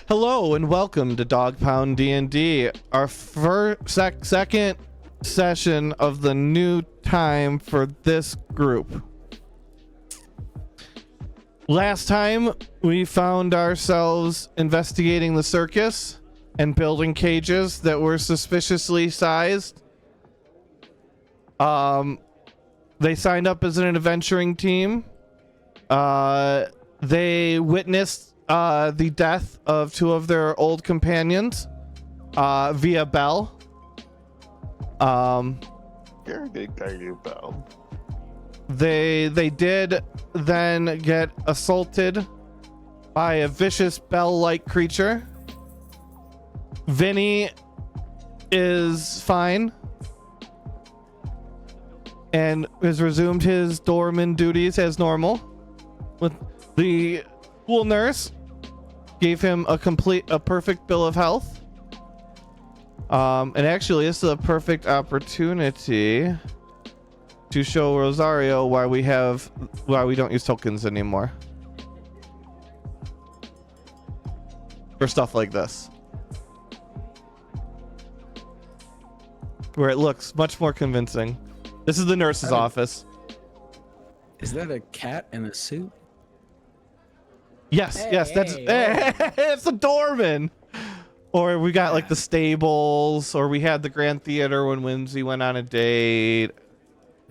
Hello and welcome to Dog Pound D&D, our second session of the new time for this group. Last time we found ourselves investigating the circus and building cages that were suspiciously sized. They signed up as an adventuring team. They witnessed the death of two of their old companions via Bell. You're a good guy, you Bell. They did then get assaulted by a vicious bell-like creature. Vinny is fine and has resumed his doorman duties as normal. With the school nurse gave him a perfect bill of health. And actually this is a perfect opportunity to show Rosario why we don't use tokens anymore for stuff like this, where it looks much more convincing. This is the nurse's office. Is that a cat in a suit? Yes, it's a doorman. Or we got like the stables, or we had the Grand Theater when Whimsy went on a date.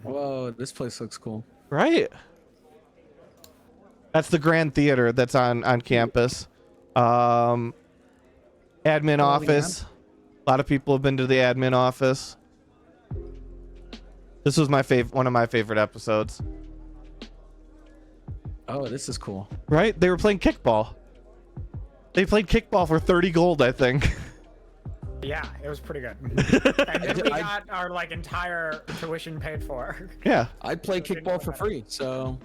Whoa, this place looks cool. Right? That's the Grand Theater that's on campus. Admin office. A lot of people have been to the admin office. This was one of my favorite episodes. Oh, this is cool. Right? They were playing kickball. They played kickball for 30 gold, I think. Yeah, it was pretty good. And then we got our entire tuition paid for. Yeah. I'd play kickball for free, so.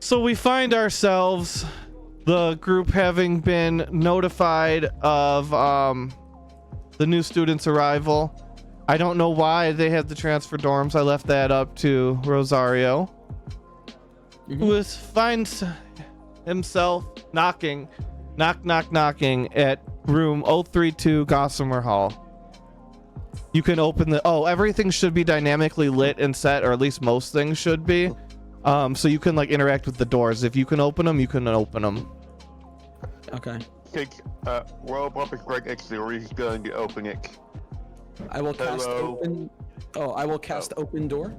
So we find ourselves, the group having been notified of the new students' arrival. I don't know why they had to transfer dorms. I left that up to Rosario. Who finds himself knocking at room 032 Gossamer Hall. You can open everything should be dynamically lit and set, or at least most things should be. So you can interact with the doors. If you can open them, you can open them. Okay. Robot is right next to you. He's going to open it. I will cast open. Oh, I will cast open door.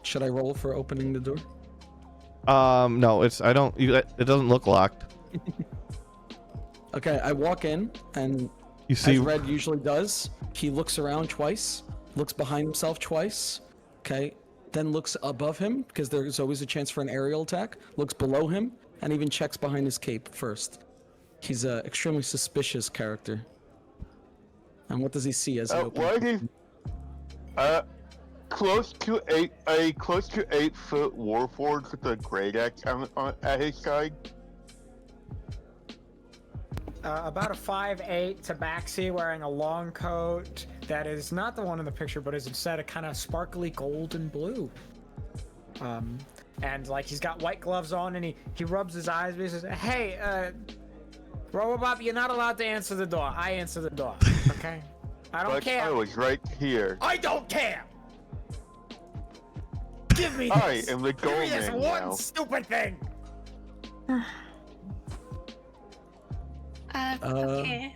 Should I roll for opening the door? No, it doesn't look locked. Okay, I walk in, and you see, as Red usually does, he looks around twice, looks behind himself twice, okay, then looks above him, because there's always a chance for an aerial attack, looks below him, and even checks behind his cape first. He's an extremely suspicious character. And what does he see as he opens? Close to 8 foot warforged with a great axe at his side. About a 5'8" tabaxi wearing a long coat that is not the one in the picture, but is instead a kind of sparkly gold and blue. And he's got white gloves on, and he rubs his eyes, but he says, "Hey, Robobop, you're not allowed to answer the door. I answer the door, okay? I don't care. I was right here. I don't care. Give me this. I am the Give me this goalman one now. stupid thing." Okay.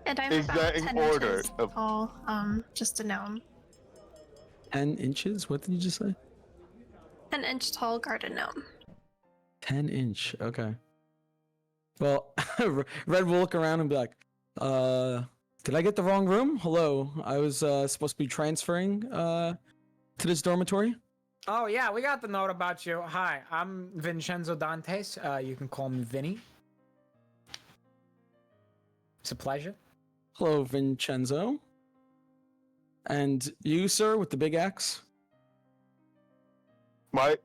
And I'm is about that in 10 order inches of- tall, just a gnome. 10 inches? What did you just say? 10-inch tall garden gnome. 10 inch, okay. Well, Red will look around and be like, did I get the wrong room? Hello, I was supposed to be transferring to this dormitory? Oh yeah, we got the note about you. Hi, I'm Vincenzo Dantes. You can call me Vinny. It's a pleasure. Hello, Vincenzo. And you, sir, with the big axe? My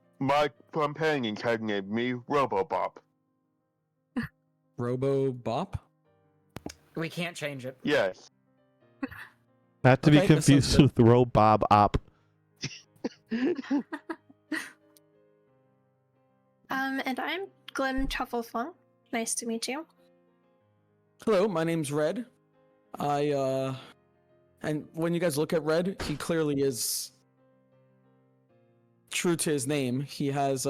companions had named me Robobop. Robo-Bop? We can't change it. Yes. Not to be Okay, that sounds confused good. with Robob Op. And I'm Glim Trufflefunk. Nice to meet you. Hello, my name's Red. And when you guys look at Red, he clearly is true to his name. He has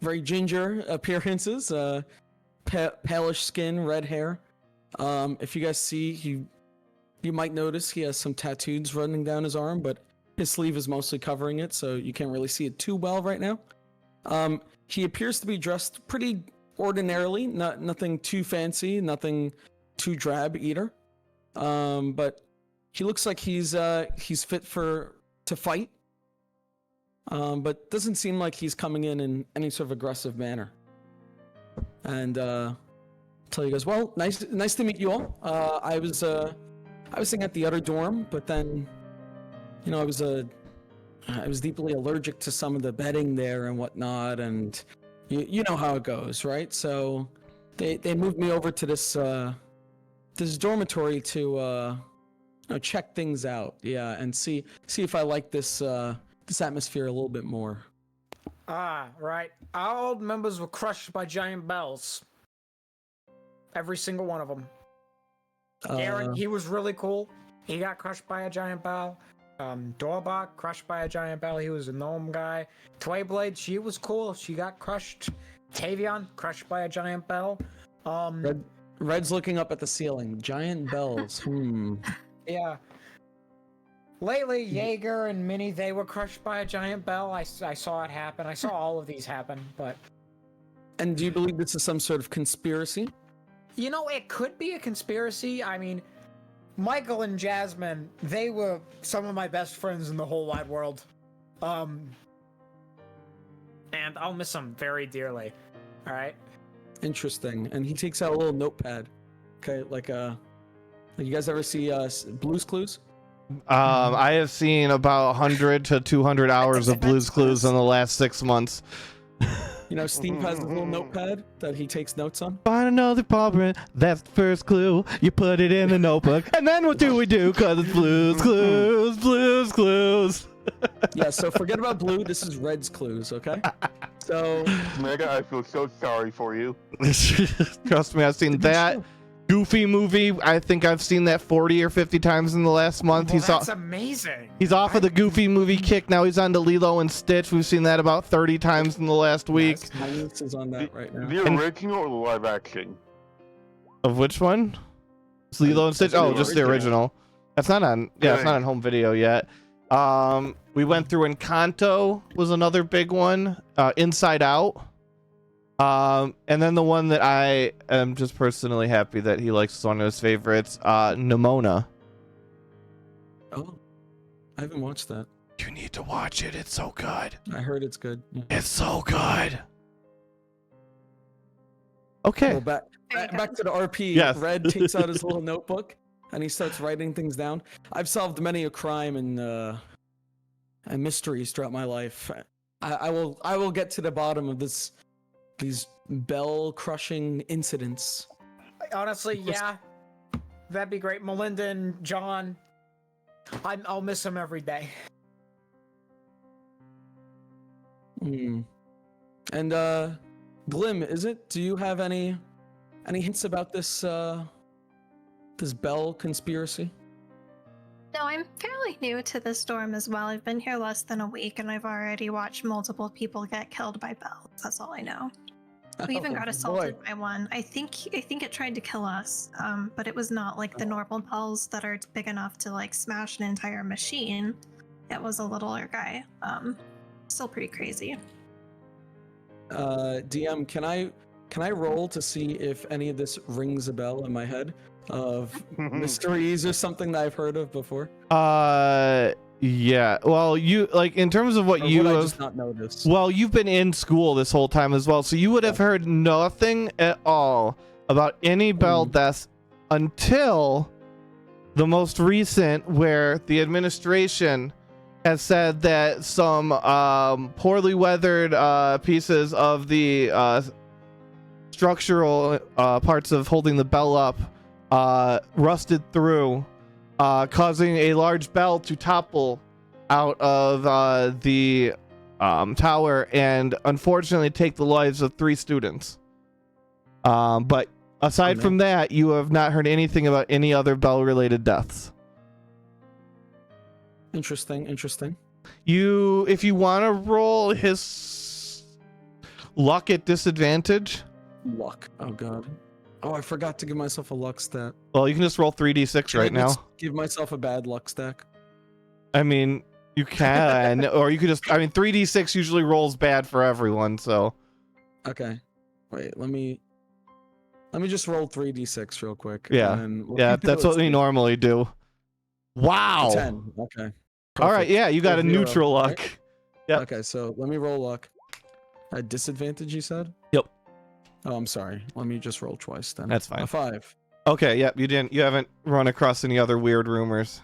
very ginger appearances, palish skin, red hair. If you guys see, you might notice he has some tattoos running down his arm, but his sleeve is mostly covering it, so you can't really see it too well right now. He appears to be dressed pretty ordinarily, nothing too fancy, nothing too drab either. But he looks like he's fit to fight. But doesn't seem like he's coming in any sort of aggressive manner. And tell you guys, well, nice to meet you all. I was staying at the other dorm, but then, you know, I was deeply allergic to some of the bedding there and whatnot, and you know how it goes, right? So they moved me over to this dormitory to you know, check things out, yeah, and see if I like this atmosphere a little bit more. Ah, right. Our old members were crushed by giant bells. Every single one of them. Aaron, he was really cool. He got crushed by a giant bell. Dorbach, crushed by a giant bell. He was a gnome guy. Twayblade, she was cool. She got crushed. Tavion, crushed by a giant bell. Red's looking up at the ceiling. Giant bells. Yeah. Lately, Jaeger and Minnie, they were crushed by a giant bell. I saw it happen. I saw all of these happen, but... And do you believe this is some sort of conspiracy? You know, it could be a conspiracy. I mean, Michael and Jasmine, they were some of my best friends in the whole wide world. And I'll miss them very dearly. Alright? Interesting. And he takes out a little notepad. Okay, like you guys ever see Blue's Clues? I have seen about 100 to 200 hours of Blue's Clues in the last 6 months. You know, Steve has a little notepad that he takes notes on. Find another problem. That's the first clue. You put it in the notebook. And then what do we do? Cause it's Blue's Clues, Blue's Clues. Yeah, so forget about Blue. This is Red's Clues, okay? So... Mega, I feel so sorry for you. Trust me, I've seen that. Goofy movie. I think I've seen that 40 or 50 times in the last month. Well, that's amazing. He's off of the Goofy movie kick. Now he's on to Lilo and Stitch. We've seen that about 30 times in the last week. Yes, my niece is on that right now. The original or the live action? Of which one? It's Lilo and Stitch? Oh, just the original. That's not on. Yeah, it's not on home video yet. We went through Encanto was another big one. Inside Out. And then the one that I am just personally happy that he likes is one of his favorites, Nimona. Oh, I haven't watched that. You need to watch it. It's so good. I heard it's good. Yeah. It's so good. Okay. Well, back to the RP. Yes. Red takes out his little notebook and he starts writing things down. I've solved many a crime and mysteries throughout my life. I will get to the bottom of these bell crushing incidents. Honestly, yeah, that'd be great. Melinda and John, I'll miss them every day. And Glim, is it? Do you have any hints about this bell conspiracy? No, I'm fairly new to this dorm as well. I've been here less than a week, and I've already watched multiple people get killed by bells. That's all I know. We even got assaulted by one. I think it tried to kill us, but it was not like the normal bells that are big enough to like smash an entire machine. It was a littler guy. Still pretty crazy. DM, can I roll to see if any of this rings a bell in my head of mysteries or something that I've heard of before? Yeah. Well, you like in terms of what or you would I have just not notice? Well, you've been in school this whole time as well, so you would have heard nothing at all about any bell deaths until the most recent, where the administration has said that some poorly weathered pieces of the structural parts of holding the bell up rusted through, causing a large bell to topple out of the tower and unfortunately take the lives of 3 students. But aside from that, you have not heard anything about any other Bell-related deaths. Interesting. If you want to roll his luck at disadvantage. Luck. Oh god. Oh, I forgot to give myself a luck stat. Well, you can just roll 3d6 right now. Give myself a bad luck stack. I mean, you can, or you could just. I mean, 3d6 usually rolls bad for everyone, so. Okay. Wait, let me just roll 3d6 real quick. Yeah. Yeah, that's what we normally do. Wow. 10. Okay. All right. Perfect. Yeah, you got a 0, neutral luck. right? Yep. Okay, so let me roll luck. At disadvantage, you said? Yep. Oh, I'm sorry. Let me just roll twice then. That's fine. A 5. Okay. Yep. You haven't run across any other weird rumors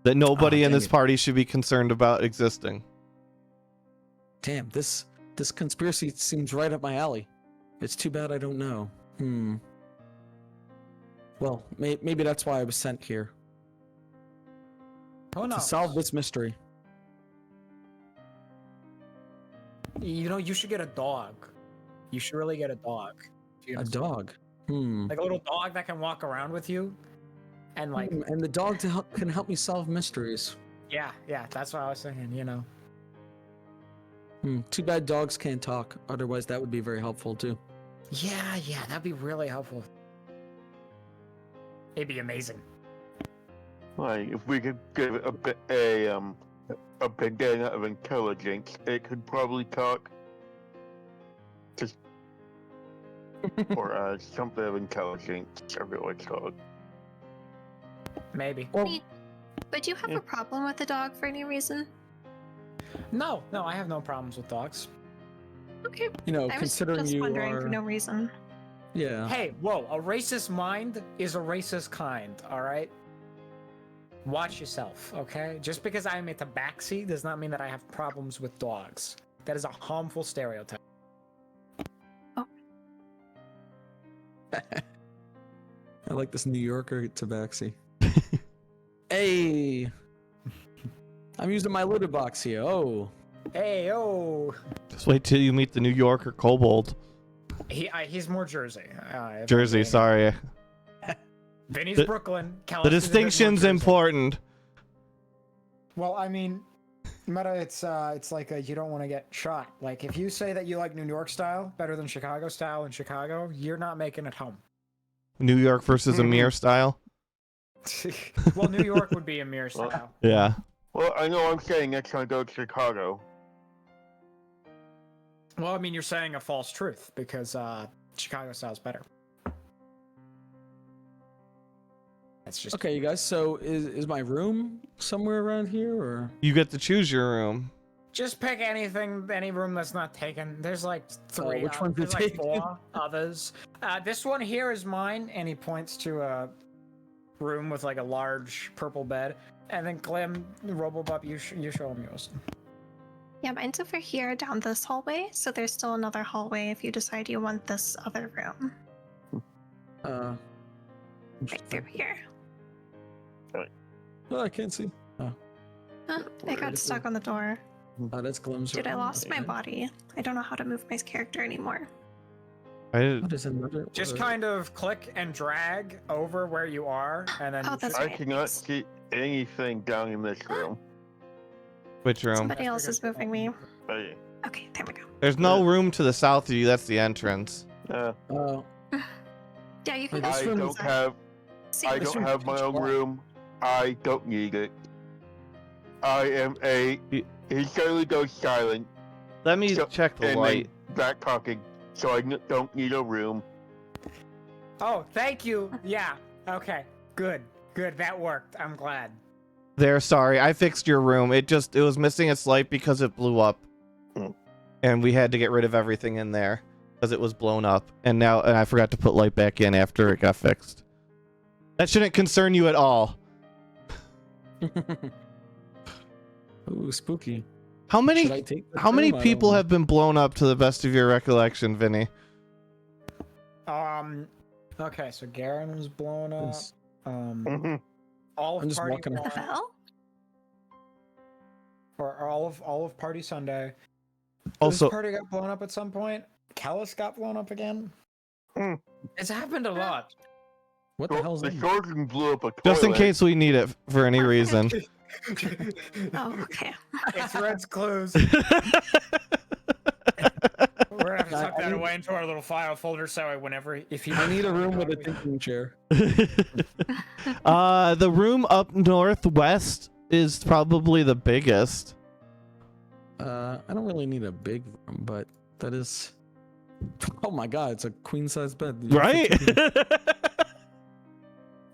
that nobody in dang this it. party should be concerned about existing. Damn, this conspiracy seems right up my alley. It's too bad I don't know. Well, maybe that's why I was sent here. Who To knows? solve this mystery. You know, you should get a dog. You should really get a dog. A dog. Like a little dog that can walk around with you. And like, And the dog can help me solve mysteries. yeah, that's what I was thinking, you know. Too bad dogs can't talk. Otherwise, that would be very helpful too. Yeah, that'd be really helpful. It'd be amazing. Like, if we could give it a banana of intelligence, it could probably talk. Just or something of intelligence, whatever it's called. Maybe. Well, Would you have a problem with the dog for any reason? No, I have no problems with dogs. Okay. you know, I was considering just you wondering are, for no reason. yeah. Hey, whoa, a racist mind is a racist kind, alright? Watch yourself, okay? Just because I'm a tabaxi does not mean that I have problems with dogs. That is a harmful stereotype. I like this New Yorker tabaxi. Hey, I'm using my litter box here. Oh, Hey, oh! Just wait till you meet the New Yorker kobold. He's more Jersey. If Jersey, I'm being- sorry. Vinny's The- Brooklyn. The Callus is a bit more distinction's Jersey. important. Well, I mean, Meta, it's like you don't want to get shot. Like, if you say that you like New York style better than Chicago style in Chicago, you're not making it home. New York versus Amir style. Well, New York would be a mirror style. Yeah. Well, I know I'm saying next time I go to Chicago. Well, I mean, you're saying a false truth because Chicago style's better. That's just okay, you guys. So is my room somewhere around here, or You get to choose your room. Just pick any room that's not taken. There's like 3. which ones are there's like taken? 4 others. This one here is mine, and he points to a room with like a large purple bed. And then Clem, Robobup, you show him yours. Yeah, mine's over here down this hallway, so there's still another hallway if you decide you want this other room. Right through here. Oh, I can't see. Huh, I Where got is stuck it? on the door. Oh, that's Glim's Dude, I room. lost my Okay. body. I don't know how to move my character anymore. What is another? Just kind of click and drag over where you are, and then Oh, you that's should- I right. cannot see anything down in this room. Which room? Somebody else is moving me. Hey, Okay, there we go. There's no room to the south of you. That's the entrance. Oh, Yeah, you can This I just room don't is- have see I this don't room have my is own black. room. I don't need it. I am a. He suddenly goes silent Let me So- check the and light. then back talking, so I don't need a room. Oh, thank you. Yeah. Okay. Good. That worked. I'm glad. There, sorry. I fixed your room. It was missing its light because it blew up. Hmm. And we had to get rid of everything in there because it was blown up. And I forgot to put light back in after it got fixed. That shouldn't concern you at all. ooh, spooky. How Should I many take this how many room? I don't people know. have been blown up to the best of your recollection, Vinny? Okay, so Garen was blown up. Yes. Mhm. All I'm of just party walking The one. bell? or all of Party Sunday. Also, This party got blown up at some point. Kellis got blown up again. Hmm. It's happened a lot. What the hell's The that? sergeant blew up a toilet. just in case we need it for any reason. Oh, okay. It's Red's clues. We're gonna have to tuck that away into our little file folder so whenever if you I need a room with a thinking chair. The room up northwest is probably the biggest. I don't really need a big room, but that is. Oh my god, it's a queen size bed. Right?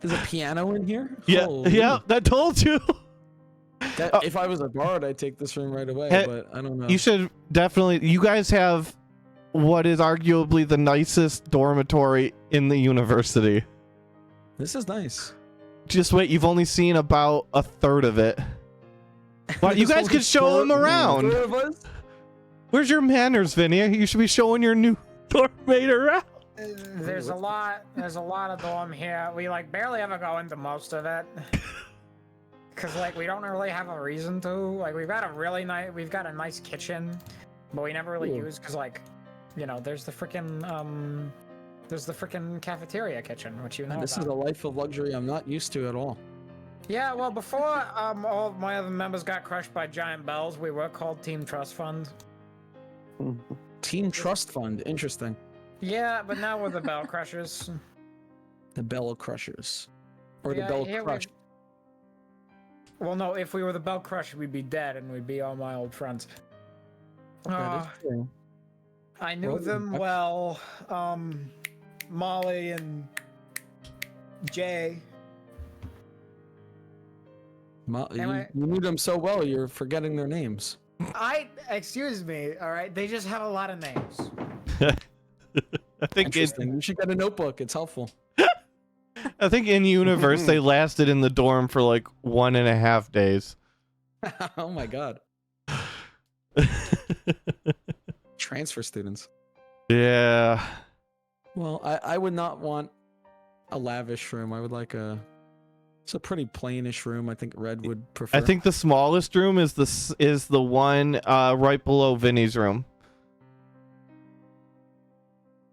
There's a piano in here? Yeah, Holy. yeah, I told you. That, if I was a bard, I'd take this room right away, Hey, but I don't know. You should definitely. You guys have what is arguably the nicest dormitory in the university. This is nice. Just wait, you've only seen about a third of it. Well, you This guys whole could show him dorm- around. Four of us? Where's your manners, Vinny? You should be showing your new dormmate around. There's a lot of dorm here. We like barely ever go into most of it. Cause like we don't really have a reason to. Like we've got a nice kitchen, but we never really Cool. use because like, you know, there's the freaking cafeteria kitchen, which you know This about. is a life of luxury I'm not used to at all. Yeah, well, before all of my other members got crushed by giant bells, we were called Team Trust Fund. Team Trust Fund, interesting. Yeah, but now we're the Bell Crushers. The Bell Crushers. Or the Yeah, Bell here Crush. Well, no, if we were the Bell Crusher, we'd be dead, and we'd be all my old friends. That is true. I knew Well, them I- well. Molly and Jay. Anyway. You knew them so well, you're forgetting their names. Excuse me, all right? They just have a lot of names. I think Interesting. You should get a notebook. It's helpful. in universe they lasted in the dorm for like 1.5 days. Oh my god. Transfer students. Yeah. Well, I would not want a lavish room. I would like it's a pretty plainish room. I think Red would prefer. I think the smallest room is the one right below Vinny's room.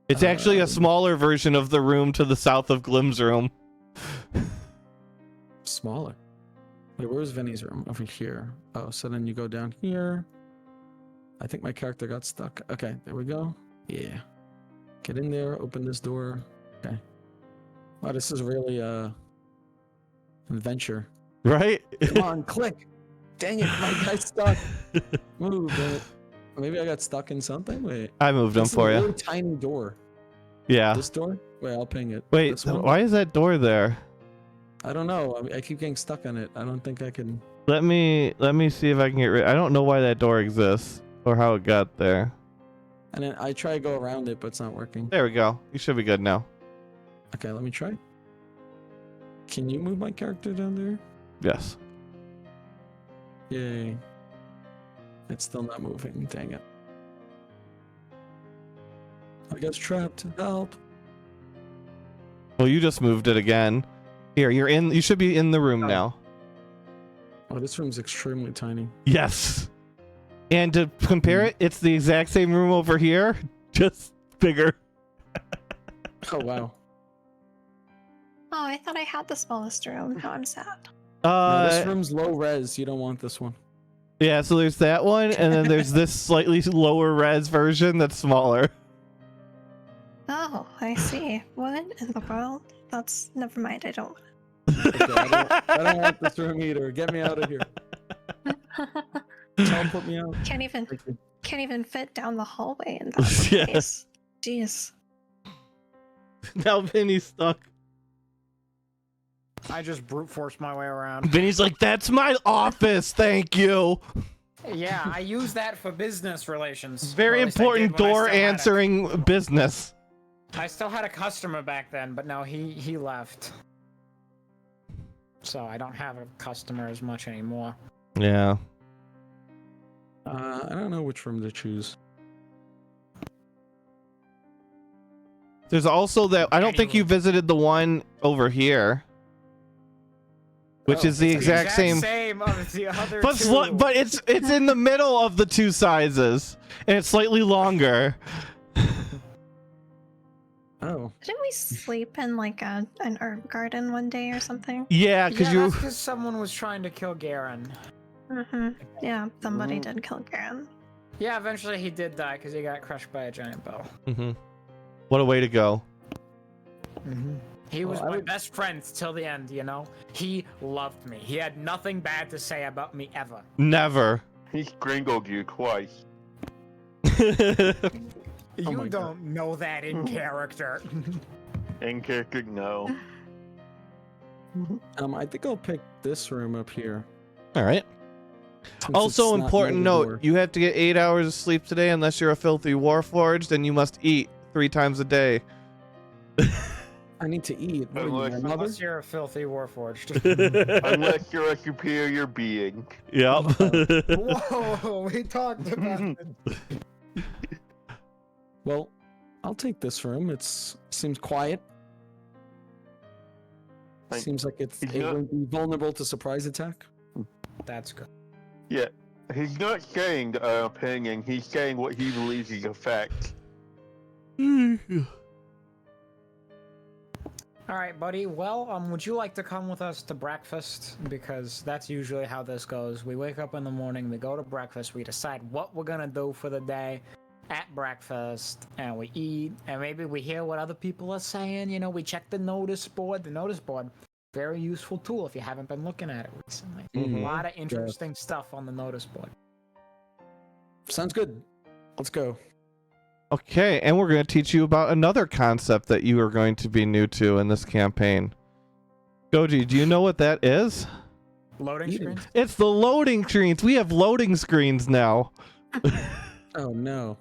It's actually a smaller version of the room to the south of Glim's room. Smaller. Wait, where's Vinny's room? Over here. Oh, so then you go down here. I think my character got stuck. Okay, there we go. Yeah. Get in there, open this door. Okay. Wow, this is really adventure. Right? Come on, click. Dang it, my guy's stuck. Move, damn it. Maybe I got stuck in something? Wait. I moved them This is for a you. really tiny door. Yeah. This door? Wait, I'll ping it. Wait, This one? why is that door there? I don't know. I keep getting stuck on it. I don't think I can. Let me see if I can get rid. I don't know why that door exists or how it got there. And then I try to go around it, but it's not working. There we go. You should be good now. Okay, let me try. Can you move my character down there? Yes. Yay. It's still not moving. Dang it. I guess trapped. Help. Well, you just moved it again. Here, you're in. You should be in the room Oh. now. Oh, this room's extremely tiny. Yes. And to compare it, it's the exact same room over here, just bigger. Oh, wow. Oh, I thought I had the smallest room. Now I'm sad. No, this room's low res. You don't want this one. Yeah, so there's that one, and then there's this slightly lower res version that's smaller. Oh, I see. What in the world? That's never mind. I don't. Okay, I don't want this room either. Get me out of here. Teleport me out. Can't even Thank you. fit down the hallway in that Yeah. place. Jeez. Now Vinny's stuck. I just brute forced my way around. Vinny's like, that's my office, thank you. Yeah, I use that for business relations. Very Or at least I important did when I door still had answering business. I still had a customer back then, but no, he left. So I don't have a customer as much anymore. Yeah. I don't know which room to choose. There's also that. I don't think you visited the one over here. which is the exact same. of the other But two. but it's in the middle of the two sizes, and it's slightly longer. Oh. Didn't we sleep in like an herb garden one day or something? Yeah, because that's because someone was trying to kill Garen. Mm-hmm. Yeah, somebody did kill Garen. Yeah, eventually he did die because he got crushed by a giant bell. What a way to go. He was my best friend till the end, you know? He loved me. He had nothing bad to say about me ever. Never. He strangled you twice. You don't know that in character. In character, no. I think I'll pick this room up here. All right. Since Also, it's not important near the note: door. you have to get 8 hours of sleep today, unless you're a filthy warforged, and you must eat 3 times a day. I need to eat. What are you, my mother? Unless you're a filthy warforged. Unless you're a superior being. Yep. Whoa, we talked about it. Well, I'll take this room. Seems quiet. Seems like it won't be vulnerable to surprise attack. That's good. Yeah, he's not saying an opinion, he's saying what he believes is a fact. All right, buddy. Well, would you like to come with us to breakfast? Because that's usually how this goes. We wake up in the morning, we go to breakfast, we decide what we're gonna do for the day at breakfast, and we eat, and maybe we hear what other people are saying. You know, we check the notice board. The notice board, very useful tool if you haven't been looking at it recently. A lot of interesting stuff on the notice board. Sounds good. Let's go. Okay, and we're going to teach you about another concept that you are going to be new to in this campaign. Goji, do you know what that is? Loading screens? It's the loading screens. We have loading screens now. Oh no.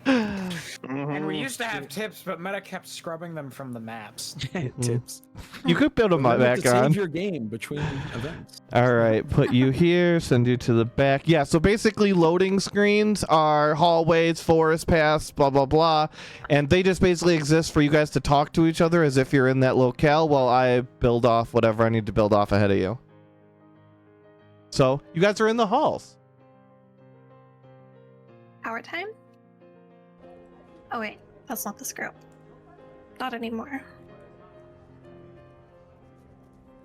And we used to have tips, but Meta kept scrubbing them from the maps. Tips. You could build them Remember to back on. save your game between events. All right, put you here, send you to the back. Yeah, so basically loading screens are hallways, forest paths, blah, blah, blah. And they just basically exist for you guys to talk to each other as if you're in that locale while I build off whatever I need to build off ahead of you. So you guys are in the halls. Our time? Oh wait, that's not the script. Not anymore.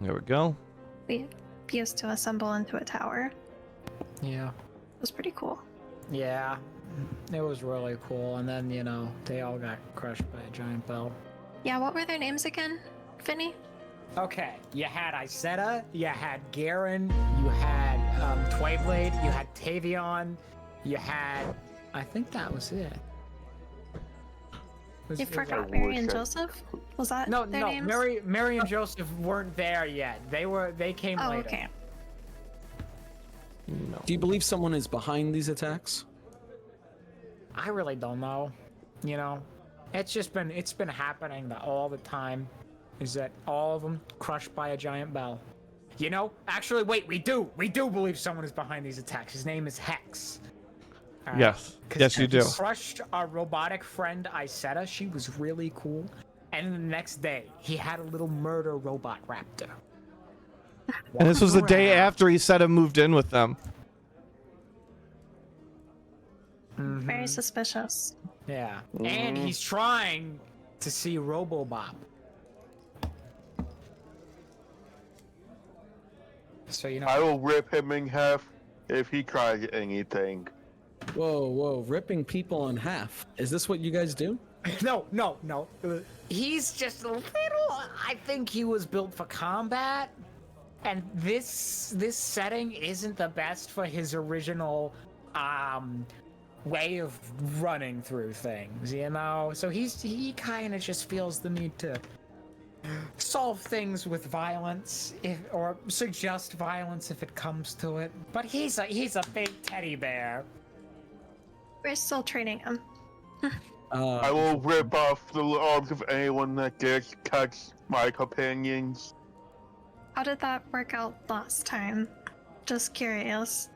There we go. We used to assemble into a tower. Yeah. It was pretty cool. Yeah. It was really cool. And then, you know, they all got crushed by a giant bell. Yeah, what were their names again, Finny? Okay, you had Isetta, you had Garen, you had Twayblade, you had Tavion, you had... I think that was it. You forgot a Mary and worship. Joseph? Was that No, their no, names? Mary and Joseph weren't there yet. They came Oh, later. okay. No. Do you believe someone is behind these attacks? I really don't know. You know, it's been happening all the time. Is that all of them crushed by a giant bell? You know, actually, wait, we do believe someone is behind these attacks. His name is Hex. All right? Yes. Yes, you do. He crushed our robotic friend Isetta. She was really cool. And the next day, he had a little murder robot raptor. And this was the day Walking around. after he said him moved in with them. Very suspicious. Yeah. And he's trying to see Robobop. So, you know. I will rip him in half if he tries anything. Whoa, ripping people in half. Is this what you guys do? No. He's just a little. I think he was built for combat, and this setting isn't the best for his original way of running through things. You know, so he kind of just feels the need to solve things with violence, or suggest violence if it comes to it. But he's a big teddy bear. We're still training him. I will rip off the arms of anyone that dares touch my companions. How did that work out last time? Just curious.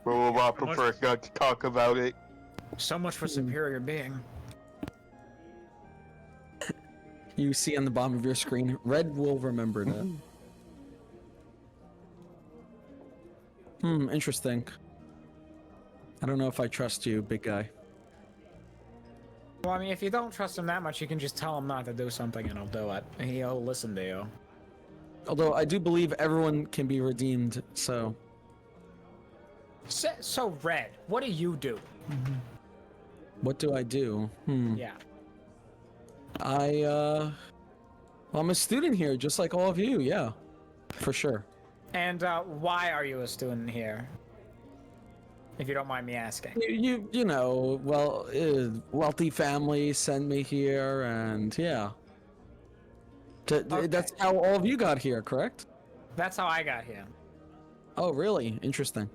Robot prefers not to talk about it. So much for superior being. you see on the bottom of your screen. Red will remember that. Interesting. I don't know if I trust you, big guy. Well, I mean, if you don't trust him that much, you can just tell him not to do something and he'll do it. And he'll listen to you. Although I do believe everyone can be redeemed, so... So, Red, what do you do? What do I do? Yeah. Well, I'm a student here, just like all of you, yeah. For sure. And why are you a student here? If you don't mind me asking. You know, well, wealthy family sent me here, and yeah. Okay. That's how all of you got here, correct? That's how I got here. Oh, really? Interesting.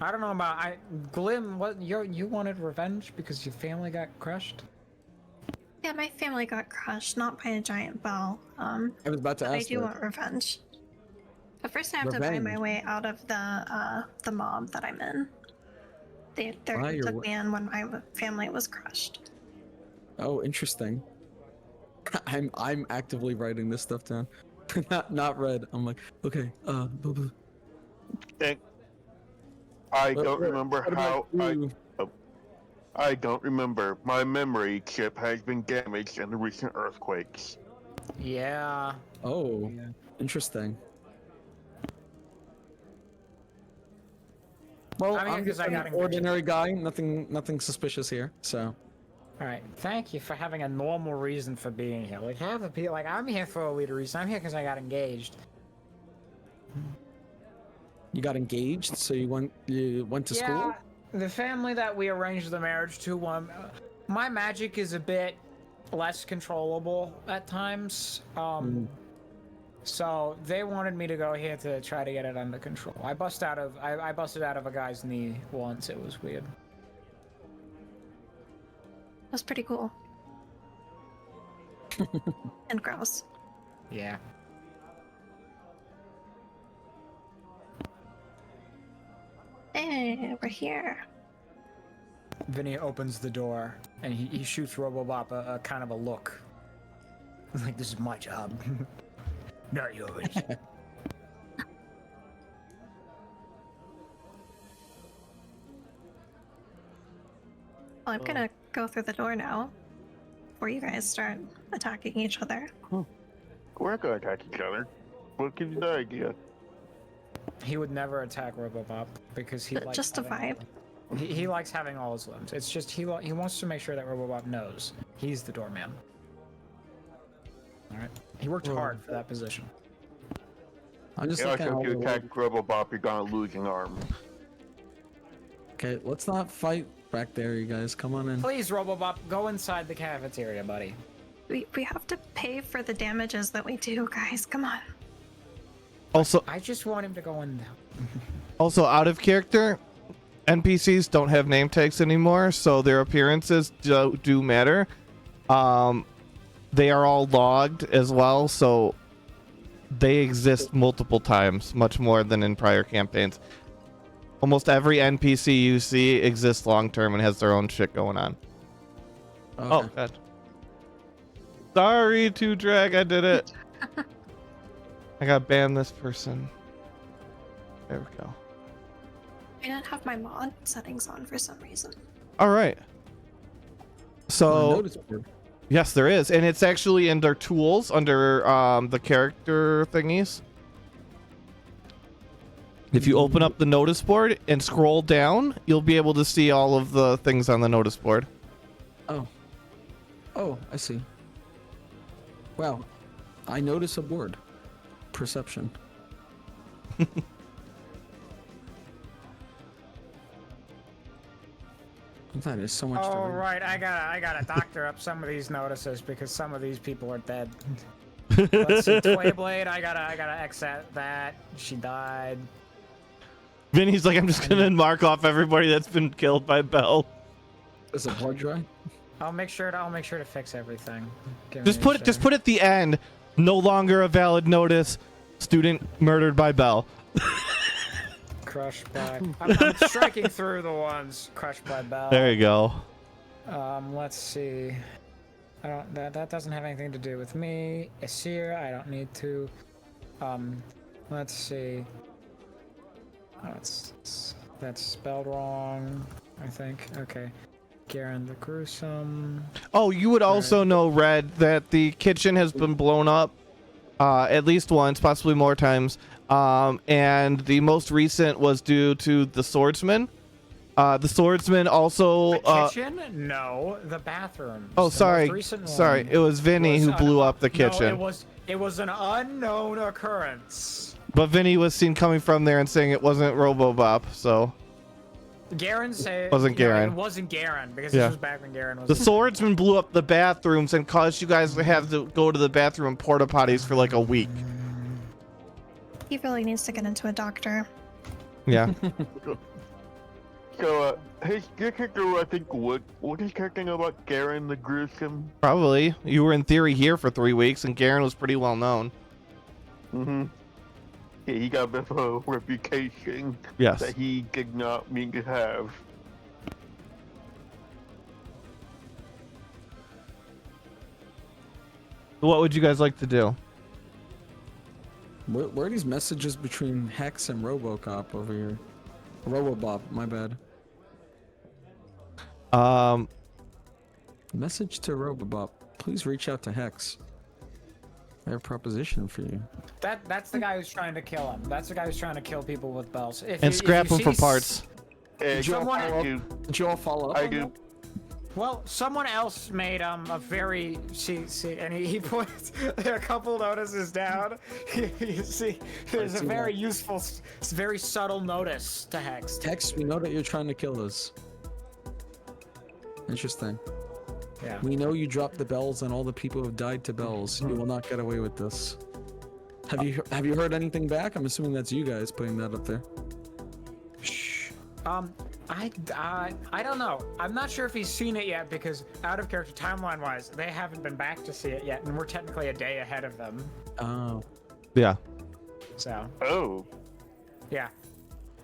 I don't know about Glim. What you wanted revenge because your family got crushed? Yeah, my family got crushed, not by a giant bell. I was about to But I ask do that. want revenge. But first, I have to buy my way out of the mob that I'm in. They took me in when my family was crushed. Oh, interesting. I'm actively writing this stuff down. not Red. I'm like, okay. I don't remember what how. about you? I don't remember. My memory chip has been damaged in the recent earthquakes. Yeah. Oh, interesting. Well, I mean, I'm 'cause just I an got ordinary guy. Nothing suspicious here. So. All right. Thank you for having a normal reason for being here. Like half the people, like I'm here for a weird reason. I'm here because I got engaged. You got engaged, so you went to school? The family that we arranged the marriage to, my magic is a bit less controllable at times. So they wanted me to go here to try to get it under control. I busted out of a guy's knee once. It was weird. That's pretty cool. And gross. Yeah. Hey, we're here. Vinny opens the door and he shoots Robobop a kind of a look. Like, this is my job. Not yours. Well, I'm gonna go through the door now. Before you guys start attacking each other. We're not gonna attack each other. What gives you the idea? He would never attack Robobop because he likes Just a vibe. He likes having all his limbs. It's just he wants to make sure that Robobop knows he's the doorman. All right. He worked hard for that position. I'm just Yeah, looking so at if you all the attack Robobop, you're gonna lose an arm. Okay, let's not fight back there, you guys. Come on in. Please, Robobop, go inside the cafeteria, buddy. We have to pay for the damages that we do, guys. Come on. Also, I just want him to go in now. Also, out of character, NPCs don't have name tags anymore, so their appearances do matter. They are all logged as well, so they exist multiple times, much more than in prior campaigns. Almost every NPC you see exists long term and has their own shit going on. Okay. Oh, God. Sorry, 2Drag, I did it. I gotta ban this person. There we go. I didn't have my mod settings on for some reason. All right. So, notice board. yes, there is. And it's actually under tools, under the character thingies. If you open up the notice board and scroll down, you'll be able to see all of the things on the notice board. Oh, I see. Wow. I notice a board. Perception. That is so much to Oh read. right, I gotta doctor up some of these notices because some of these people are dead. Let's see, Twayblade, I gotta X that. She died. Vinny's like, I'm just gonna mark off everybody that's been killed by Bell. Is it blood dry? I'll make sure to fix everything. Just put at the end. No longer a valid notice. Student murdered by Bell. Crushed by. I'm striking through the ones crushed by Bell. There you go. Let's see. That doesn't have anything to do with me. Asir, I don't need to. Let's see. Oh, that's spelled wrong, I think. Okay. Garen the Gruesome. Oh, you would also know, Red, that the kitchen has been blown up at least once, possibly more times. And the most recent was due to the swordsman. The swordsman also. The kitchen? No, the bathroom. Oh, sorry. Sorry, it was Vinny who blew up the kitchen. No, it was an unknown occurrence. But Vinny was seen coming from there and saying it wasn't Robobop, so. Garen said Wasn't Garen. No, it wasn't Garen because Yeah. this was back when Garen was. The swordsman blew up the bathrooms and caused you guys to have to go to the bathroom and porta potties for like a week. He really needs to get into a doctor. Yeah. So, his character, I think, what is talking about Garen the Gruesome? Probably. You were in theory here for 3 weeks and Garen was pretty well known. Mm-hmm. Yeah, he got a bit of a reputation Yes. that he did not mean to have. What would you guys like to do? Where are these messages between Hex and RoboCop over here? Robobop, my bad. Message to Robobop. Please reach out to Hex. I have a proposition for you. That's the guy who's trying to kill him. That's the guy who's trying to kill people with bells. And scrap them for parts. And Someone- I do. Did you all follow up? I on do. that? Well, someone else made a very see, and he puts a couple notices down. You see, there's a see very that. useful, very subtle notice to Hex. Hex, we know that you're trying to kill us. Interesting. Yeah. We know you dropped the bells and all the people who have died to bells. You will not get away with this. Have you heard anything back? I'm assuming that's you guys putting that up there. Shh. I don't know. I'm not sure if he's seen it yet because out of character timeline-wise, they haven't been back to see it yet, and we're technically a day ahead of them. Oh. Yeah. So Oh. yeah.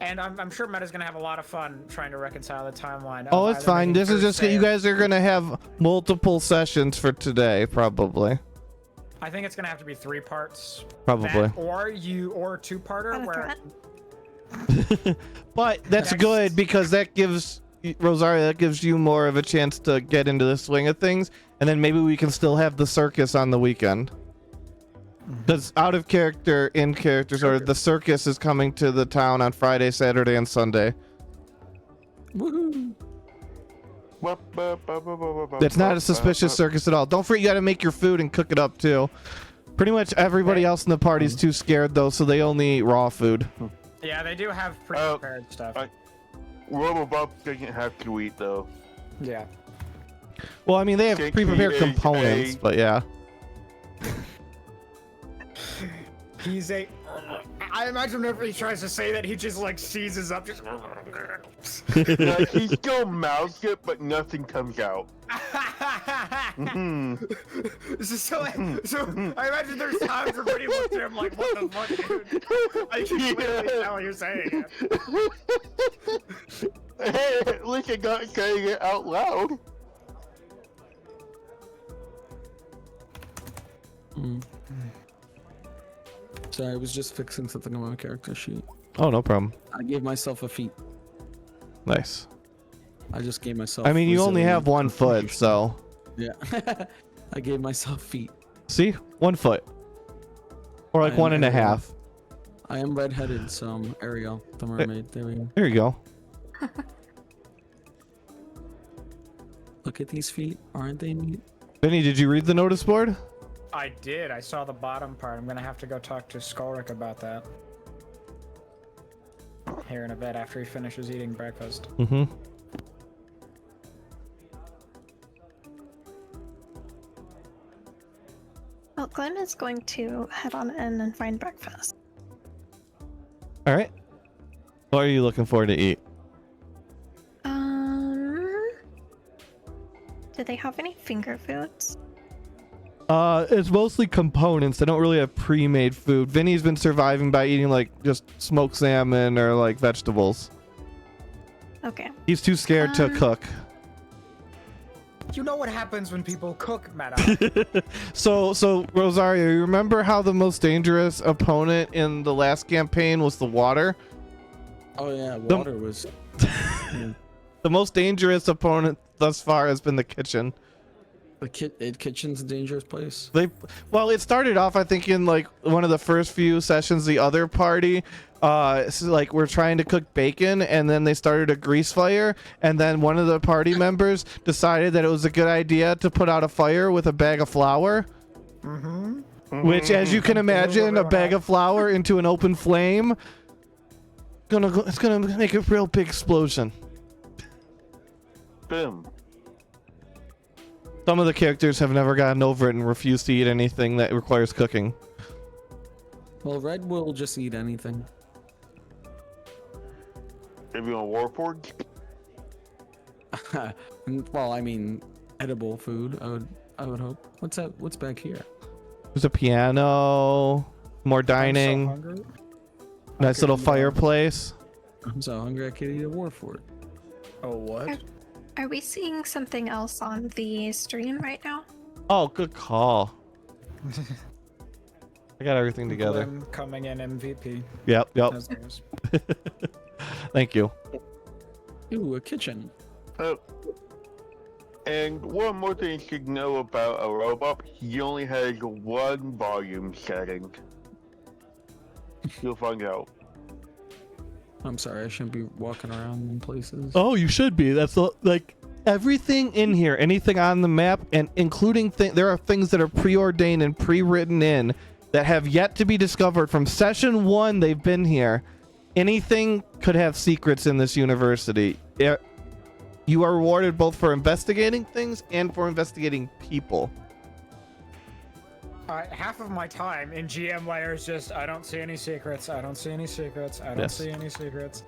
And I'm sure Meta's gonna have a lot of fun trying to reconcile the timeline. Oh, of it's either fine. making This is just Thursday you or- guys are gonna have multiple sessions for today, probably. I think it's gonna have to be 3 parts. Probably. That, or 2-parter Got a where. threat? But that's Next. good because that gives Rosario, that gives you more of a chance to get into the swing of things, and then maybe we can still have the circus on the weekend. Because out of character, in characters, or the circus is coming to the town on Friday, Saturday, and Sunday. Woohoo! That's not a suspicious circus at all. Don't forget, you gotta make your food and cook it up too. Pretty much everybody else in the party's too scared though, so they only eat raw food. Yeah, they do have pre-prepared stuff. Robobop doesn't have to eat though. Yeah. Well, I mean, they have Stinky pre-prepared is components, a- but yeah. He's a. I imagine whenever he tries to say that, he just like seizes up. Just. Like, he still mouths it, but nothing comes out. Mhm. so I imagine there's times where Brittany looks at him like, "What the fuck, dude?" I can clearly tell you're saying it. Hey, at least I got saying it out loud. Sorry, I was just fixing something on my character sheet. Oh, no problem. I gave myself a feat. Nice. I just gave myself. I mean, you only have resilient. 1 foot, so Yeah. I gave myself feet. see, 1 foot, or like I am 1.5. Ariel. I am redheaded, so I'm Ariel, the mermaid. There we go. There you go. Look at these feet. Aren't they neat? Benny, did you read the notice board? I did. I saw the bottom part. I'm gonna have to go talk to Skolric about that here in a bit after he finishes eating breakfast. Mm-hmm. Well, Glenn is going to head on in and find breakfast. All right. What are you looking for to eat? Do they have any finger foods? It's mostly components. They don't really have pre-made food. Vinny's been surviving by eating like just smoked salmon or like vegetables. Okay. He's too scared to cook. You know what happens when people cook, Maddox. So Rosario, you remember how the most dangerous opponent in the last campaign was the water? Oh yeah, water was. The most dangerous opponent thus far has been the kitchen. The kitchen's a dangerous place. Well, it started off, I think, in like one of the first few sessions. The other party, like we're trying to cook bacon, and then they started a grease fire, and then one of the party members decided that it was a good idea to put out a fire with a bag of flour. Which, as you can imagine, a bag of flour into an open flame, it's gonna make a real big explosion. Boom. Some of the characters have never gotten over it and refuse to eat anything that requires cooking. Well, Red will just eat anything. Everyone Warforged? Well, I mean, edible food. I would hope. What's that? What's back here? There's a piano, more dining, I'm so hungry. nice little fireplace. I'm so hungry I could eat a Warfort. Oh, what? Are we seeing something else on the stream right now? Oh, good call. I got everything together. Glenn coming in MVP. Yep. As always. Thank you. Ooh, a kitchen. Oh. And one more thing you should know about a robot, he only has one volume setting. You'll find out. I'm sorry, I shouldn't be walking around in places. Oh, you should be. That's like everything in here, anything on the map, and including there are things that are preordained and pre-written in that have yet to be discovered from session 1. They've been here. Anything could have secrets in this university. You are rewarded both for investigating things and for investigating people. Half of my time in GM layer is just, I don't see any secrets. I don't see any secrets. I don't see any secrets.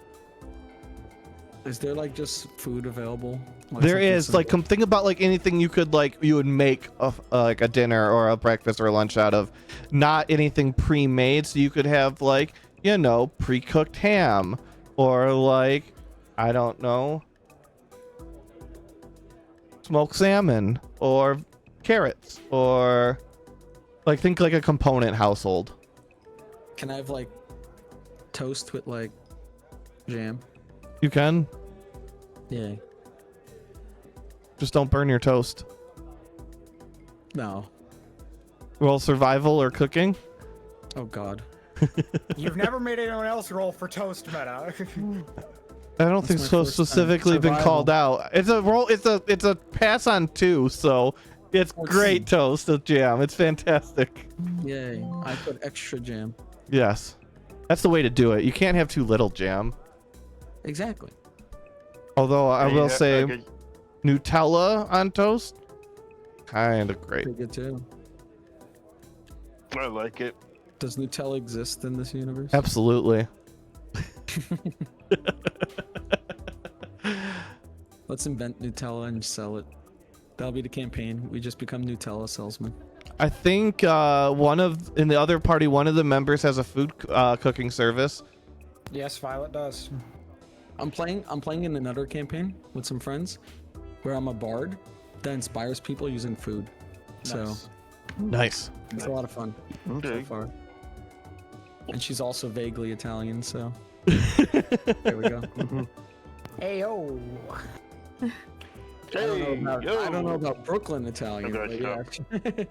Is there like just food available? Like There is like think about like anything you would make like a dinner or a breakfast or a lunch out of, not anything pre-made. So you could have like, pre-cooked ham, or like, I don't know, smoked salmon, or carrots, or like think like a component household. Can I have like toast with like jam? You can. Yeah. Just don't burn your toast. No. Roll survival or cooking. Oh God. You've never made anyone else roll for toast, Meta. I don't think my so first time. specifically been Survival. called out. It's a roll. It's a pass on 2. So it's Let's great see. toast with jam. It's fantastic. Yay. I put extra jam. Yes, that's the way to do it. You can't have too little jam. Exactly. Although I will say, Okay. Nutella on toast, kind of great. Pretty good too. I like it. Does Nutella exist in this universe? Absolutely. Let's invent Nutella and sell it. That'll be the campaign. We just become Nutella salesmen. I think in the other party, one of the members has a food cooking service. Yes, Violet does. I'm playing in another campaign with some friends where I'm a bard that inspires people using food. So Nice. Nice. it's a lot of fun so Okay. far. And she's also vaguely Italian, so there we go. Ayo. I don't know about Brooklyn Italian. Okay, But yeah.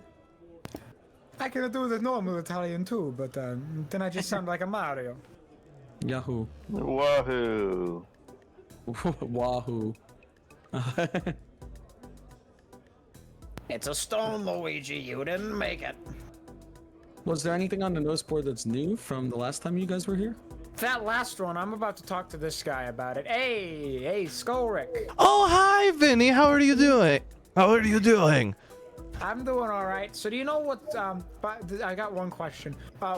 I can do the normal Italian too, but then I just sound like a Mario. Yahoo. Wahoo! Wahoo. It's a stone, Luigi. You didn't make it. Was there anything on the notice board that's new from the last time you guys were here? That last one, I'm about to talk to this guy about it. Hey, Skullrick. Oh, hi, Vinny. How are you doing? How are you doing? I'm doing all right. So do you know what? I got one question.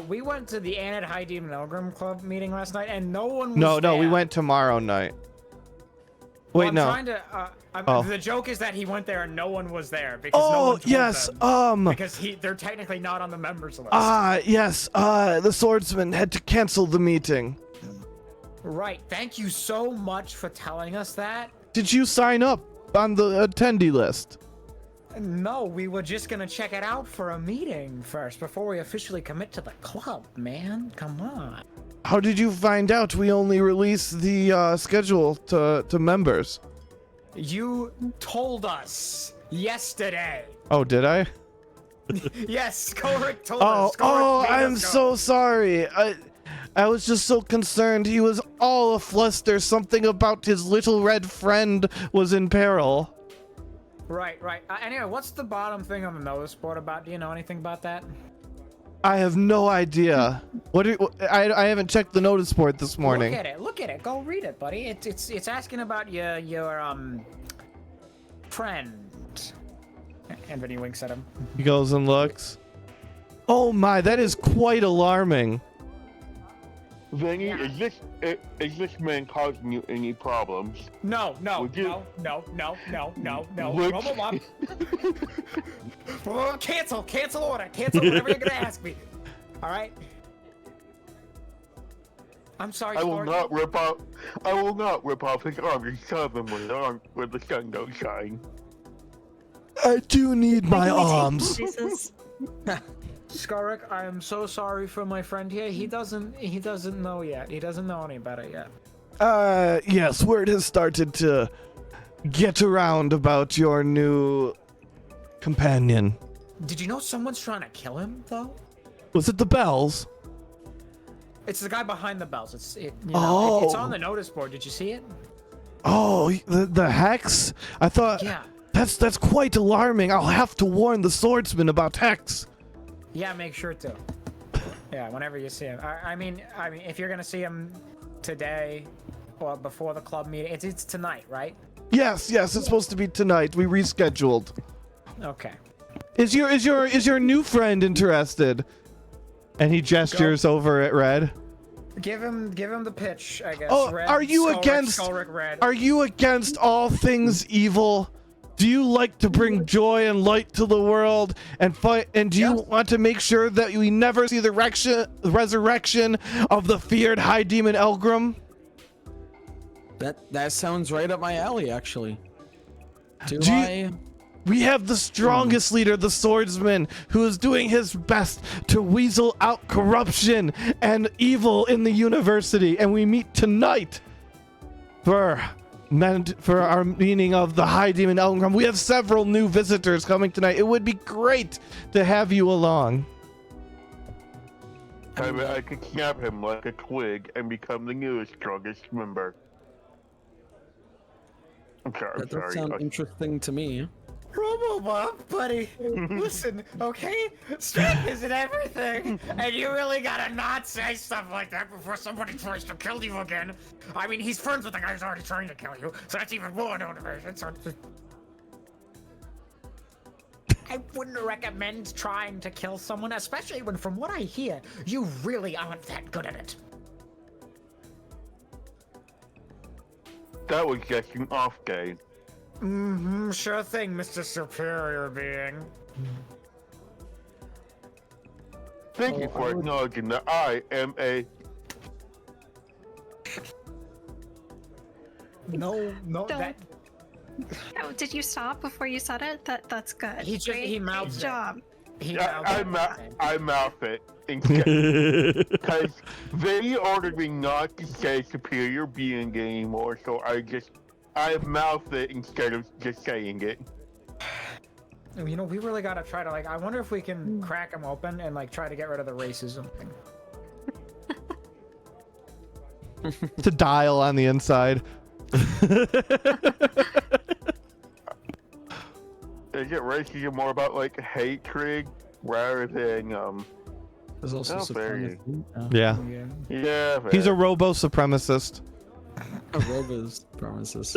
We went to the Anid High Demon Elgrim Club meeting last night, and no one was No, there. we went tomorrow night. Well, Wait, I'm no. Trying to, Oh. The joke is that he went there and no one was there because no Oh, one told yes. them, because they're technically not on the members list. Yes. The swordsman had to cancel the meeting. Right. Thank you so much for telling us that. Did you sign up? on the attendee list? No, we were just gonna check it out for a meeting first before we officially commit to the club, man. Come on. How did you find out we only release the schedule to members? You told us yesterday. Oh, did I? Yes, Skorik told Oh, us. Skorik made I'm us go. so sorry. I was just so concerned. He was all afluster. Something about his little red friend was in peril. Right. Anyway, what's the bottom thing on the notice board about? Do you know anything about that? I have no idea. I haven't checked the notice board this morning. Look at it. Go read it, buddy. It's asking about your friend. And then he winks at him. He goes and looks. Oh my, that is quite alarming. Vinny, Yeah. is this man causing you any problems? No. Would you- No. Would- Robo-Bob. Oh, cancel order. Cancel whatever you're gonna ask me. All right. I'm sorry. I will Skorik. not rip off his arm and shove him where the sun don't shine. I do need my arms. Jesus. Skorik, I am so sorry for my friend here. He doesn't know yet. He doesn't know any better yet. Yes, word has started to get around about your new companion. Did you know someone's trying to kill him though? Was it the bells? It's the guy behind the bells. It's Oh. on the notice board. Did you see it? Oh, the hex? I thought Yeah. that's quite alarming. I'll have to warn the swordsman about hex. Yeah, make sure to. Yeah, whenever you see him. I mean, if you're gonna see him today or before the club meeting, it's tonight, right? Yes, it's supposed to be tonight. We rescheduled. Okay. Is your new friend interested? And he gestures over at Red. Give him the pitch, I guess. Oh, Red, are you Skullrick, against? Skullrick, Red. Are you against all things evil? Do you like to bring joy and light to the world and fight? And do you want to make sure that we never see the resurrection of the feared high demon Elgrim? That sounds right up my alley, actually. We have the strongest leader, the swordsman, who is doing his best to weasel out corruption and evil in the university, and we meet tonight for our meeting of the High Demon Elgrim. We have several new visitors coming tonight. It would be great to have you along. I could snap him like a twig and become the newest strongest member. I'm sorry. That does sound interesting to me. Robo-Bob, buddy, listen, okay? Strength isn't everything, and you really gotta not say stuff like that before somebody tries to kill you again. I mean, he's friends with the guy who's already trying to kill you, so that's even more motivation. So I wouldn't recommend trying to kill someone, especially when, from what I hear, you really aren't that good at it. That was just an off day. Mm-hmm, sure thing, Mr. Superior Being. Thank you for acknowledging that I am a... No, Don't. that... Oh, did you stop before you said it? That's good. He just- Great, he mouthed Good it. job. I mouth it. Because they ordered me not to say superior being anymore, so I mouthed it instead of just saying it. You know, we really gotta try to, I wonder if we can crack him open and, try to get rid of the racism thing. To dial on the inside. Is it racism more about, hatred rather than, There's also Oh, supremacy. Yeah. yeah, He's a robo supremacist. A Rova's promises.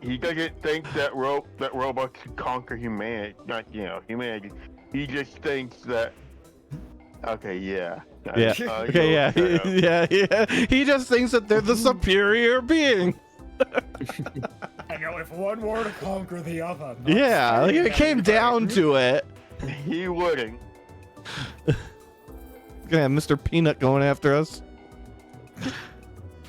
he doesn't think that robots can conquer humanity. Not, humanity. He just thinks that. Okay, yeah. Yeah. Okay, yeah. Yeah. He just thinks that they're the superior being. I know if one were to conquer the other. Yeah, if it came down to it. He wouldn't. Gonna have Mr. Peanut going after us.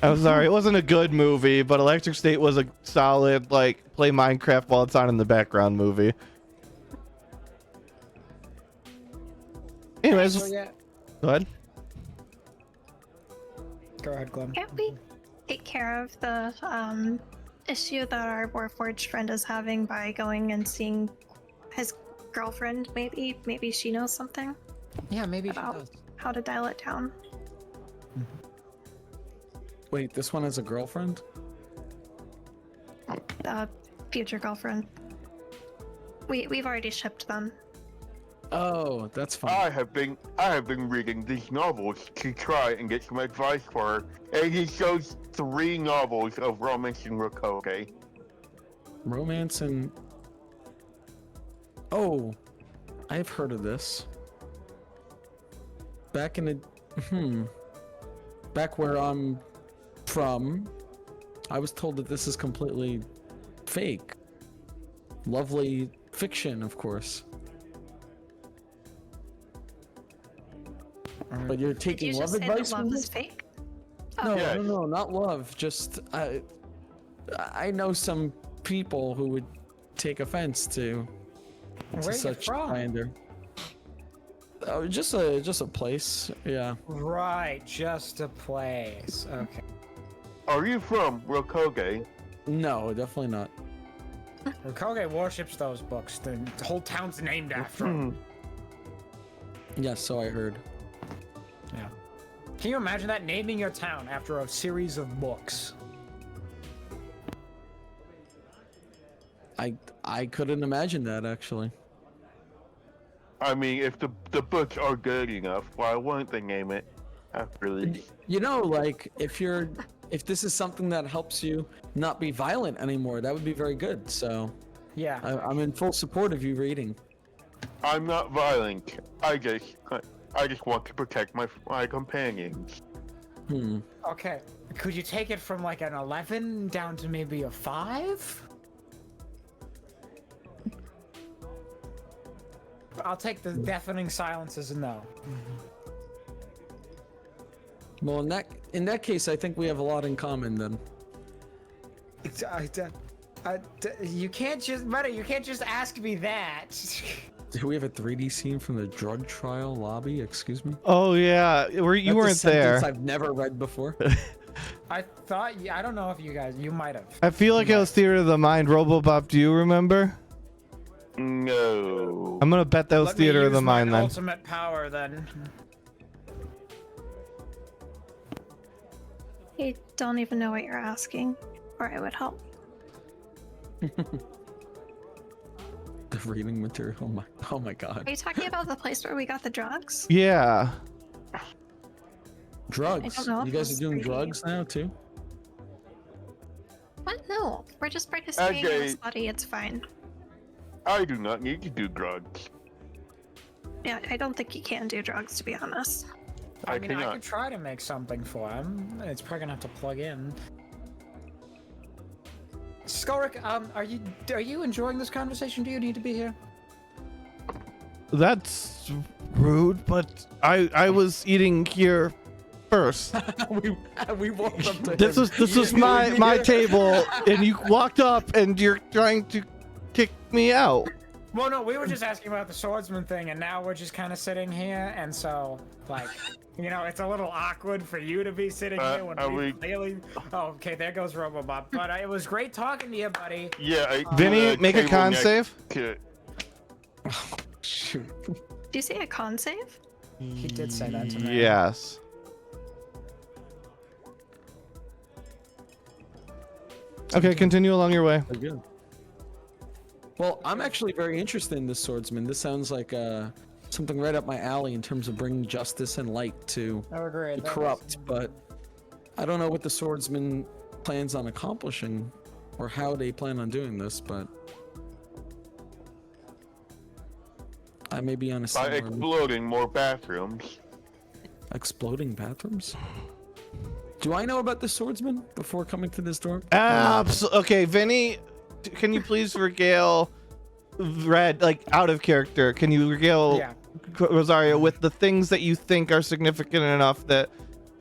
I'm sorry, it wasn't a good movie, but Electric State was a solid, like, play Minecraft while it's on in the background movie. Anyways, So, yeah. go ahead. Go ahead, Glenn. Can't we take care of the issue that our Warforged friend is having by going and seeing his girlfriend? Maybe she knows something Yeah, maybe she about does. how to dial it down. Wait, this one has a girlfriend? The future girlfriend. We've already shipped them. Oh, that's fine. I have been reading these novels to try and get some advice for her, and he shows 3 novels of romance and Rokoge. Romance and... Oh, I've heard of this. Back in the... Back where I'm from, I was told that this is completely fake. Lovely fiction, of course. But you're Did taking you love just say advice that from love this? is fake? No, Yes. no, not love. Just I know some people who would take offense to Where you such from? slander. Oh, just a place. Yeah. Right, just a place. Okay. Are you from Rokoge? No, definitely not. Rokoge worships those books. The whole town's named after them. Yes, so I heard. Yeah. Can you imagine that? Naming your town after a series of books. I couldn't imagine that actually. I mean, if the books are good enough, why wouldn't they name it after these? You know, like if this is something that helps you not be violent anymore, that would be very good. So Yeah. I'm in full support of you reading. I'm not violent. I just want to protect my companions. Okay. Could you take it from like an 11 down to maybe a 5? I'll take the deafening silence as a no. Well, in that case, I think we have a lot in common then. You can't just, buddy. You can't just ask me that. Do we have a 3D scene from the drug trial lobby? Excuse me. Oh yeah, you That's a weren't sentence there. I've never read before. I thought. I don't know if you guys. You might have. I feel like it was Theater of the Mind. Robobop, do you remember? No. I'm gonna bet that was Let me Theater of use the my Mind then. ultimate power then. I don't even know what you're asking, or I would help. The reading material. Oh my god. Are you talking about the place where we got the drugs? Yeah. Drugs. I don't know if You guys it's are doing 3D. drugs now too? What? No, we're just participating in Okay. the study. It's fine. I do not need to do drugs. Yeah, I don't think you can do drugs, to be honest. I mean, I cannot. could try to make something for him. It's probably gonna have to plug in. Skulrick, are you enjoying this conversation? Do you need to be here? That's rude, but I was eating here first. we walked up to This him. was You didn't my even my hear? table, and you walked up and you're trying to kick me out. Well, no, we were just asking about the swordsman thing, and now we're just kind of sitting here, and so, like, it's a little awkward for you to be sitting here when are we we- clearly... Oh, okay, there goes Robobop. But it was great talking to you, buddy. Yeah. Vinny, make a table con next save. to- Shoot. Do you say a con save? He did say that to me. Yes. Okay, continue along your way. Good. Well, I'm actually very interested in this swordsman. This sounds like something right up my alley in terms of bringing justice and light to I agree. the corrupt, but I don't know what the swordsman plans on accomplishing or how they plan on doing this, but I may be on a by similar exploding more bathrooms. exploding bathrooms. Do I know about the swordsman before coming to this door? Okay, Vinny, can you please regale Red, like out of character? Can you regale Yeah. Rosario with the things that you think are significant enough that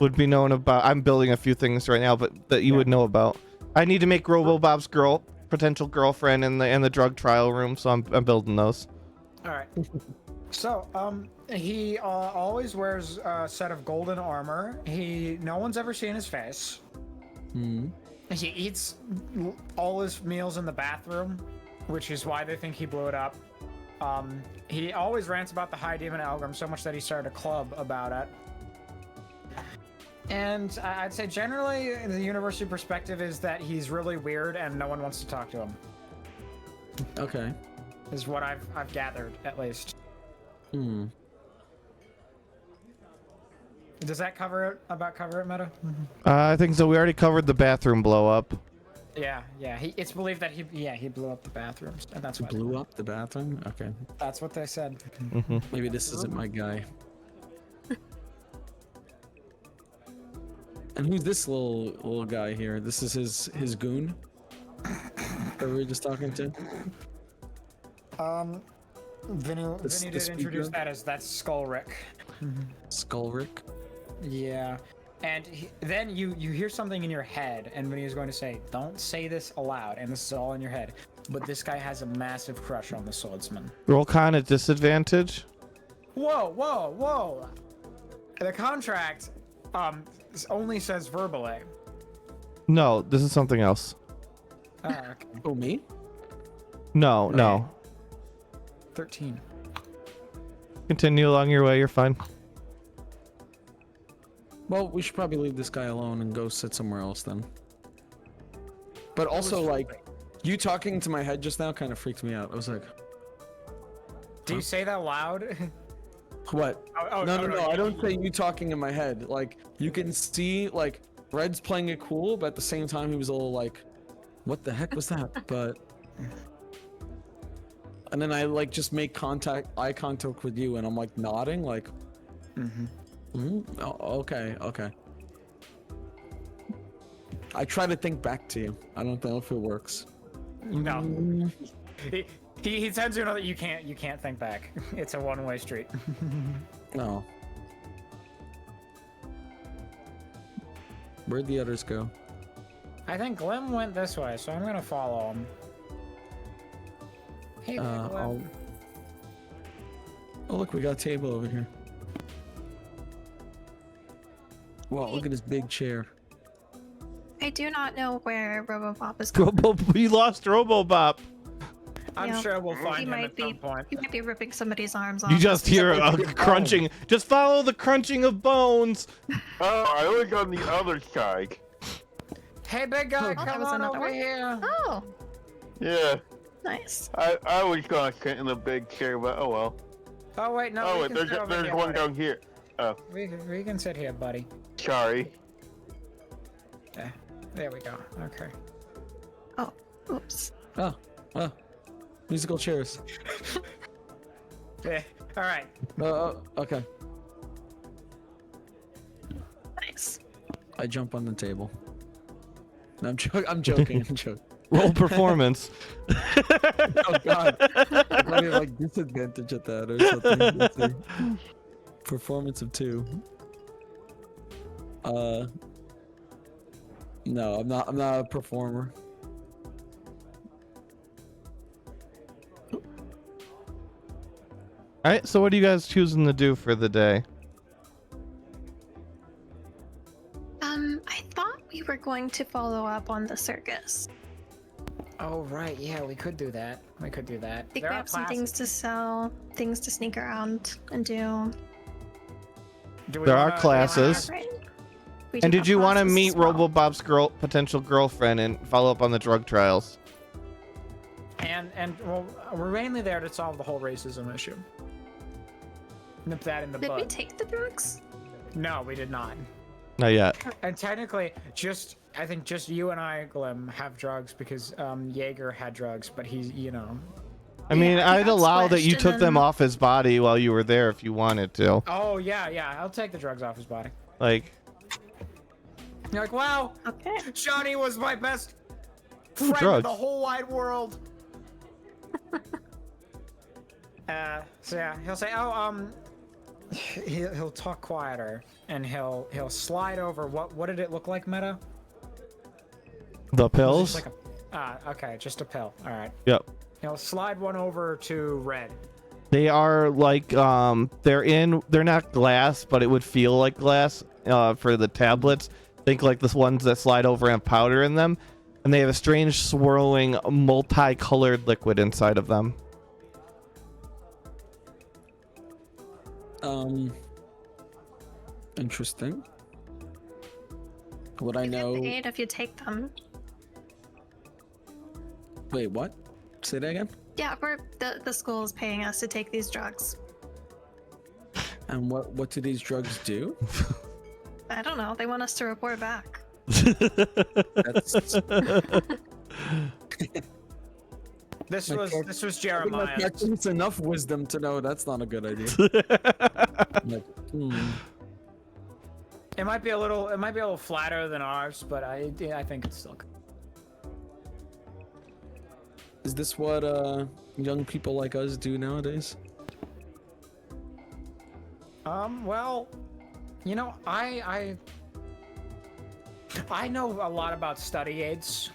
would be known about. I'm building a few things right now, but that you would know about. I need to make RoboBob's potential girlfriend in the drug trial room, so I'm building those. All right. So, he always wears a set of golden armor. No one's ever seen his face. He eats all his meals in the bathroom, which is why they think he blew it up. He always rants about the high demon algorithm so much that he started a club about it. And I'd say generally the university perspective is that he's really weird and no one wants to talk to him. Okay. Is what I've gathered, at least. Does that cover it, Meta? I think so. We already covered the bathroom blow up. Yeah. It's believed that he blew up the bathrooms, and that's why. Blew up the bathroom? Okay. That's what they said. Maybe this isn't my guy. And who's this little guy here? This is his goon? That we were just talking to? Vinny did introduce that's Skullrick. Skullrick? Yeah. And then you hear something in your head, and Vinny is going to say, "Don't say this aloud," and this is all in your head. But this guy has a massive crush on the swordsman. Roll con at disadvantage. Whoa! The contract only says verbally. No, this is something else. Okay. Oh, me? No. 13. Continue along your way. You're fine. Well, we should probably leave this guy alone and go sit somewhere else then. But also, like, you talking to my head just now kind of freaked me out. I was like... Do you say that loud? What? No. I don't say you talking in my head. Like, you can see, like, Red's playing it cool, but at the same time, he was a little like, what the heck was that? But... And then I, like, just make eye contact with you, and I'm, like, nodding, like... Oh, okay. I try to think back to you. I don't know if it works. No. He tends to know that you can't think back. It's a one-way street. No. Where'd the others go? I think Glim went this way, so I'm gonna follow him. Hey, Glim. Oh, look, we got a table over here. Wow, look at this big chair. I do not know where RoboBop is going. We lost RoboBop. I'm sure we'll find him at some He point. might be ripping somebody's arms off. You just hear a crunching. Just follow the crunching of bones. Oh, I was on the other side. Hey, big guy, that come was on another over one? here. Oh, Yeah, nice. I was gonna sit in the big chair, but oh well. Oh wait, no. Oh we wait, can there's sit over one here, buddy. down here. Oh, We can sit here, buddy. sorry. There we go. Okay. Oh, oops. Oh, musical chairs. Yeah. All right. Okay. Nice. I jump on the table. No, I'm joking. I'm joking. Roll performance. Oh God! I probably have like disadvantage at that or something. Let's see. Performance of 2. No, I'm not a performer. All right. So what are you guys choosing to do for the day? I thought we were going to follow up on the circus. Oh right, yeah, we could do that. I think we have some things to sell, things to sneak around and do. There are classes. Right. And did you want to meet RoboBob's potential girlfriend and follow up on the drug trials? And well, we're mainly there to solve the whole racism issue. Nip that in the Did bud. we take the drugs? No, we did not. Not yet. And technically, I think just you and I, Glim, have drugs because Jaeger had drugs, but he's, I mean, Yeah, I'd he got allow that you squished took and them then- off his body while you were there if you wanted to. Oh yeah, I'll take the drugs off his body. Like, You're like, wow, Okay. Johnny was my best friend in drugs. the whole wide world. So yeah, he'll say, he'll talk quieter, and he'll slide over. What did it look like, Meta? The Was it pills? just like okay, just a pill. All right. Yep. He'll slide one over to Red. They are like they're not glass, but it would feel like glass for the tablets. Think like the ones that slide over and have powder in them, and they have a strange swirling multicolored liquid inside of them. Interesting. Would I You know? get paid if you take them. Wait, what? Say that again. Yeah, the school is paying us to take these drugs. And what do these drugs do? I don't know. They want us to report back. That's, This My was cat- this was I Jeremiah. think it's enough wisdom to know that's not a good idea. Like, It might be a little flatter than ours, but I think it's still good. Is this what young people like us do nowadays? Well, you know, I know a lot about study aids,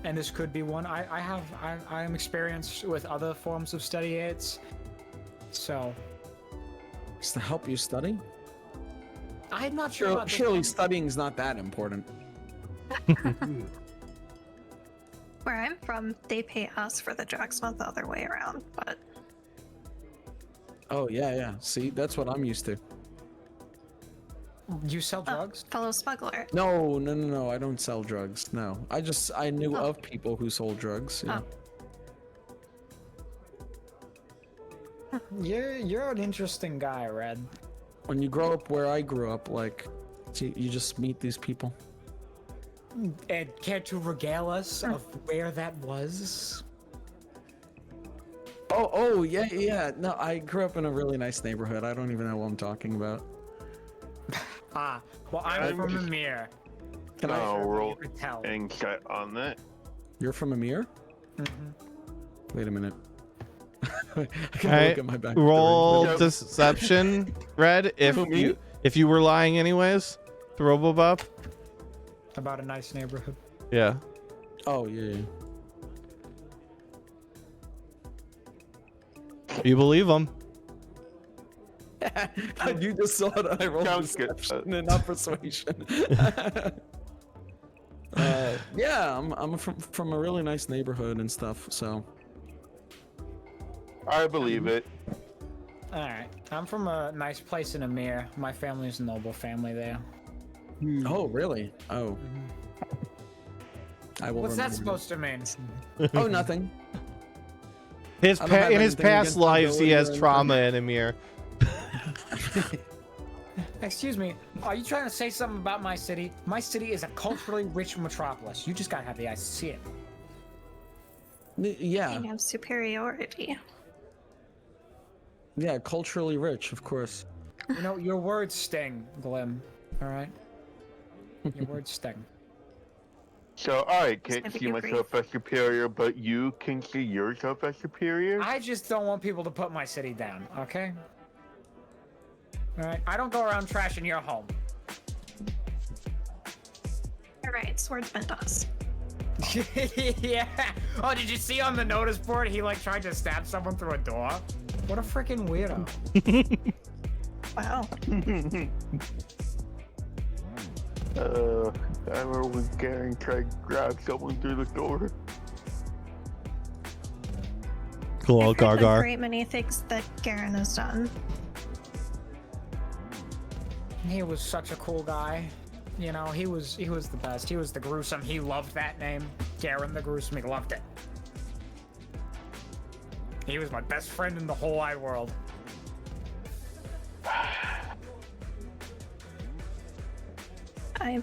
and this could be one. I am experienced with other forms of study aids, so It's to help you study? I'm not sure about this Surely one. studying's not that important. Where I'm from, they pay us for the drugs, not the other way around. But Oh yeah. See, that's what I'm used to. You sell drugs? fellow smuggler. No. I don't sell drugs. No, I knew Oh. of people who sold drugs. Yeah. You're an interesting guy, Red. When you grow up where I grew up, like, you just meet these people. And care to regale us of where that was? Oh yeah. No, I grew up in a really nice neighborhood. I don't even know what I'm talking about. Well, I'm from Amir. Can I? I'll roll You could tell. insight on that. You're from Amir? Mm-hmm. Wait a minute. I gotta Alright, look at my back. Roll Yep. deception, Red. Who, me? If you were lying anyways, to Robobop. About a nice neighborhood. Yeah. Oh yeah. You believe them. You just saw that I rolled Sounds good. deception and not persuasion. Yeah, I'm from a really nice neighborhood and stuff. So I believe it. Alright. I'm from a nice place in Amir. My family's a noble family there. oh really? Oh, I will. What's that remember. supposed to mean? Oh, nothing. His I don't have in his anything past against lives, he nobility or has anything. trauma in Amir. Excuse me, are you trying to say something about my city? My city is a culturally rich metropolis. You just gotta have the eyes to see it. Yeah, They have superiority. yeah, culturally rich, of course. You know, your words sting, Glim. Alright? Your words sting. So, I Just can't never see get myself as superior, but you can see yourself as superior? I just don't want people to put my city down, okay? Alright? I don't go around trashing your home. You're right, swordsman does. Yeah. Oh, did you see on the notice board he like tried to stab someone through a door? What a freaking weirdo. Wow. I remember when Garen tried to grab someone through the door. Cool, I've heard a Gargar. great many things that Garen has done. He was such a cool guy. You know, he was the best. He was the gruesome. He loved that name. Garen the Gruesome. He loved it. He was my best friend in the whole wide world. I'm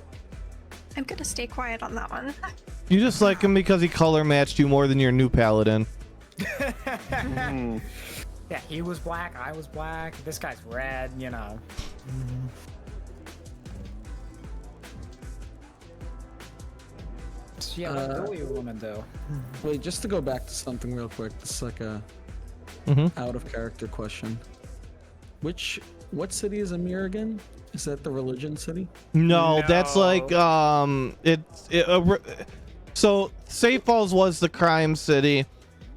gonna stay quiet on that one. You just like him because he color matched you more than your new paladin. Yeah, he was black. I was black. This guy's red. You know. So yeah, what do you want to do? Wait, just to go back to something real quick. This is like a Mhm. out of character question. What city is Amir again? Is that the religion city? No, that's like No. so Safe Falls was the crime city.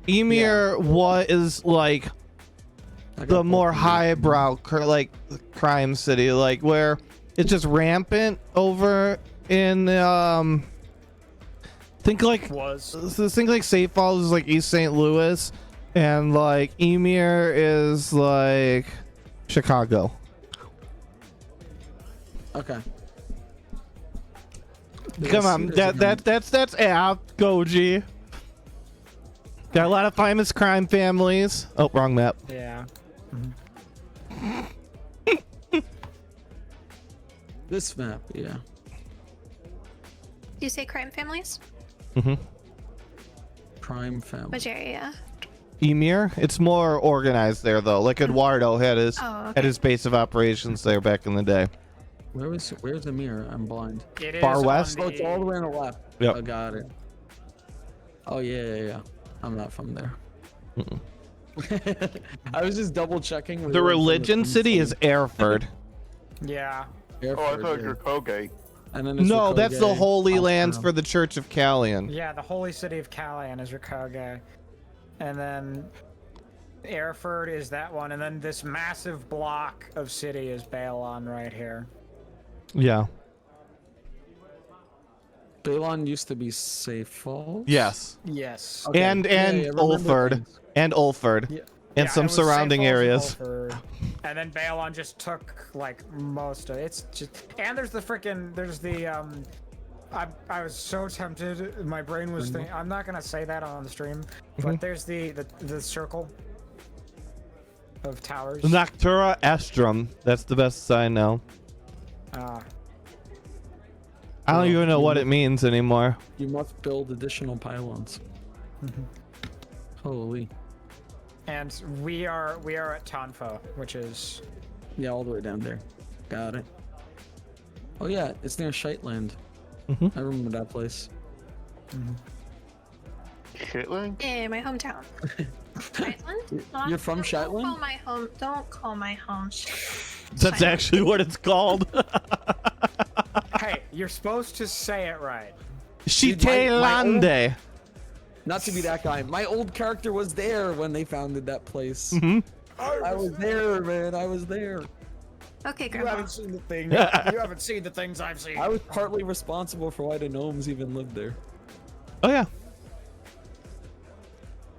Emir was like I got the both more of these. highbrow like crime city, like where it's just rampant over in think like Safe Falls is like East St. Louis, and like Emir is like Chicago. Okay. Come on, that's apt, Goji. Got a lot of famous crime families. Oh, wrong map. Yeah. This map, yeah. Do you say crime families? Prime family. Which area? Emir, it's more organized there though. Like Eduardo had his Oh, okay. had his base of operations there back in the day. Where's Amir? I'm blind. It is Far on west? Oh, it's all the way on the left. Yep. I got it. Oh yeah. I'm not from there. I was just double checking. The religion city is Erfurt. Yeah. Oh, I thought you were Koge. And then it's No, that's the Rikoge, Holy Lands Alpha. for the Church of Callian. Yeah, the holy city of Callian is Rikoge. And then Erfurt is that one. And then this massive block of city is Balon right here. Yeah. Balon used to be Safe Falls. Yes. Yes. Okay. And Yeah, remember Ulford. things. And Ulford. Yeah. And Yeah, some it was St. surrounding Paul's and areas. Ulford. And then Balon just took like most of it. It's just, and there's the I was so tempted. My brain was thinking, I'm not gonna say that on the stream, but there's the circle of towers. Noctura Estrum. That's the best sign now. I don't even know what it means anymore. You must build additional pylons. Holy. And we are at Tanfo, which is Yeah, all the way down there. Got it. Oh yeah, it's near Shiteland. I remember that place. Shitland? Yeah, my hometown. Shetland? You're from Shetland? Don't call my home. That's actually what it's called. hey, you're supposed to say it right. Shitelande. Not to be that guy. My old character was there when they founded that place. I was there, man. I was there. Okay, You Grandma. haven't seen the thing. You haven't seen the things I've seen. I was partly responsible for why the gnomes even lived there. Oh yeah.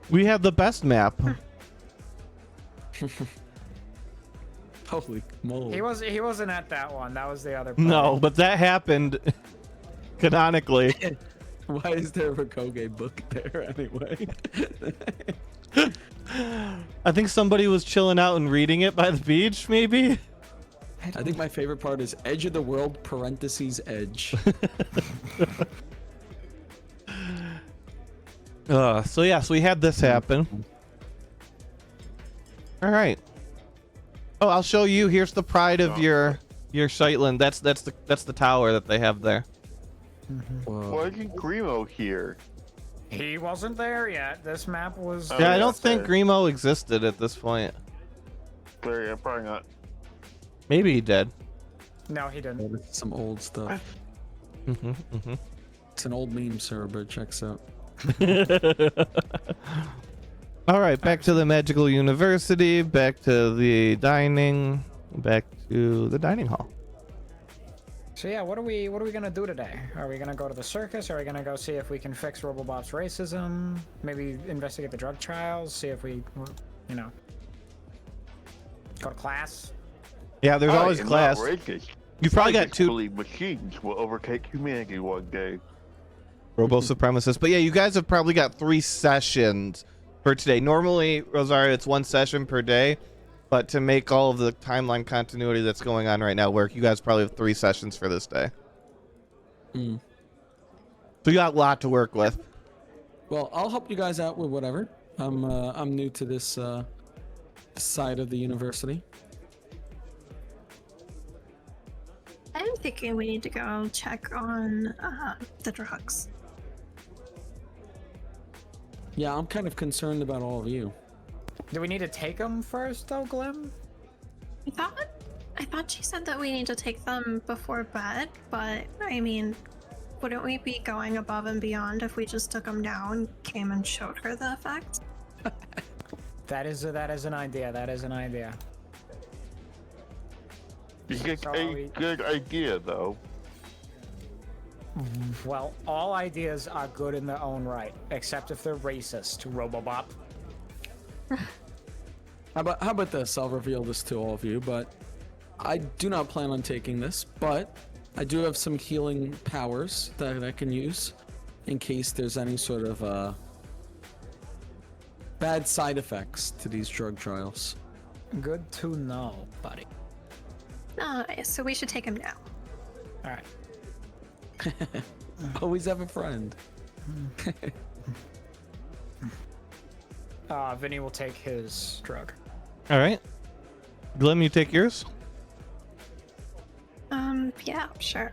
We have the best map. Holy moly. He wasn't at that one. That was the other part. No, but that happened canonically. Why is there a Rikoge book there anyway? I think somebody was chilling out and reading it by the beach, maybe. I think my favorite part is Edge of the World parentheses Edge. So yes, we had this happen. All right. Oh, I'll show you. Here's the pride of your Shiteland. That's the tower that they have there. Whoa. Why isn't Grimo here? He wasn't there yet. This map was. Oh, Yeah, I yeah, don't think fair. Grimo existed at this point. Sorry, I'm probably not. Maybe he did. No, he didn't. This is some old stuff. It's an old meme, sir, but it checks out. All right, back to the magical university, back to the dining, back to the dining hall. So yeah, what are we gonna do today? Are we gonna go to the circus? Are we gonna go see if we can fix Robobop's racism? Maybe investigate the drug trials. See if we, you know, go to class. Yeah, there's I always am class. not racist. You've probably I got just two believe machines will overtake humanity one day. robo supremacists, but yeah, you guys have probably got 3 sessions for today. Normally, Rosario, it's 1 session per day, but to make all of the timeline continuity that's going on right now work, you guys probably have 3 sessions for this day. So you got a lot to work with. Well, I'll help you guys out with whatever. I'm new to this side of the university. I'm thinking we need to go check on the drugs. Yeah, I'm kind of concerned about all of you. Do we need to take him first, though, Glim? I thought she said that we need to take them before bed, but I mean, wouldn't we be going above and beyond if we just took them down, came and showed her the effect? That is an idea. That is an idea. It's So a good idea, though. Well, all ideas are good in their own right, except if they're racist, Robobop. How about this? I'll reveal this to all of you, but I do not plan on taking this, but I do have some healing powers that I can use in case there's any sort of bad side effects to these drug trials. Good to know, buddy. So we should take him now. All right. Always have a friend. Vinny will take his drug. All right. Glim, you take yours. Yeah, sure.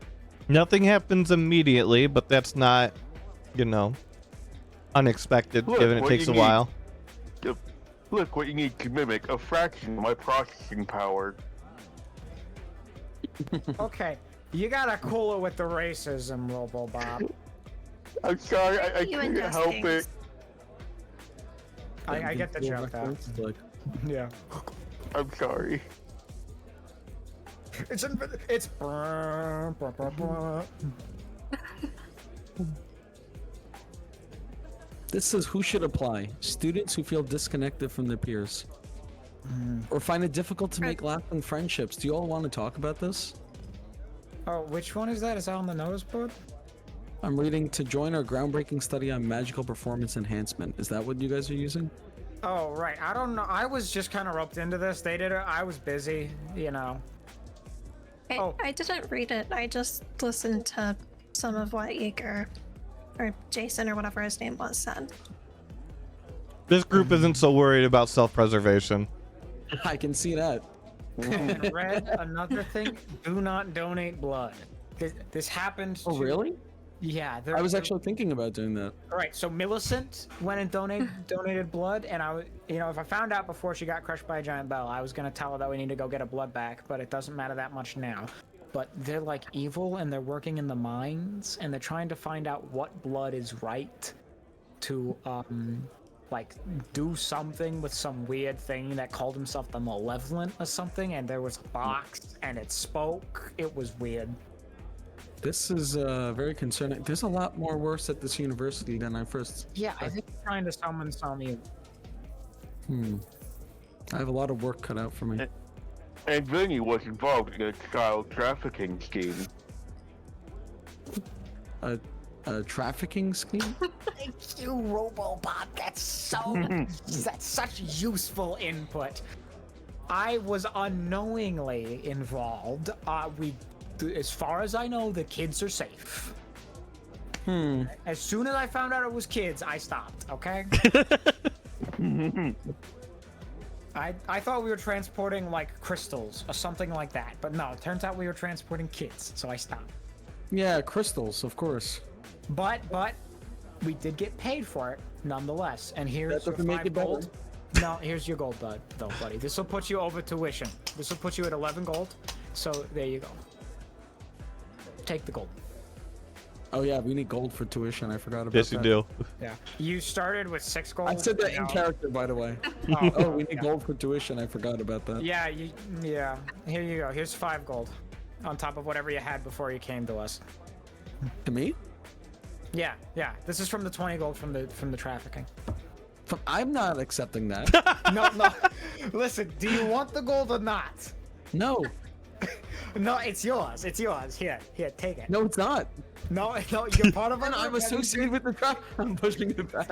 Nothing happens immediately, but that's not, unexpected, Look, given it what takes you a need. while. Look what you need to mimic a fraction of my processing power. Okay, you gotta cool it with the racism, Robobop. I'm sorry, I You and couldn't help Dustin's. it. I get the joke, though. Like, Yeah. I'm sorry. It's. this says who should apply? Students who feel disconnected from their peers. Or find it difficult to make lasting friendships. Do you all want to talk about this? Oh, which one is that? Is that on the notice board? I'm reading to join our groundbreaking study on magical performance enhancement. Is that what you guys are using? Oh, right. I don't know. I was just kind of roped into this. They did it. I was busy, I didn't read it. I just listened to some of what Yeager, or Jason, or whatever his name was, said. This group isn't so worried about self-preservation. I can see that. And Red, another thing, do not donate blood. This happened Oh, really? Yeah. I was actually thinking about doing that. All right, so Millicent went and donated blood, and if I found out before she got crushed by a giant bell, I was gonna tell her that we need to go get her blood back, but it doesn't matter that much now. But they're like evil, and they're working in the mines, and they're trying to find out what blood is right to do something with some weird thing that called himself the Malevolent or something, and there was a box, and it spoke. It was weird. This is very concerning. There's a lot more worse at this university than I first. Yeah, I think they're trying to summon some evil. I have a lot of work cut out for me. And Vinny was involved in a child trafficking scheme. A trafficking scheme? Thank you, Robobot. That's such useful input. I was unknowingly involved. As far as I know, the kids are safe. As soon as I found out it was kids, I stopped. Okay. I thought we were transporting like crystals or something like that, but no. It turns out we were transporting kids, so I stopped. Yeah, crystals, of course. But we did get paid for it nonetheless. And here's That your doesn't make 5 it better. gold. No, here's your gold, though, buddy. This will put you over tuition. This will put you at 11 gold. So there you go. Take the gold. Oh yeah, we need gold for tuition. I forgot about Yes, that. you do. Yeah. You started with 6 gold. I said that in now- character, by the way. Oh, we need gold for tuition. I forgot about that. Yeah, yeah. Here you go. Here's 5 gold. On top of whatever you had before you came to us. To me? Yeah. This is from the 20 gold from the trafficking. I'm not accepting that. No. Listen, do you want the gold or not? No. No, it's yours. It's yours. Here, take it. No, it's not. No, you're part of it. And I'm associated with the trap. I'm pushing it back.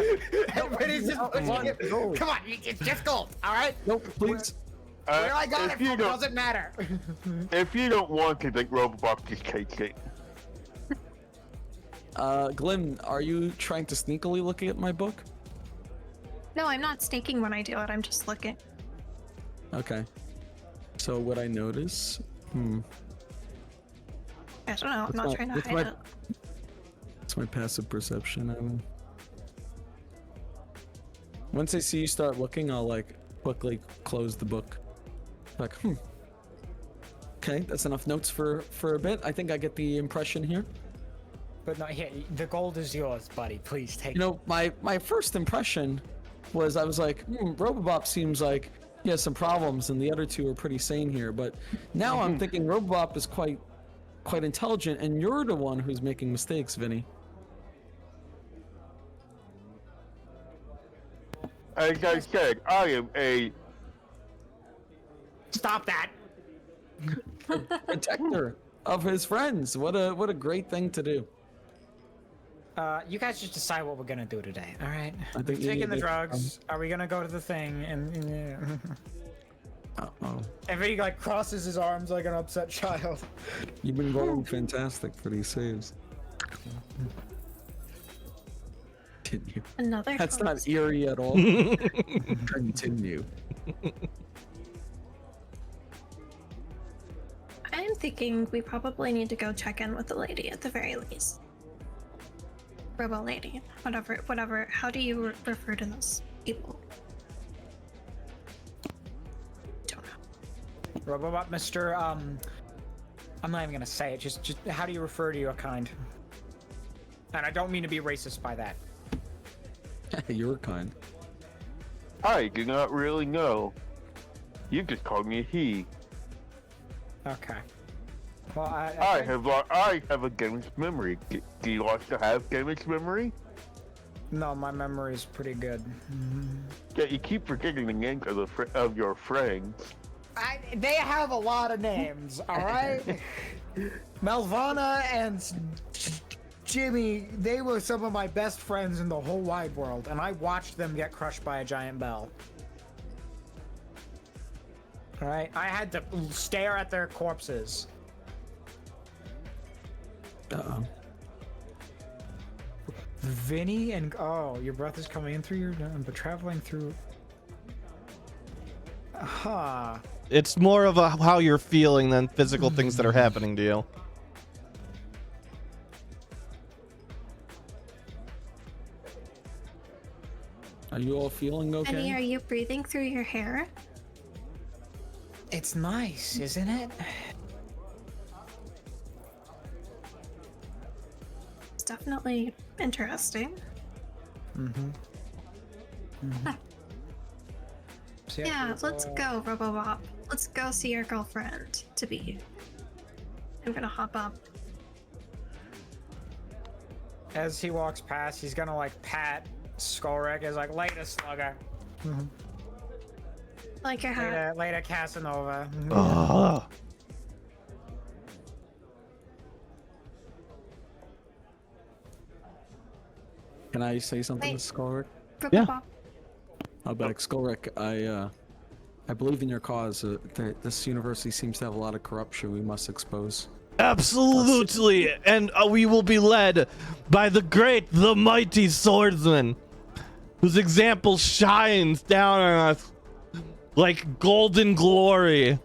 Everybody's just pushing it. Gold. Come on, it's just gold. All right. Nope, please. Where I got it if you from don't- doesn't matter. If you don't want it, then Robobot just takes it. Glim, are you trying to sneakily look at my book? No, I'm not sneaking when I do it. I'm just looking. Okay. So what I notice? I don't know. I'm not trying to hide it. It's my passive perception. Once I see you start looking, I'll like quickly close the book. Like, Okay, that's enough notes for a bit. I think I get the impression here. But no, here, the gold is yours, buddy. Please take You know, my first impression was I was like, Robobop seems like he has some problems, and the other two are pretty sane here. But now I'm thinking Robobop is quite intelligent, and you're the one who's making mistakes, Vinny. As I said, I am a Stop that! Protector of his friends. What a great thing to do. You guys just decide what we're gonna do today, all right? I think We've you taken need the to- drugs. Are we gonna go to the thing? And Uh-oh. if he like crosses his arms like an upset child. You've been rolling fantastic for these saves. Continue. Another. That's corpse. not eerie at all. Continue. I'm thinking we probably need to go check in with the lady at the very least. Robo lady, whatever. How do you refer to those people? Don't know. Robobot, Mr. I'm not even gonna say it. Just how do you refer to your kind? And I don't mean to be racist by that. You're kind. I do not really know. You just called me he. Okay. Well, I have a Gamer's memory. Do you also have Gamer's memory? No, my memory is pretty good. Yeah, you keep forgetting the names of your friends. They have a lot of names, all right? Melvana and Jimmy, they were some of my best friends in the whole wide world, and I watched them get crushed by a giant bell. All right, I had to stare at their corpses. Uh-oh. Vinny and your breath is coming in through your nose, but traveling through. Huh. It's more of a how you're feeling than physical things that are happening to you. Are you all feeling okay? Penny, are you breathing through your hair? It's nice, isn't it? It's definitely interesting. So Yeah, let's go, Robobop. Let's go see your girlfriend to be. I'm gonna hop up. As he walks past, he's gonna like pat Skullrick as like later slugger. Like your hat. Later Casanova. Ugh. Can I say something Wait. to Skullrick? Robobop. I'll back Skullrick. I believe in your cause. This university seems to have a lot of corruption we must expose. Absolutely, and we will be led by the great, the mighty swordsman, whose example shines down on us like golden glory.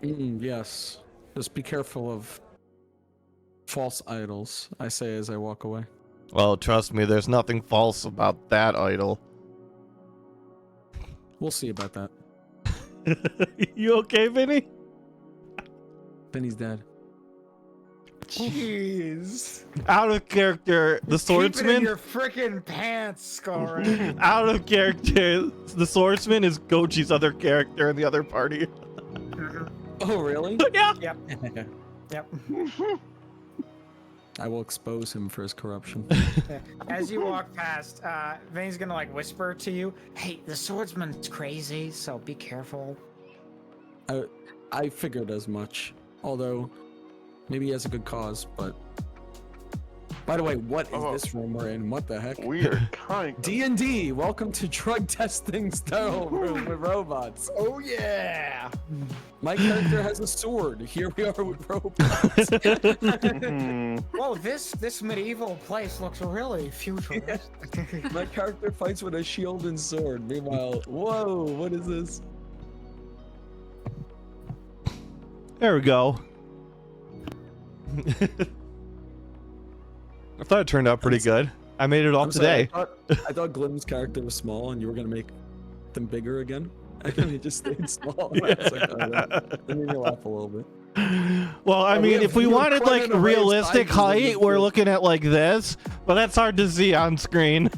Yes. Just be careful of false idols, I say as I walk away. Well, trust me, there's nothing false about that idol. We'll see about that. You okay, Vinny? Benny's dead. Jeez. Out of character, the Keep it in swordsman. your freaking pants, Skullrick. Out of character, the swordsman is Goji's other character in the other party. Oh, really? Yeah. Yep. I will expose him for his corruption. As you walk past, Vinny's gonna like whisper to you, "Hey, the swordsman's crazy, so be careful." I figured as much. Although, maybe he has a good cause, but... By the way, what is this room we're in? What the heck? We are kind of... DnD, welcome to drug testing style room with robots. Oh yeah. My character has a sword. Here we are with robots. Whoa, this medieval place looks really futuristic. My character fights with a shield and sword. Meanwhile, whoa, what is this? There we go. I thought it turned out pretty good. I made it all I'm sorry, today. I thought Glim's character was small and you were gonna make them bigger again. And then he just stayed small. It's like, that made me laugh a little bit. Well, I mean, if we wanted like realistic height, we're looking at like this, but that's hard to see on screen.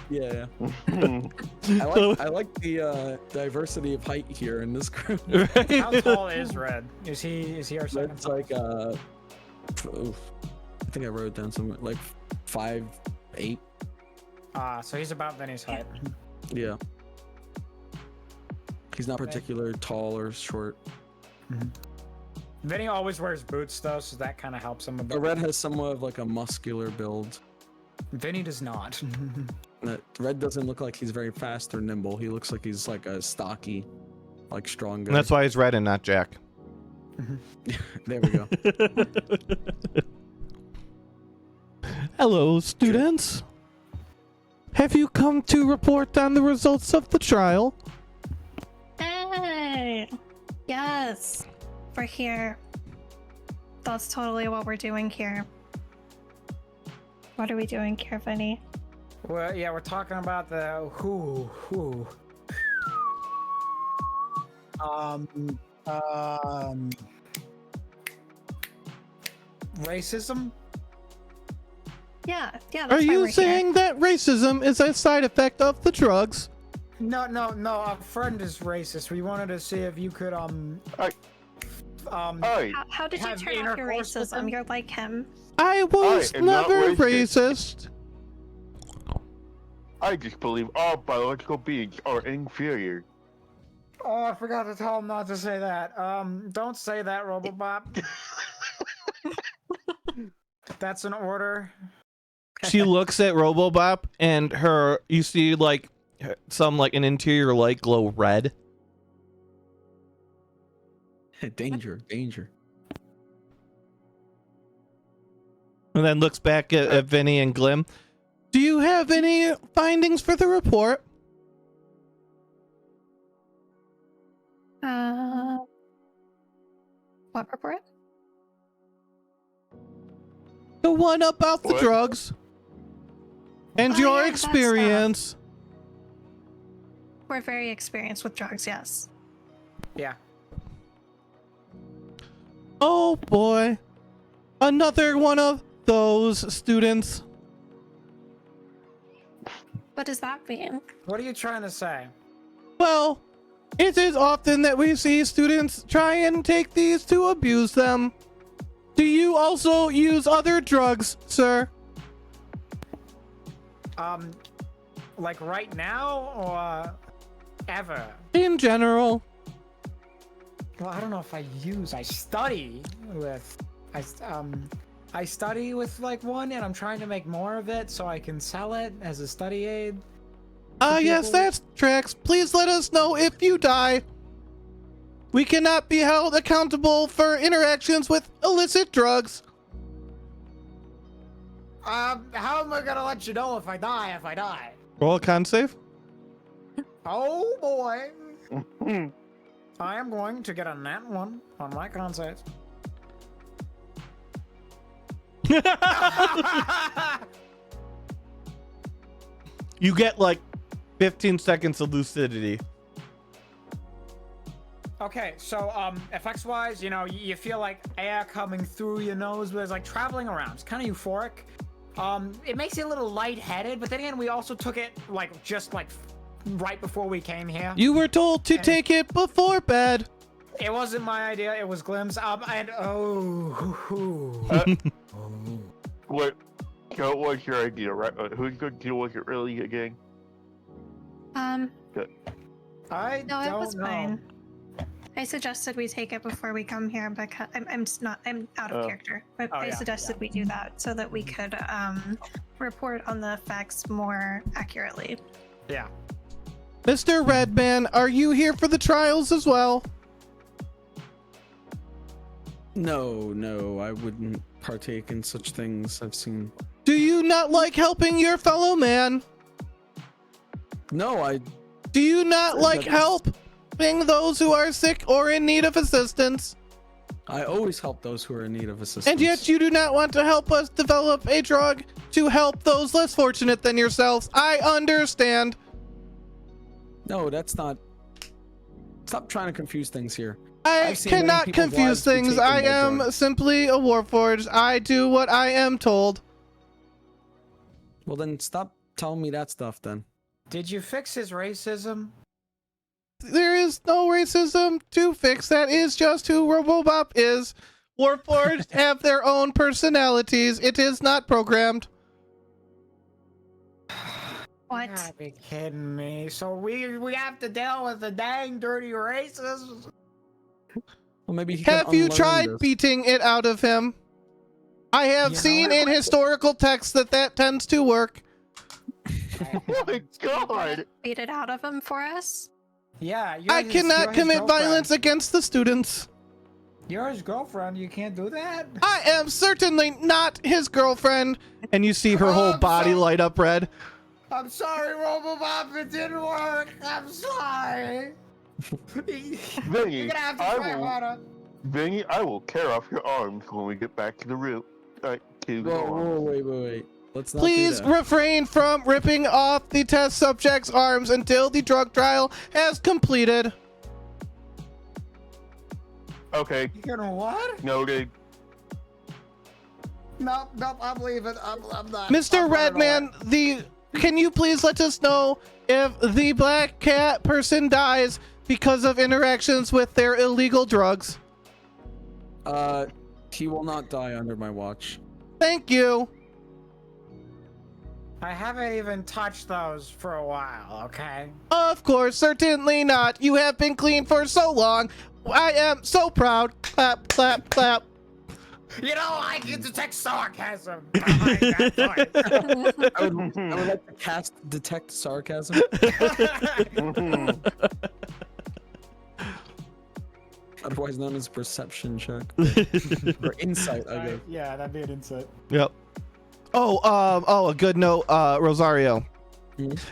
Yeah. I like the diversity of height here in this group. How tall is Red? Is he our second? It's like oof. I think I wrote it down somewhere like 5'8". So he's about Vinny's height. Yeah. He's not particularly tall or short. Vinny always wears boots though, so that kind of helps him a bit. The Red has somewhat of like a muscular build. Vinny does not. Red doesn't look like he's very fast or nimble. He looks like he's like a stocky, like strong guy. And that's why he's Red and not Jack. There we go. Hello, students. Have you come to report on the results of the trial? Hey! Yes! We're here. That's totally what we're doing here. What are we doing here, Vinny? Well, yeah, we're talking about the racism. Yeah, that's Are why you we're saying here. that racism is a side effect of the drugs? No. Our friend is racist. We wanted to see if you could Hey. How did you have turn off your intercourse with him? racism? You're like him. I was am not never racist. racist. I just believe all biological beings are inferior. Oh, I forgot to tell him not to say that. Don't say that, Robobop. That's an order. She looks at Robobop and you see like an interior light glow red. Danger. And then looks back at Vinny and Glim. Do you have any findings for the report? What report? The one about the What? drugs. And Oh, your yeah, that's, experience. We're very experienced with drugs, yes. Yeah. Oh boy. Another one of those students. What does that mean? What are you trying to say? Well, it is often that we see students try and take these to abuse them. Do you also use other drugs, sir? Like right now or ever? In general. Well, I don't know if I study with, I study with like one, and I'm trying to make more of it so I can sell it as a study aid. Yes, that's tracks. Please let us know if you die. We cannot be held accountable for interactions with illicit drugs. How am I gonna let you know if I die? Roll a con save. Oh boy. I am going to get a nat 1 on my con save. You get like 15 seconds of lucidity. Okay, so effects wise, you feel like air coming through your nose, but it's like traveling around. It's kind of euphoric. It makes you a little lightheaded, but then again, we also took it just right before we came here. You were told to take it before bed. It wasn't my idea. It was Glim's. What was your idea, right? Who's going to deal with it really again? I No, it was don't know. fine. I suggested we take it before we come here because I'm out of character. But Oh, I yeah, suggested we do that so that we could report on the facts more accurately. Yeah. Mr. Redman, are you here for the trials as well? No, I wouldn't partake in such things. I've seen. Do you not like helping your fellow man? No, Do you not like helping those who are sick or in need of assistance? I always help those who are in need of assistance. And yet you do not want to help us develop a drug to help those less fortunate than yourselves. I understand. No, that's not. Stop trying to confuse things here. I I've seen many cannot people's confuse lives be things. taken I by am drugs. simply a warforged. I do what I am told. Well, then stop telling me that stuff then. Did you fix his racism? There is no racism to fix. That is just who Robobop is. Warforged have their own personalities. It is not programmed. What? You gotta be kidding me. So we have to deal with the dang dirty racists? Well, maybe he can Have you unlearn tried this. beating it out of him? I have You know, seen in historical texts that tends to work. Oh my god! Beat it out of him for us? Yeah, you're I his- cannot you're his commit girlfriend. violence against the students. You're his girlfriend. You can't do that. I am certainly not his girlfriend. And you see her whole I'm body so- light up red. I'm sorry, Robobop. It didn't work. I'm sorry. Vinny, You're gonna have to I fight will, harder. Vinny, I will tear off your arms when we get back to the room. To the Whoa, dorm. wait. Let's not Please do that. refrain from ripping off the test subject's arms until the drug trial has completed. Okay, You're gonna what? noted. Nope, I'm leaving. I'm not. Mr. I'm running away. Redman, can you please let us know if the black cat person dies because of interactions with their illegal drugs? He will not die under my watch. Thank you. I haven't even touched those for a while, okay? Of course, certainly not. You have been clean for so long. I am so proud. Clap, clap, clap. You know, I can detect sarcasm behind that voice. I would like to cast detect sarcasm. Otherwise known as perception check. Or insight, I guess. Yeah, that'd be an insight. Yep. Oh, a good note, Rosario.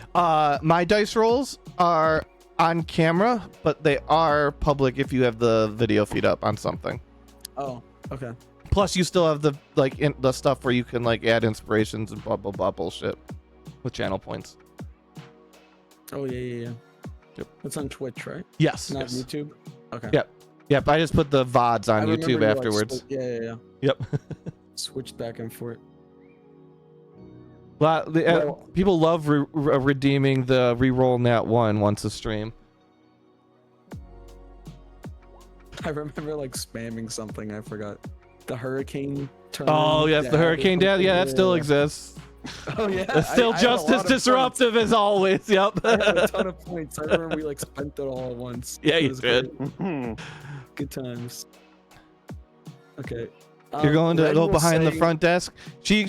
My dice rolls are on camera, but they are public if you have the video feed up on something. Oh, okay. Plus, you still have the the stuff where you can like add inspirations and blah blah blah bullshit with channel points. Oh, yeah. Yep. It's on Twitch, right? Yes. Not yes. YouTube? Okay. Yep. I just put the VODs on I remember YouTube you, like, afterwards. yeah. Yep. Switched back and forth. Well, people love redeeming the reroll nat 1 once a stream. I remember like spamming something. I forgot. The hurricane turn. Oh yes, the hurricane dad. Yeah, that still exists. Oh yeah. It's still I had a just lot as of disruptive as always. Yep. points. I had a ton of points. I remember we like spent it all at once. Yeah, It you was did. great. Good times. Okay. You're going to Red go will behind the say- front desk. She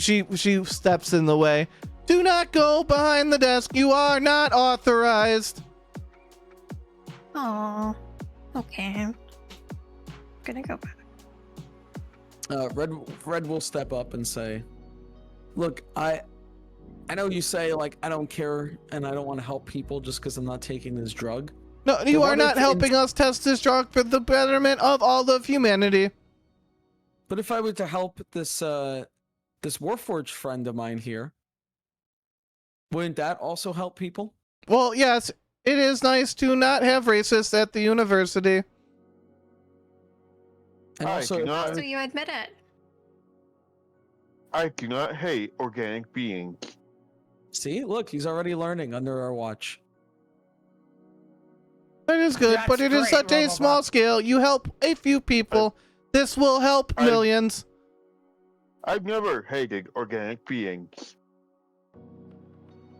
steps in the way. Do not go behind the desk. You are not authorized. Oh, okay. Gonna go back. Red will step up and say, "Look, I know you say like I don't care and I don't want to help people just because I'm not taking this drug. No, you what are not if helping us test this drug for the betterment of all of humanity. But if I were to help this this Warforged friend of mine here, wouldn't that also help people? Well, yes, it is nice to not have racists at the university. And I also, do if not- I- So you admit it. I do not hate organic beings. see, look, he's already learning under our watch. That is good, That's but it is great, such a Robobot. small scale. You help a few people. This will help I- millions. I've never hated organic beings.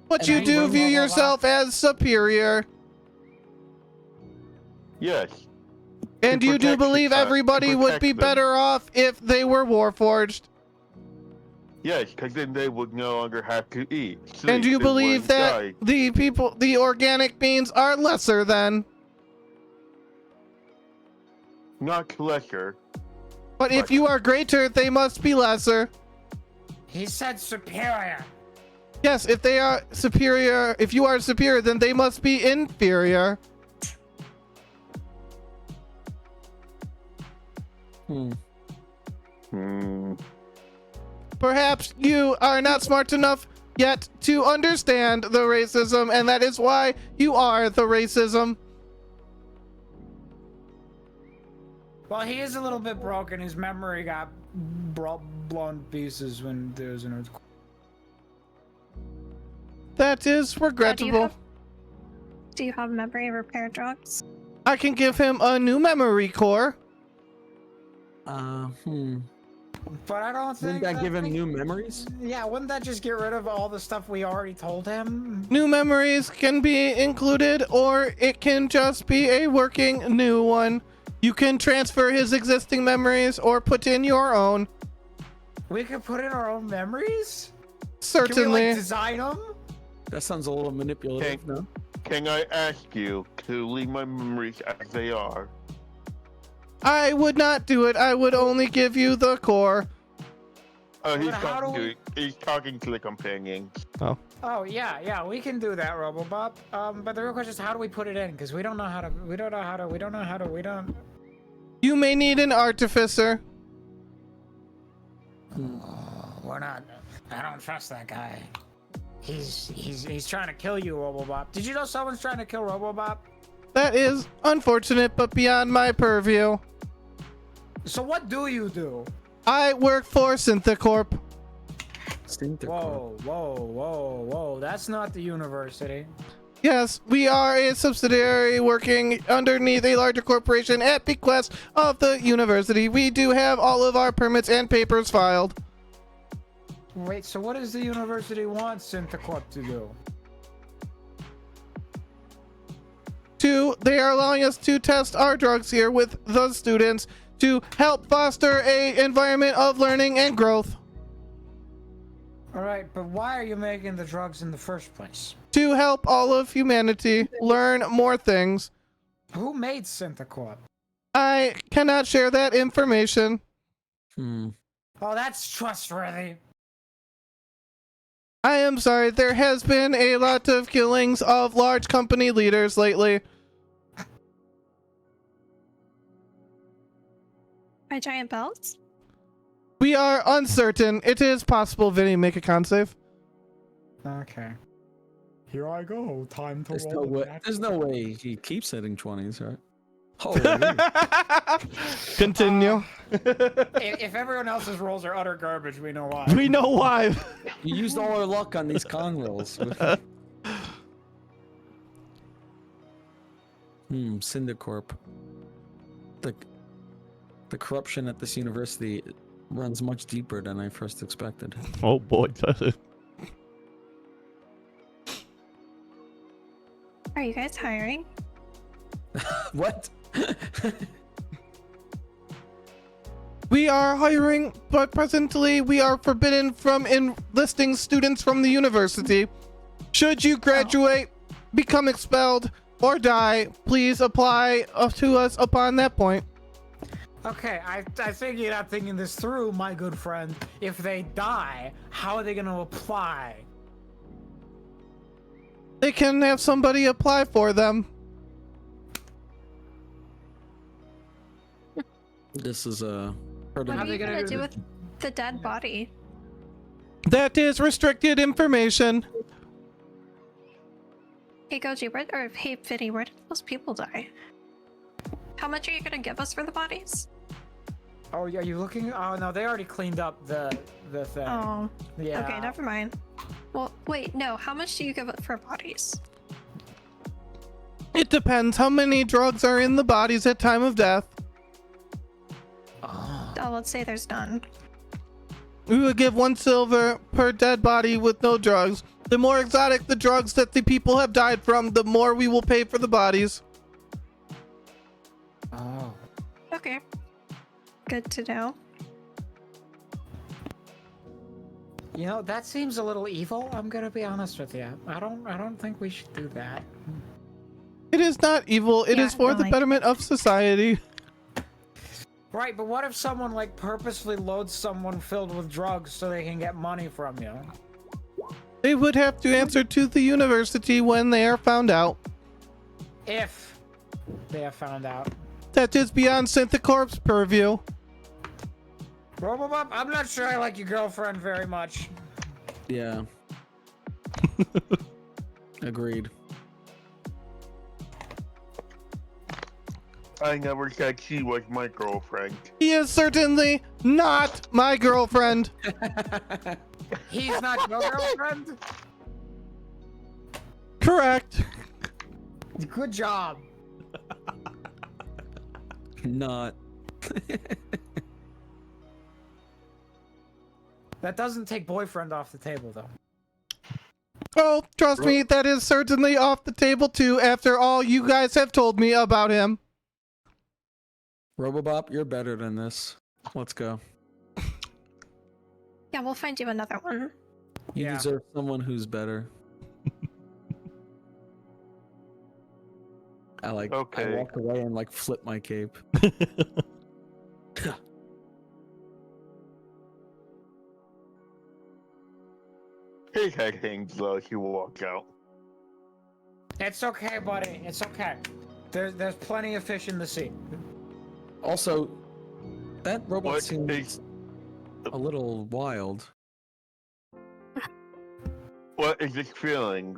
But And you I do bring view Robobot- yourself as superior. Yes. And To you do protect believe to everybody would protect be them. better off if they were warforged. Yes, because then they would no longer have to eat. And sleep, you and believe wouldn't that die. the organic beings are lesser than. Not lesser. But if Right. you are greater, they must be lesser. He said superior. Yes, if they are superior, if you are superior, then they must be inferior. Perhaps you are not smart enough yet to understand the racism, and that is why you are the racism. Well, he is a little bit broken. His memory got blown to pieces when there was an earthquake. That is regrettable. Do you have memory repair drugs? I can give him a new memory core. But I don't think Wouldn't that give him new memories? Yeah, wouldn't that just get rid of all the stuff we already told him? New memories can be included, or it can just be a working new one. You can transfer his existing memories or put in your own. We could put in our own memories? Certainly. Can we, like, design them? That sounds a little manipulative, no? Can I ask you to leave my memories as they are? I would not do it. I would only give you the core. He's talking to the companion. Oh yeah, we can do that, Robobob. But the real question is, how do we put it in? Because we don't know how to. You may need an artificer. We're not. I don't trust that guy. He's trying to kill you, Robobob. Did you know someone's trying to kill Robobob? That is unfortunate, but beyond my purview. So what do you do? I work for Synthicorp. Whoa. That's not the university. Yes, we are a subsidiary working underneath a larger corporation at bequest of the university. We do have all of our permits and papers filed. Wait, so what does the university want Synthicorp to do? They are allowing us to test our drugs here with the students to help foster a environment of learning and growth. All right, but why are you making the drugs in the first place? To help all of humanity learn more things. Who made Synthicorp? I cannot share that information. Oh, that's trustworthy. I am sorry, there has been a lot of killings of large company leaders lately. By giant bells? We are uncertain. It is possible. Vinny, make a con save. Okay. Here I go. Time to There's no way he keeps hitting 20s, right? Holy. Continue. If everyone else's rolls are utter garbage, we know why. We know why. You used all our luck on these con rolls. Syndicorp. The corruption at this university runs much deeper than I first expected. Oh boy. Are you guys hiring? What? We are hiring, but presently we are forbidden from enlisting students from the university. Should you graduate, become expelled, or die, please apply to us upon that point. Okay, I think you're not thinking this through, my good friend. If they die, how are they going to apply? They can have somebody apply for them. This is What are you gonna do with the dead body? That is restricted information. Hey Goji, hey Vinny, where did those people die? How much are you gonna give us for the bodies? Oh, are you looking? Oh no, they already cleaned up the thing. Oh, yeah. Okay, never mind. Well, wait, no. How much do you give it for bodies? It depends how many drugs are in the bodies at time of death. Oh, let's say there's none. We would give 1 silver per dead body with no drugs. The more exotic the drugs that the people have died from, the more we will pay for the bodies. Oh. Okay. Good to know. You know, that seems a little evil. I'm gonna be honest with you. I don't think we should do that. It is not evil. It is for the betterment of society. Right, but what if someone like purposely loads someone filled with drugs so they can get money from you? They would have to answer to the university when they are found out. If they are found out. That is beyond Synthicorp's purview. Robobob, I'm not sure I like your girlfriend very much. Yeah. Agreed. I never said she was my girlfriend. He is certainly not my girlfriend. He's not your girlfriend? Correct. Good job. Not. That doesn't take boyfriend off the table, though. Oh, trust me, that is certainly off the table too, after all you guys have told me about him. Robobop, you're better than this. Let's go. Yeah, we'll find you another one. You Yeah. deserve someone who's better. I Okay. walk away and like flip my cape. His head hangs low as he walks out. It's okay, buddy. It's okay. There's plenty of fish in the sea. Also, that robot What seems is a little wild. what is this feeling?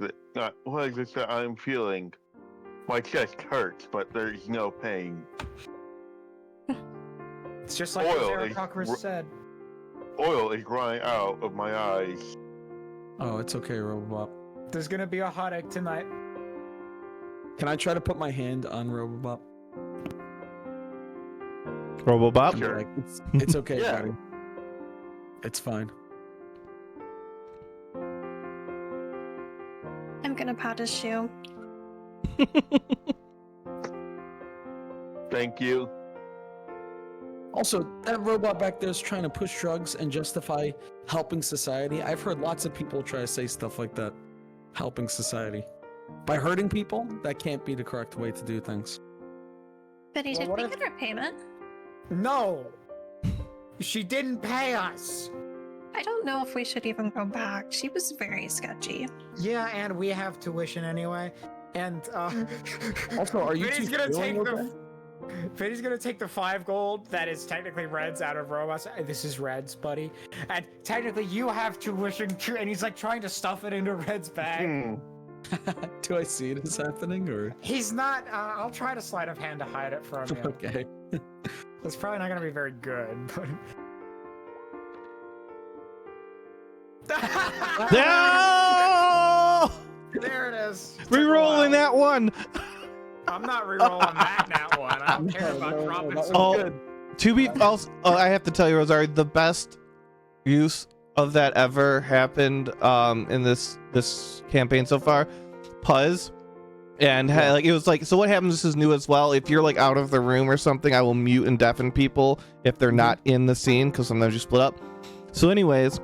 What is this that I'm feeling? My chest hurts, but there's no pain. It's just like Oil Eric is Huckers said. Oil is running out of my eyes. Oh, it's okay, Robobop. There's gonna be a hot egg tonight. Can I try to put my hand on Robobop? Robobop? And be Sure. like, it's okay, Yeah. buddy. It's fine. I'm gonna pat his shoe. Thank you. Also, that robot back there is trying to push drugs and justify helping society. I've heard lots of people try to say stuff like that. Helping society. By hurting people, that can't be the correct way to do things. Betty, Well, did what we if- get our payment? No! She didn't pay us! I don't know if we should even go back. She was very sketchy. Yeah, and we have tuition anyway. And, Also, are you Vinny's two gonna take feeling okay? Vinny's gonna take the 5 gold that is technically Red's out of robots. This is Red's, buddy. And technically you have tuition too, and he's like trying to stuff it into Red's bag. Hmm. Do I see it as happening, or? He's not, I'll try to sleight of hand to hide it from you. Okay. It's probably not gonna be very good, but... No! There it is. Took a Rerolling while. that one. I'm not rerolling that one. I don't care about No, dropping that some Oh. was good. To be also, I have to tell you, Rosario, the best use of that ever happened in this campaign so far. Puzz. And like it was like, so what happens, this is new as well, if you're like out of the room or something, I will mute and deafen people if they're not in the scene, because sometimes you split up. So anyways,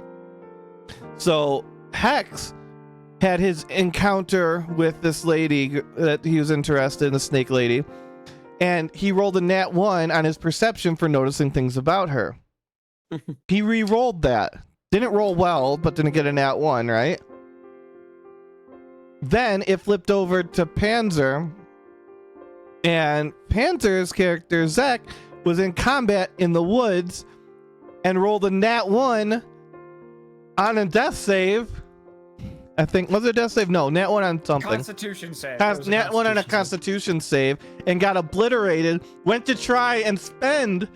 so Hex had his encounter with this lady that he was interested in, the snake lady, and he rolled a nat 1 on his perception for noticing things about her. He re-rolled that. Didn't roll well, but didn't get a nat 1, right? Then it flipped over to Panzer, and Panzer's character, Zek, was in combat in the woods and rolled a nat 1 on a death save. I think, was it a death save? No, nat 1 on something. Constitution save. It was a Nat 1 on a Constitution Constitution save and got obliterated. Went to try and spend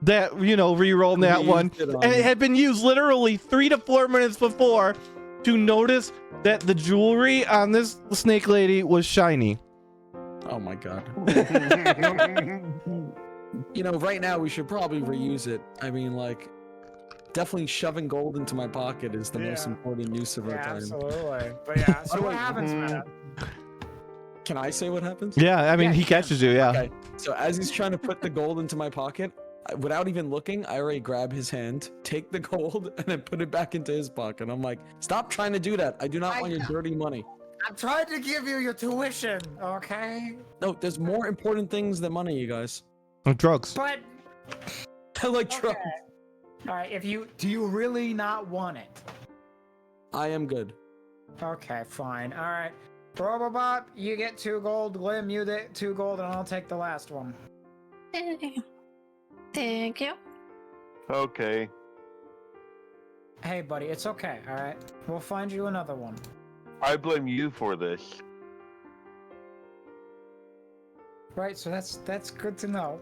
that, re-roll nat Reused 1, it on- and it had been used literally 3 to 4 minutes before to notice that the jewelry on this snake lady was shiny. Oh my god. Right now we should probably reuse it. I mean, like, definitely shoving gold into my pocket is the most Yeah. important use of our Yeah, time. absolutely. But yeah, so Oh, what wait. happens, man? Can I say what happens? Yeah, I mean, Yeah, he you can. catches you, yeah. Okay. So as he's trying to put the gold into my pocket, without even looking, I already grab his hand, take the gold, and then put it back into his pocket. I'm like, stop trying to do that. I do not want your dirty money. I'm trying to give you your tuition, okay? No, there's more important things than money, you guys. Drugs. But I like drugs. all right, do you really not want it? I am good. Okay, fine. All right, Robobot, you get 2 gold. Glim, you get 2 gold, and I'll take the last one. Hey. Thank you. Okay. Hey, buddy, it's okay. All right, we'll find you another one. I blame you for this. Right, so that's good to know.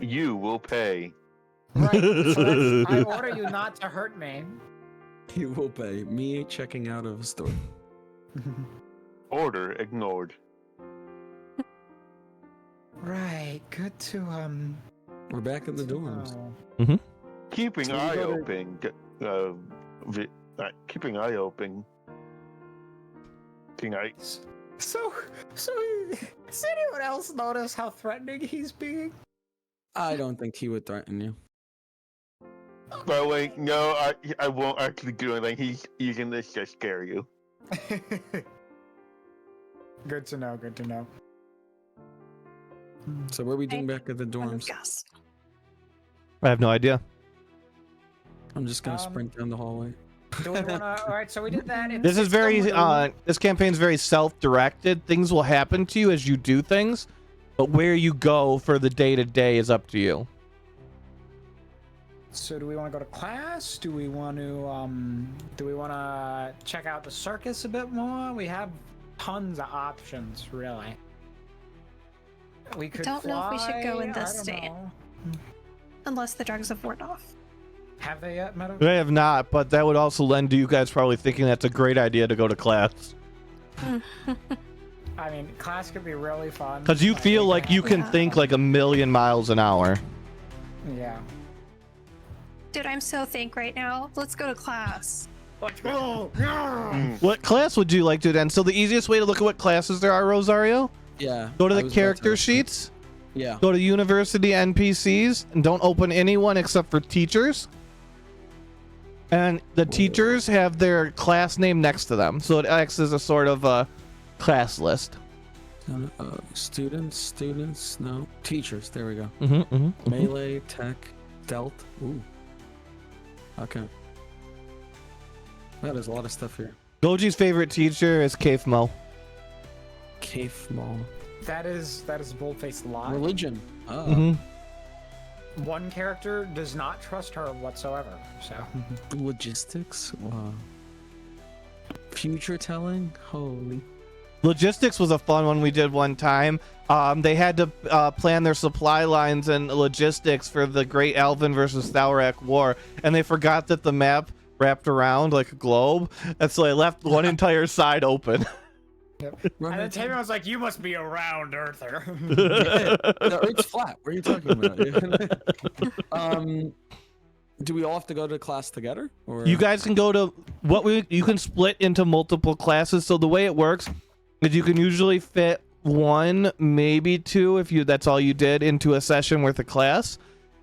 You will pay. Right, so I order you not to hurt me. He will pay. Me checking out of a store. Order ignored. Right, good to We're back in the dorms. know. Keeping So we eye go to- open. Keeping eye open. Tonight. So does anyone else notice how threatening he's being? I don't think he would threaten you. By the way, no, I won't actually do anything. He's using this to scare you. Good to know, good to know. So what are we doing back at the Kind of dorms? guess. I have no idea. I'm just gonna sprint down the hallway. Do we wanna alright, so we did that. This is very this campaign's very self-directed. Things will happen to you as you do things, but where you go for the day-to-day is up to you. So do we want to go to class? Do we want to check out the circus a bit more? We have tons of options, really. We could don't know if we should go in fly, this I don't state. know. Unless the drugs have worn off. Have they yet, Meadow? They have not, but that would also lend to you guys probably thinking that's a great idea to go to class. I mean, class could be really fun. Because you feel like you can think like a million miles an hour. Yeah. Dude, I'm so think right now. Let's go to class. Let's go! What class would you like to attend? So the easiest way to look at what classes there are, Rosario, Yeah. go to I the was about to character ask that. sheets, Yeah. go to university NPCs, and don't open anyone except for teachers. And the teachers have their class name next to them, so it acts as a sort of a class list. Students, no. Teachers, there we go. Mm-hmm. Melee, tech, Delt. Ooh. Okay. That is a lot of stuff here. Goji's favorite teacher is Cave Mo. Cave Mall. That is a bold-faced lie. Religion. Oh. Mm-hmm. One character does not trust her whatsoever, so... Logistics. Wow. Future telling. Holy. Logistics was a fun one we did one time. They had to plan their supply lines and logistics for the Great Elven versus Thaurak War, and they forgot that the map wrapped around like a globe, and so they left one entire side open. Yep. And then Tavion was like, you must be a round earther. The Earth's flat. What are you talking about? Do we all have to go to class together? Or You guys can go to you can split into multiple classes. So the way it works is you can usually fit one, maybe two, if that's all you did, into a session worth of class.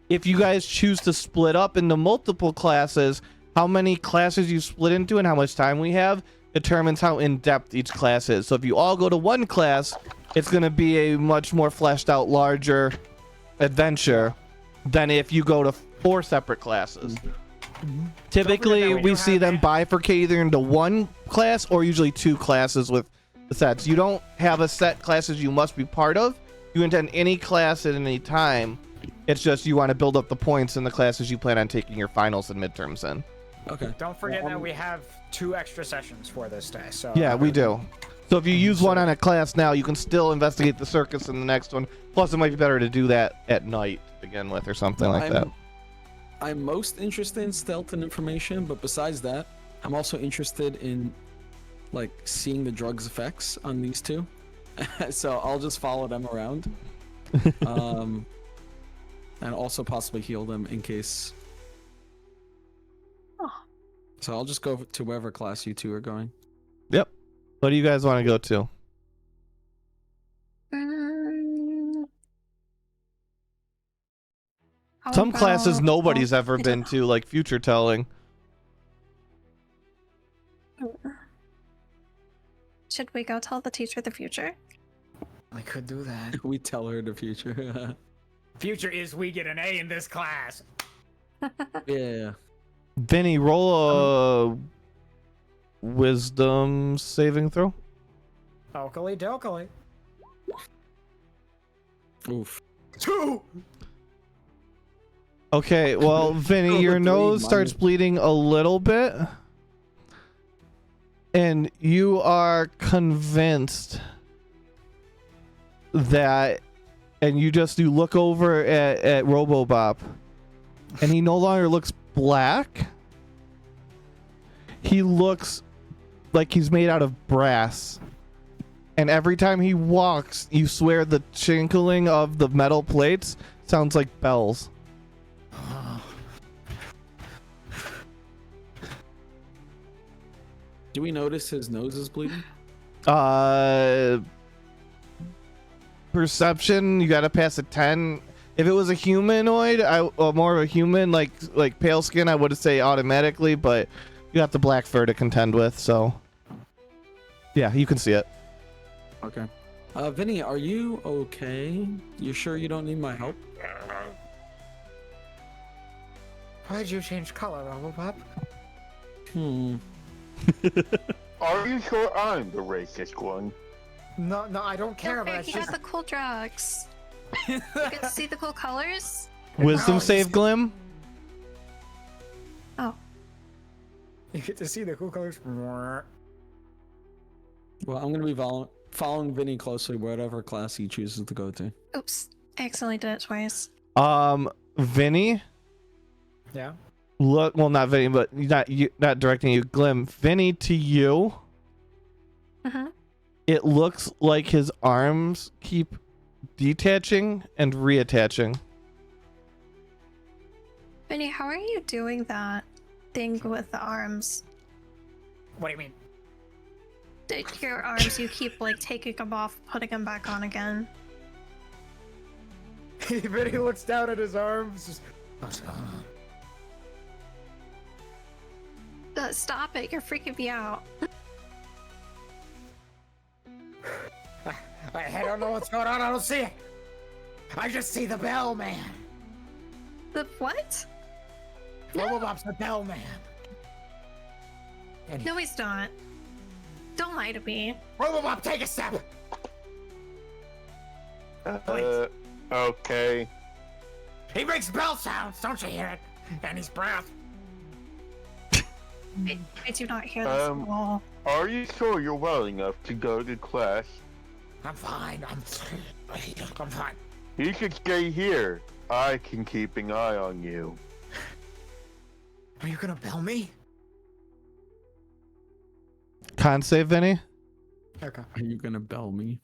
If you guys choose to split up into multiple classes, how many classes you split into and how much time we have determines how in-depth each class is. So if you all go to one class, it's going to be a much more fleshed out, larger adventure than if you go to 4 separate classes. Typically, we we do see have them bifurcate either into one class or usually 2 classes with the sets. You don't have a set classes you must be part of. You can attend any class at any time. It's just you want to build up the points in the classes you plan on taking your finals and midterms in. Okay. Don't forget that we have 2 extra sessions for this day, so... Yeah, we do. So if you use one on a class now, you can still investigate the circus in the next one. Plus, it might be better to do that at night to begin with or something like that. I'm most interested in stealth and information, but besides that, I'm also interested in like seeing the drugs effects on these two. So I'll just follow them around. And also possibly heal them in case. So I'll just go to wherever class you two are going. Yep. What do you guys want to go to? How Some classes about- nobody's oh, ever I been don't to, like future telling. know. Should we go tell the teacher the future? We could do that. We tell her the future. Future is we get an A in this class. Yeah. Vinny, roll a wisdom saving throw. Okily dokily. Oof. 2! Okay, well, Vinny, Roll a your 3 nose starts minus- bleeding a little bit. And you are convinced that, and you look over at Robobop, and he no longer looks black. He looks like he's made out of brass. And every time he walks, you swear the chinkling of the metal plates sounds like bells. Do we notice his nose is bleeding? Perception, you gotta pass a 10. If it was a humanoid, more of a human, like pale skin, I would say automatically, but you got the black fur to contend with, so yeah, you can see it. Okay. Vinny, are you okay? You sure you don't need my help? Why did you change color, Robopop? Are you sure I'm the racist one? No, I don't care Okay, about he it. got the cool drugs. You get to see the cool colors? Wisdom No, save, Glim? Oh. You get to see the cool colors. Well, I'm gonna be following Vinny closely, whatever class he chooses to go to. Oops. I accidentally did it twice. Vinny? Yeah. Look, well, not Vinny, but not directing you. Glim, Vinny to you. Mm-hmm. It looks like his arms keep detaching and reattaching. Vinny, how are you doing that thing with the arms? What do you mean? Your arms, you keep like taking them off, putting them back on again. Vinny looks down at his arms. Just, Stop it, you're freaking me out. I don't know what's going on. I don't see it. I just see the bell man. The what? Robobop's the bell man. And No, he's not. Don't lie to me. Robobop, take a step. Okay. He makes bell sounds. Don't you hear it? And his breath. I do not hear this at all. Are you sure you're well enough to go to class? I'm fine. I'm fine. You should stay here. I can keep an eye on you. Are you gonna bell me? Con save, Vinny? Okay. Are you gonna bell me?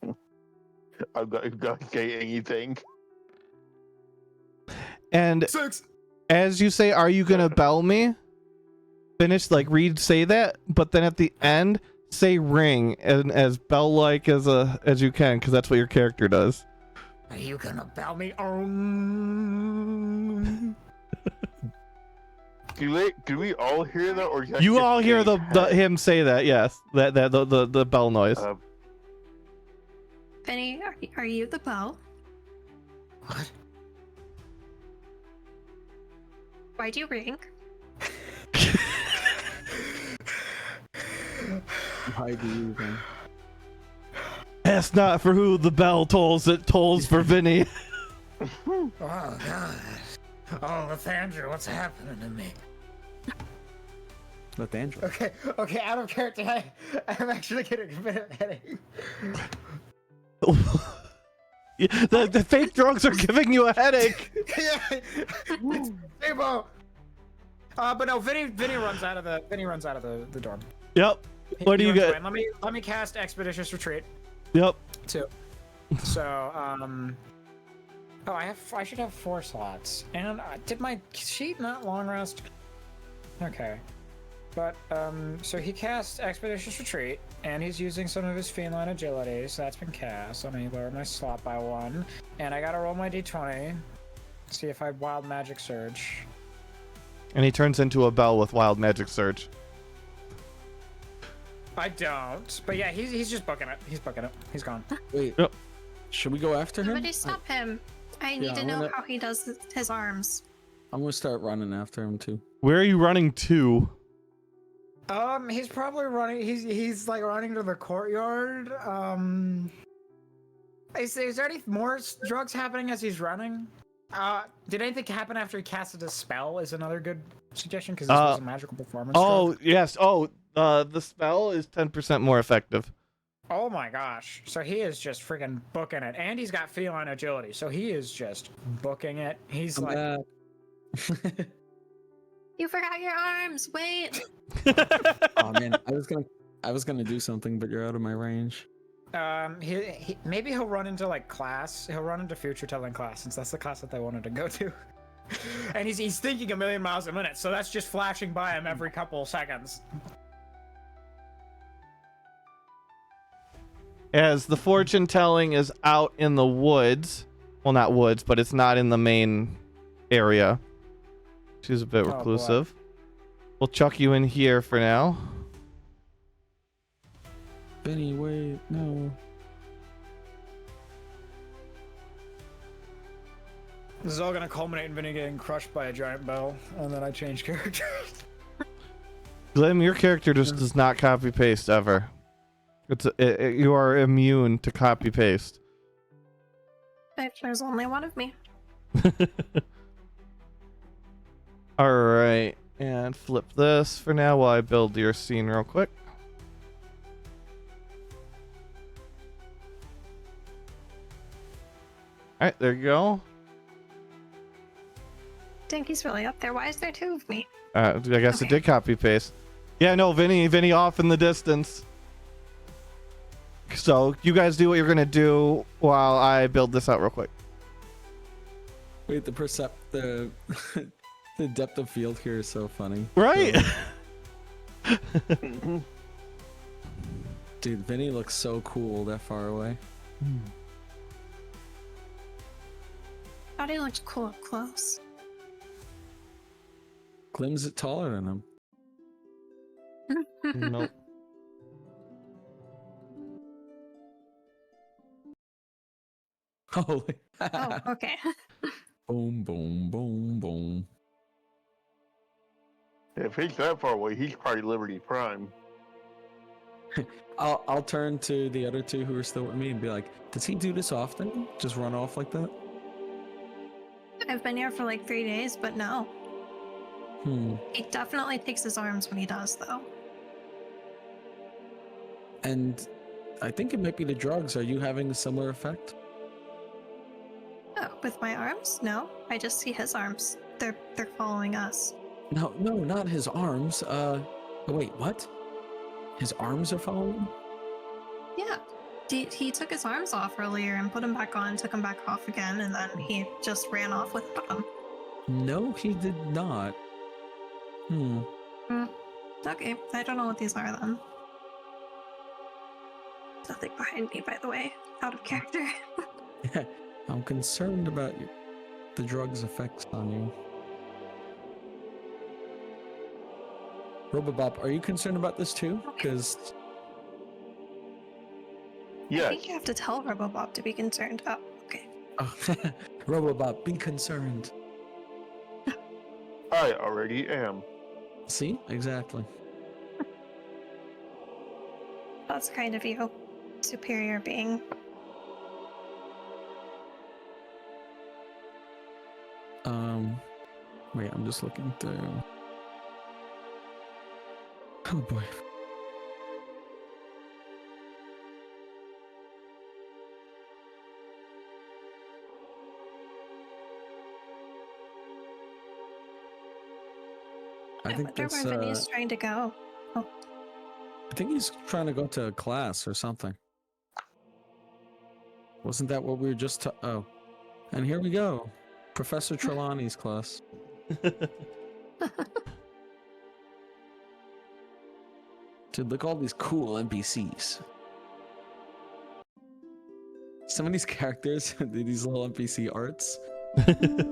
I'm not gonna say anything. And 6. as you say, are you gonna bell me? Finish, like, say that, but then at the end, say ring, and as bell-like as you can, because that's what your character does. Are you gonna bell me? Do we all hear that, or You all hear the him say that? Yes, the bell noise. Vinny, are you the bell? What? Why'd you ring? Why do you then? Ask not for who the bell tolls; it tolls for Vinny. Oh God! Oh, Lathandra, what's happening to me? Lathandra. Okay, out of character. I'm actually getting a bit of a headache. the fake drugs are giving you a headache. Yeah, it's placebo. But no, Vinny runs out of the dorm. Yep. What do you get? Let me cast Expeditious Retreat. Yep. 2. So oh, I should have 4 slots. And did my sheet not long rest? Okay. But so he casts Expeditious Retreat, and he's using some of his feline agility, so that's been cast. Let me lower my slot by 1, and I gotta roll my d20. See if I Wild Magic Surge. And he turns into a bell with Wild Magic Surge. I don't, but yeah, he's just booking it. He's booking it. He's gone. Wait. Yep. Should we go after him? Somebody stop him. I need to know how he does his arms. I'm gonna start running after him too. Where are you running to? He's probably running. He's like running to the courtyard. Is there any more drugs happening as he's running? Did anything happen after he casted a spell? Is another good suggestion because this was a magical performance. Oh drug. yes. Oh, the spell is 10% more effective. Oh my gosh. So he is just freaking booking it. And he's got feline agility. So he is just booking it. He's I'm like, back. You forgot your arms. Wait. Oh man, I was gonna do something, but you're out of my range. maybe he'll run into like class. He'll run into future telling class since that's the class that they wanted to go to. And he's thinking a million miles a minute. So that's just flashing by him every couple of seconds. As the fortune telling is out in the woods. Well, not woods, but it's not in the main area. She's a bit Oh, reclusive. We'll chuck you in here for now. Benny, wait, no. This is all gonna culminate in Vinny getting crushed by a giant bell, and then I change characters. Glim, your character just does not copy paste ever. You are immune to copy paste. There's only one of me. All right, and flip this for now while I build your scene real quick. All right, there you go. Dinky's really up there. Why is there two of me? I guess it did copy paste. Yeah, no, Vinny off in the distance. So you guys do what you're gonna do while I build this out real quick. Wait, the the depth of field here is so funny. Right? Dude, Vinny looks so cool that far away. Thought he looked cool up close. Glim's taller than him. Nope. Holy. Oh, okay. Boom, boom, boom, boom. If he's that far away, he's probably Liberty Prime. I'll turn to the other two who are still with me and be like, does he do this often? Just run off like that? I've been here for like 3 days, but no. He definitely takes his arms when he does, though. And I think it might be the drugs. Are you having a similar effect? Oh, with my arms? No, I just see his arms. They're following us. No, not his arms. Oh, wait, what? His arms are following him? Yeah. He took his arms off earlier and put them back on, took them back off again, and then he just ran off with them. No, he did not. Okay, I don't know what these are then. Nothing behind me, by the way. Out of character. I'm concerned about the drugs' effects on you. Robobob, are you concerned about this too? Because I Yes. think you have to tell Robobob to be concerned. Oh, okay. Robobob, be concerned. I already am. See? Exactly. That's kind of you. Superior being. Wait, I'm just looking through. Oh boy. I think wonder that's, where Vinny's trying to go. Oh, I think he's trying to go to a class or something. Wasn't that what we were just oh. And here we go. Professor Trelawney's class. Dude, look at all these cool NPCs. Some of these characters, these little NPC arts,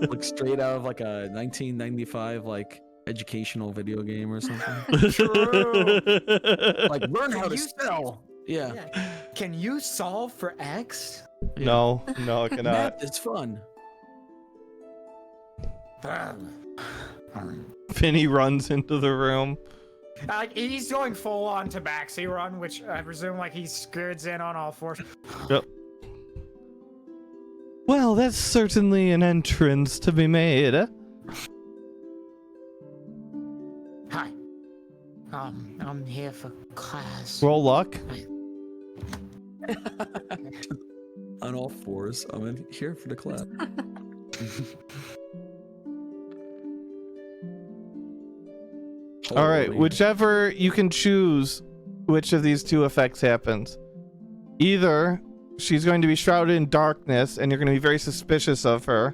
look straight out of like a 1995 like educational video game or something. True. Like learn how to You- spell. Yeah. Can you solve for X? No, I cannot. Math is fun. Vinny runs into the room. He's going full on tabaxi run, which I presume like he skirts in on all fours. Yep. Well, that's certainly an entrance to be made. Hi. I'm here for class. Roll luck. On all fours, I'm in here for the clap. All right, Holy. whichever you can choose which of these two effects happens. Either she's going to be shrouded in darkness and you're going to be very suspicious of her,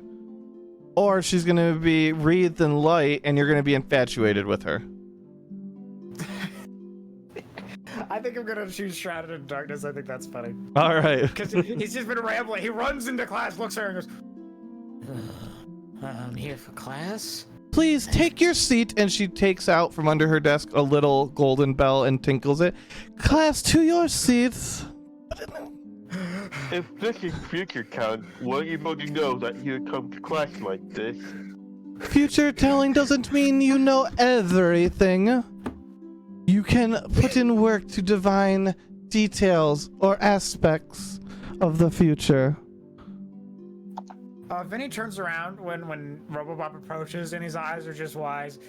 or she's going to be wreathed in light and you're going to be infatuated with her. I think I'm gonna choose Shrouded in Darkness. I think that's funny. All right. Because he's just been rambling. He runs into class, looks at her, and goes, I'm here for class? Please take your seat. And she takes out from under her desk a little golden bell and tinkles it. Class, to your seats. If this is future count, want you both to know that you come to class like this. Future telling doesn't mean you know everything. You can put in work to divine details or aspects of the future. Vinny turns around when Robobop approaches, and his eyes are just wise.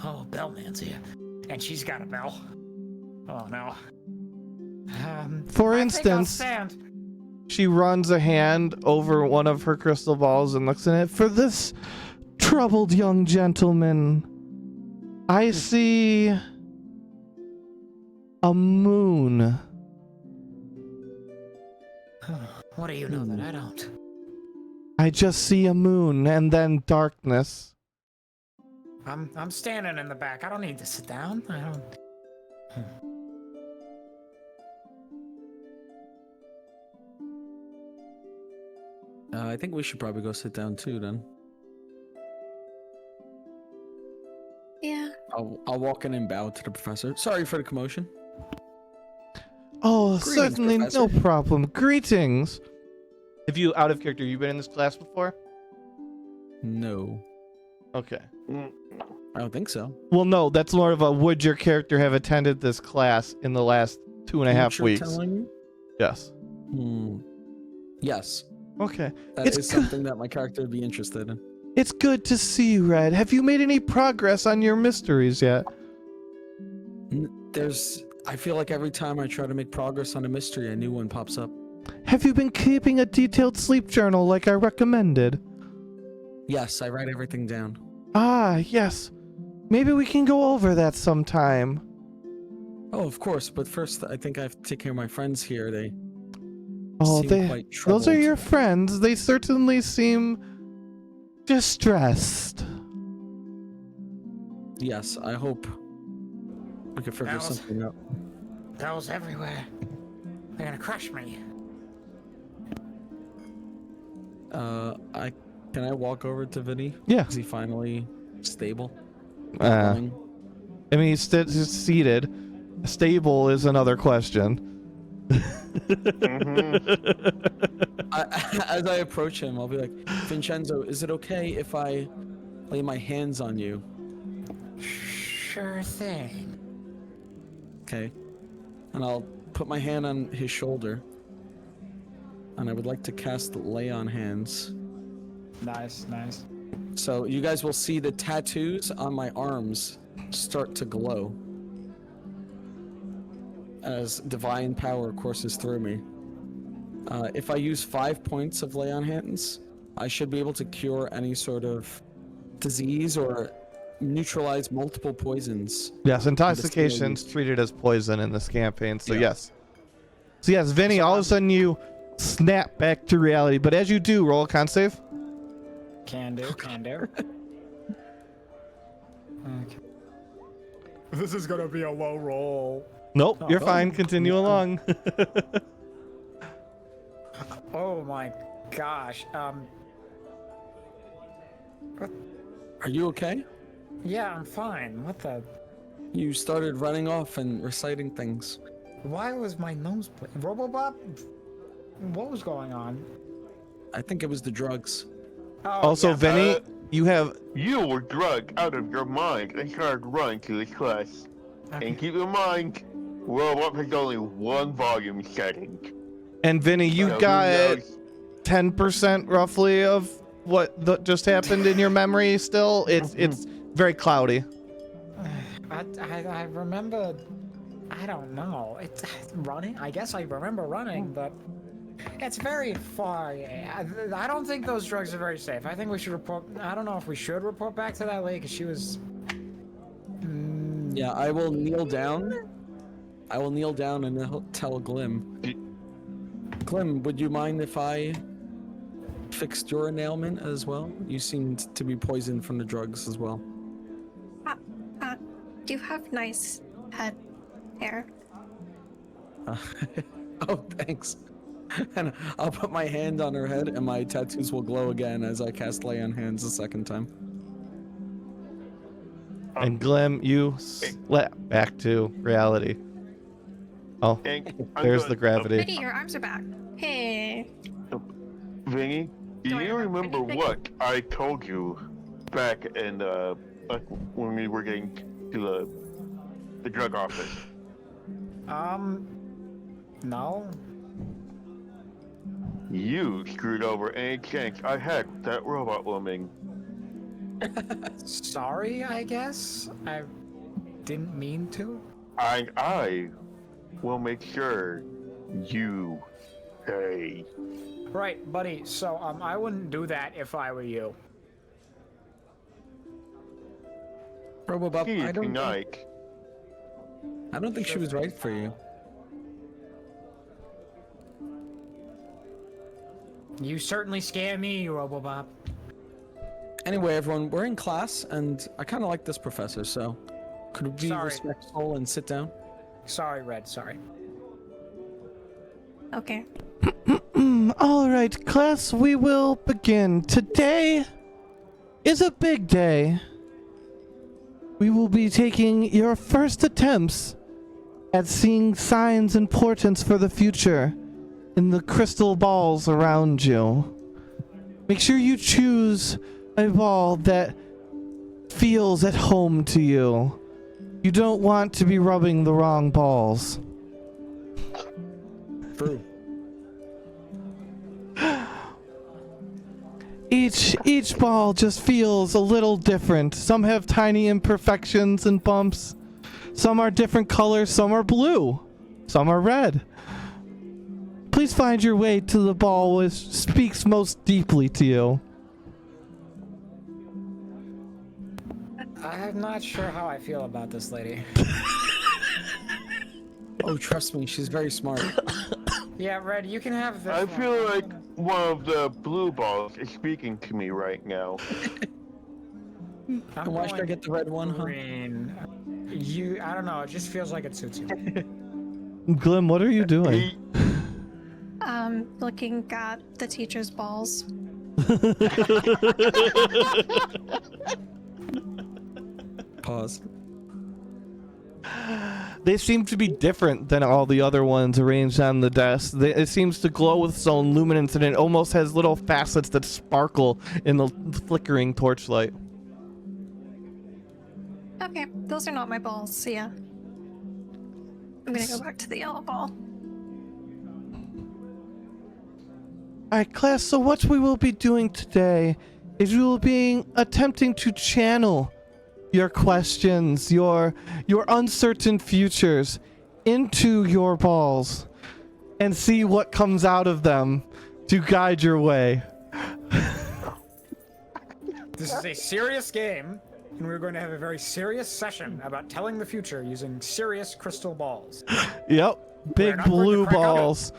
Oh, Bellman's here. And she's got a bell. Oh, no. For I instance, think I'll stand. she runs a hand over one of her crystal balls and looks in it. For this troubled young gentleman, I see a moon. What do you know that I don't? I just see a moon and then darkness. I'm standing in the back. I don't need to sit down. I don't. I think we should probably go sit down too then. Yeah. I'll walk in and bow to the professor. Sorry for the commotion. Oh, Greetings, certainly Professor. no problem. Greetings. Have you, out of character, you been in this class before? No, Okay. I don't think so. Well, no, that's more of a would your character have attended this class in the last 2.5 Future weeks? telling me? Yes. Yes, Okay. that It's is good. something that my character would be interested in. It's good to see you, Red. Have you made any progress on your mysteries yet? I feel like every time I try to make progress on a mystery, a new one pops up. Have you been keeping a detailed sleep journal like I recommended? Yes, I write everything down. Ah, yes. Maybe we can go over that sometime. Oh, of course, but first I think I have to take care of my friends here. They Oh, seem quite those are troubled. your friends. They certainly seem distressed. Yes, I hope we can figure That was- something out. Bells everywhere. They're gonna crush me. Can I walk over to Vinny? Yeah. Is he finally stable? Uh, Running? I mean, he's seated. Stable is another question. As I approach him, I'll be like, Vincenzo, is it okay if I lay my hands on you? Sure thing. Okay. And I'll put my hand on his shoulder. And I would like to cast Lay on Hands. Nice, nice. So you guys will see the tattoos on my arms start to glow as divine power courses through me. If I use 5 points of Lay on Hands, I should be able to cure any sort of disease or neutralize multiple poisons. Yes, intoxication's treated as poison in this campaign, so Yeah. yes. So yes, Vinny, all of a sudden you snap back to reality, but as you do, roll a con save. Can do, can do. Okay. This is gonna be a low roll. Nope, Oh, you're oh, fine. Continue yeah. along. Oh my gosh. Are you okay? Yeah, I'm fine. What the? You started running off and reciting things. Why was my nose Robobop? What was going on? I think it was the drugs. Oh, Also, yeah. Vinny, you have You were drugged out of your mind and started running to this class. Okay. And keep in mind, Robot has only one volume setting. and Vinny, you So who got knows? 10% roughly of what just happened in your memory. Still, it's very cloudy. I remember. I don't know. It's running. I guess I remember running, but it's very far. I don't think those drugs are very safe. I think we should report. I don't know if we should report back to that lady because she was. Yeah, I will kneel down. I will kneel down and tell Glim. Glim, would you mind if I fixed your ailment as well? You seemed to be poisoned from the drugs as well. You have nice head hair. Oh, thanks. And I'll put my hand on her head, and my tattoos will glow again as I cast Lay on Hands a second time. And Glim, you slap back to reality. Oh, there's the gravity. Vinny, your arms are back. Hey. Vinny, do Do I you remember remember anything? what I told you back in like when we were getting to the drug office? No. You screwed over any chance I had with that robot woman. Sorry, I guess. I didn't mean to. I will make sure you pay. Right, buddy. So, I wouldn't do that if I were you. Robobop, See you I don't tonight. think she was right for you. You certainly scare me, Robobop. Anyway, everyone, we're in class, and I kind of like this professor, so could we be Sorry. respectful and sit down? Sorry, Red. Sorry. Okay. All right, class, we will begin. Today is a big day. We will be taking your first attempts at seeing signs and portents for the future in the crystal balls around you. Make sure you choose a ball that feels at home to you. You don't want to be rubbing the wrong balls. True. Each ball just feels a little different. Some have tiny imperfections and bumps. Some are different colors, some are blue. Some are red. Please find your way to the ball which speaks most deeply to you. I'm not sure how I feel about this lady. Oh, trust me, she's very smart. Yeah, Red, you can have this I one. feel like one of the blue balls is speaking to me right now. I'm And why should I going get the red one, huh? green. I don't know. It just feels like it suits you. Glim, what are you doing? He, Looking at the teacher's balls. Pause. They seem to be different than all the other ones arranged on the desk. It seems to glow with its own luminance, and it almost has little facets that sparkle in the flickering torchlight. Okay, those are not my balls. See ya. I'm gonna go back to the yellow ball. Alright, class, so what we will be doing today is we will be attempting to channel your questions, your uncertain futures into your balls and see what comes out of them to guide your way. This is a serious game, and we're going to have a very serious session about telling the future using serious crystal balls. Yep, big not going to blue crack up. balls.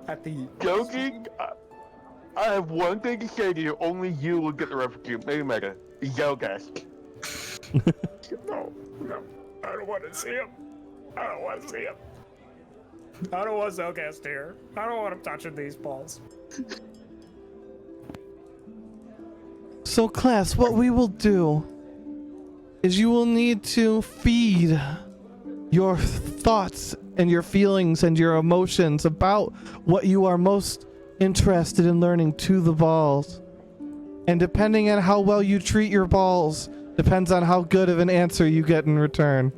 At the joking. I have one thing to say to you. Only you will get the reference. Maybe Mega. Zelgask. No, I don't want to see him. I don't want to see him. I don't want Zelgast here. I don't want him touching these balls. So class, what we will do is you will need to feed your thoughts and your feelings and your emotions about what you are most interested in learning to the balls. And depending on how well you treat your balls, depends on how good of an answer you get in return.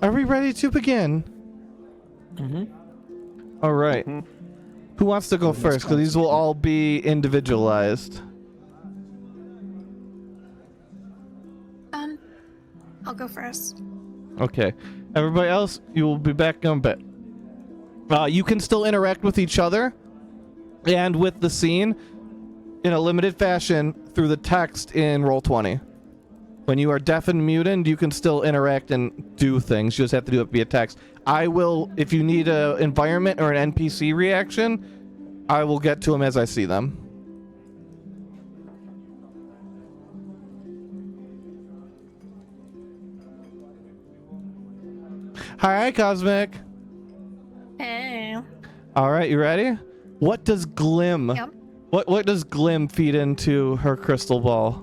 Are we ready to begin? Mm-hmm. All right. Who wants to go first? Because these will all be individualized. go first. Okay. Everybody else, you will be back in a bit. You can still interact with each other and with the scene in a limited fashion through the text in Roll20. When you are deaf and muted, you can still interact and do things. You just have to do it via text. I will, if you need an environment or an NPC reaction, I will get to them as I see them. Hi, Cosmic. Hey. All right, you ready? What does Glim? Yep. What does Glim feed into her crystal ball?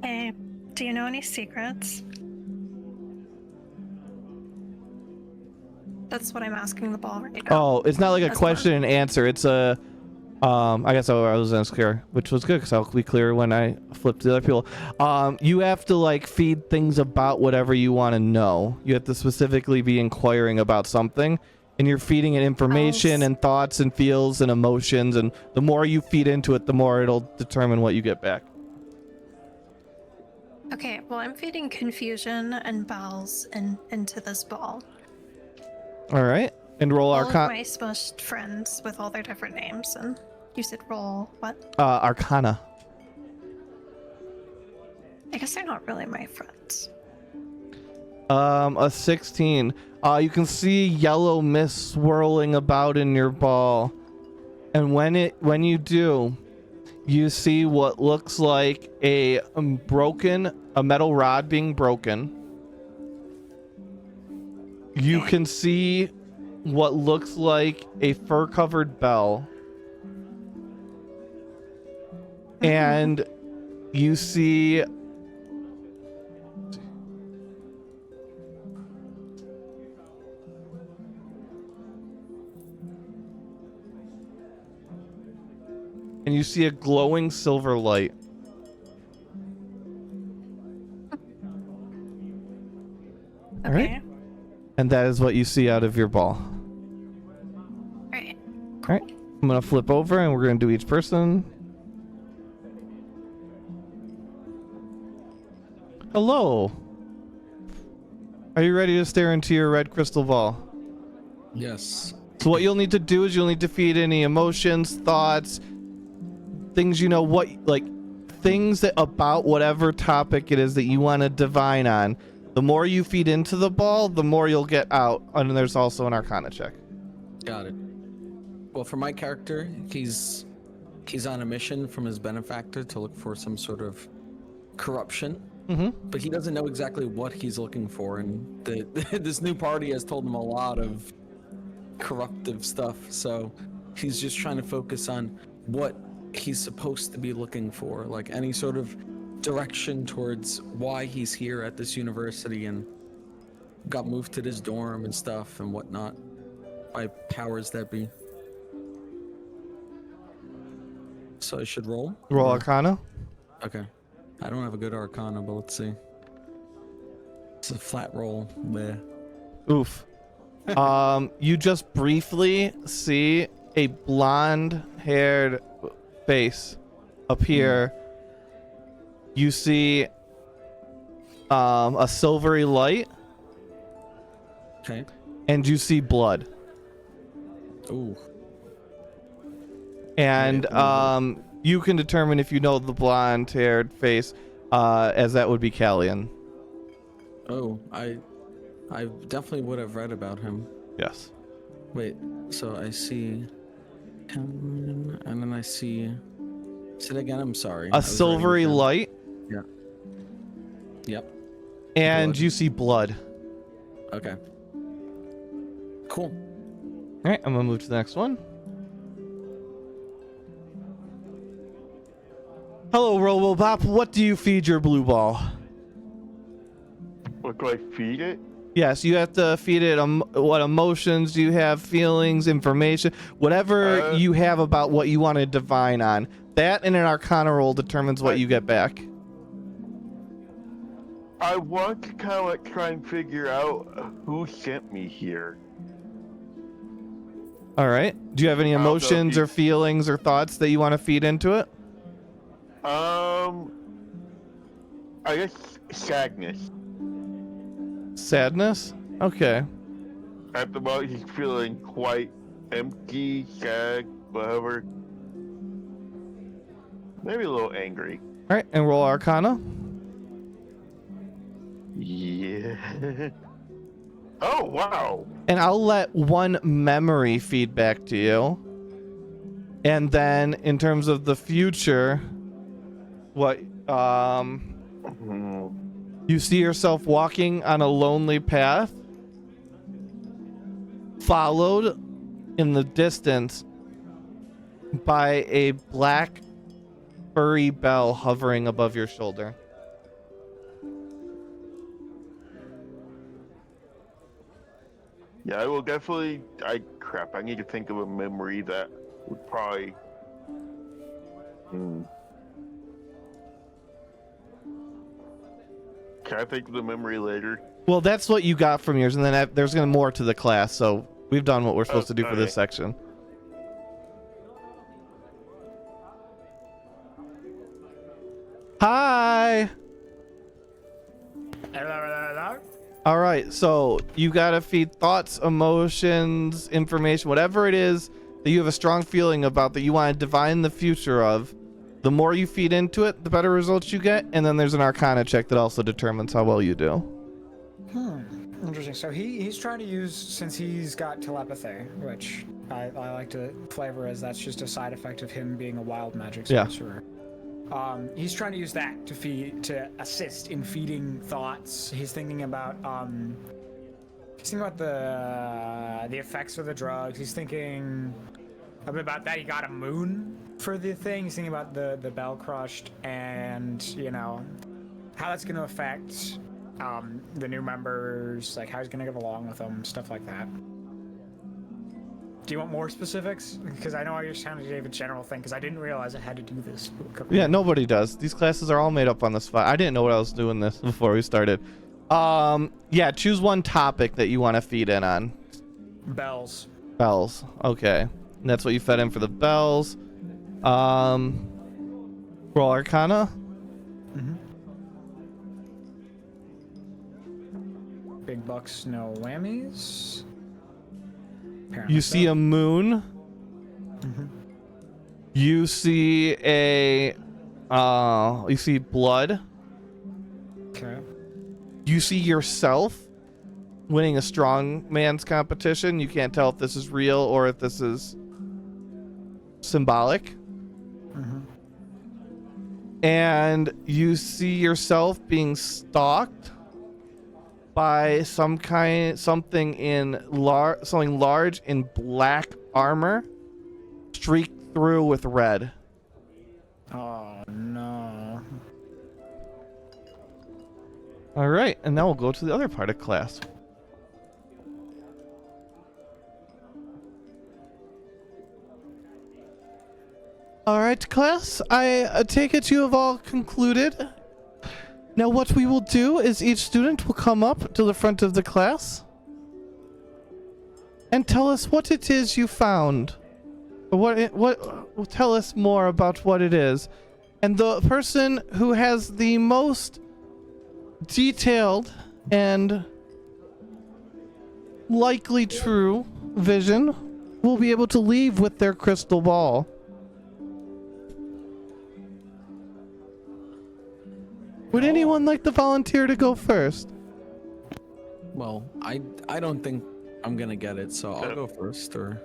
Hey, do you know any secrets? That's what I'm asking the ball right now. Oh, it's not like a That's question and answer. It's a I guess I was unclear, which was good because I'll be clear when I flip to the other people. You have to like feed things about whatever you want to know. You have to specifically be inquiring about something, and you're feeding it information and thoughts and feels and emotions, and the more you feed into it, the more it'll determine what you get back. Okay, well, I'm feeding confusion and bells into this ball. All right, and roll All of Arcana. my smushed friends with all their different names, and you said roll what? Arcana. I guess they're not really my friends. A 16. You can see yellow mist swirling about in your ball, and when you do, you see what looks like a metal rod being broken. You can see what looks like a fur-covered bell, and you see a glowing silver light. Okay. All right. And that is what you see out of your ball. Alright. All right. I'm going to flip over and we're going to do each person. Hello. Are you ready to stare into your red crystal ball? Yes. So what you'll need to do is you'll need to feed any emotions, thoughts, things you know, what like things that about whatever topic it is that you want to divine on. The more you feed into the ball, the more you'll get out. And there's also an Arcana check. Got it. Well, for my character, he's on a mission from his benefactor to look for some sort of corruption. Mm-hmm. But he doesn't know exactly what he's looking for, and this new party has told him a lot of corruptive stuff. So he's just trying to focus on what he's supposed to be looking for, like any sort of direction towards why he's here at this university and got moved to this dorm and stuff and whatnot by powers that be. So I should roll? Roll Arcana. Okay. I don't have a good Arcana, but let's see. It's a flat roll. Bleh. Oof. You just briefly see a blonde-haired face appear. You see a silvery light. Okay. And you see blood. Ooh. And you can determine if you know the blonde-haired face, as that would be Callian. Oh, I definitely would have read about him. Yes. Wait, so I see and then I see. Say it again. I'm sorry. A silvery light. Yeah. Yep. And Blood. you see blood. Okay. Cool. All right, I'm gonna move to the next one. Hello, Robobop. What do you feed your blue ball? What do I feed it? Yes, you have to feed it what emotions do you have, feelings, information, whatever you have about what you want to divine on. That and an Arcana roll determines what you get back. I want to kind of like try and figure out who sent me here. All right. Do you have any emotions or feelings or thoughts that you want to feed into it? I guess sadness. Sadness? Okay. At the moment, he's feeling quite empty, sad, whatever. Maybe a little angry. All right, and roll Arcana. Yeah. Oh, wow. And I'll let one memory feed back to you. And then in terms of the future, what you see yourself walking on a lonely path, followed in the distance by a black furry bell hovering above your shoulder. Yeah, I will definitely. Crap, I need to think of a memory that would probably. Can I think of the memory later? Well, that's what you got from yours, and then there's gonna more to the class, so we've done what we're supposed to do for this section. Hi! Hello. All right, so you gotta feed thoughts, emotions, information, whatever it is that you have a strong feeling about that you want to divine the future of. The more you feed into it, the better results you get, and then there's an Arcana check that also determines how well you do. Interesting. So he's trying to use, since he's got telepathy, which I like to flavor as that's just a side effect of him being a wild magic sorcerer. He's trying to use that to assist in feeding thoughts. He's thinking about the effects of the drugs. He's thinking a bit about that. He got a moon for the thing. He's thinking about the bell crushed and how that's going to affect the new members, like how he's going to get along with them, stuff like that. Do you want more specifics? Because I know I just kind of gave a general thing, because I didn't realize I had to do this. Yeah, nobody does. These classes are all made up on the spot. I didn't know what I was doing this before we started. Yeah, choose one topic that you want to feed in on. Bells. Bells. Okay. And that's what you fed in for the bells. Roll Arcana. Big bucks, no whammies. You see a moon. You see you see blood. Okay. You see yourself winning a strong man's competition. You can't tell if this is real or if this is symbolic. And you see yourself being stalked by something large in black armor, streaked through with red. Oh no. All right, and now we'll go to the other part of class. All right, class, I take it you have all concluded. Now what we will do is each student will come up to the front of the class and tell us what it is you found. Tell us more about what it is. And the person who has the most detailed and likely true vision will be able to leave with their crystal ball. Would anyone like to volunteer to go first? Well, I don't think I'm gonna get it, so I'll go first. Or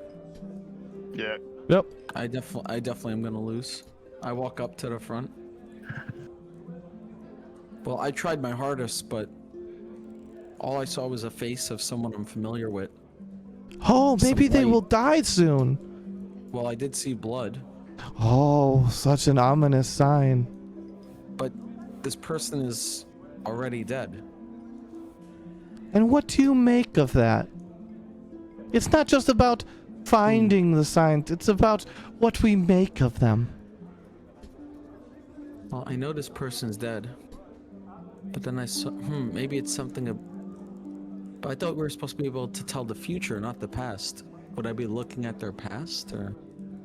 Yeah. Yep. I definitely am gonna lose. I walk up to the front. Well, I tried my hardest, but all I saw was a face of someone I'm familiar with. Oh, maybe they light. will die soon. Well, I did see blood, Oh, such an ominous sign. but this person is already dead. And what do you make of that? It's not just about finding the signs, it's about what we make of them. Well, I know this person's dead, but then I saw, maybe it's something. But I thought we were supposed to be able to tell the future, not the past. Would I be looking at their past, or?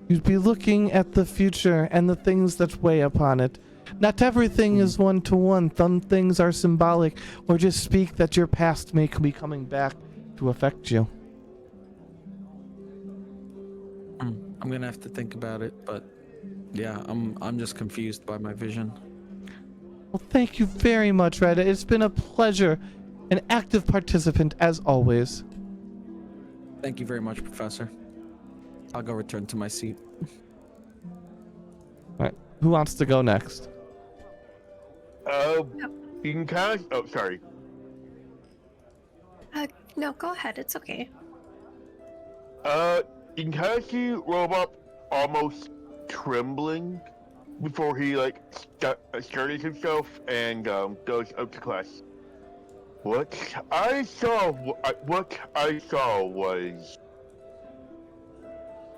You'd be looking at the future and the things that weigh upon it. Not everything is one-to-one. Some things are symbolic or just speak that your past may be coming back to affect you. I'm gonna have to think about it, but yeah, I'm just confused by my vision. Well, thank you very much, Reda. It's been a pleasure. An active participant as always. Thank you very much, Professor. I'll go return to my seat. Alright, who wants to go next? You can kind of. Oh, sorry. No, go ahead. It's okay. You can kind of see Robot almost trembling before he started himself and goes up to class. What I saw was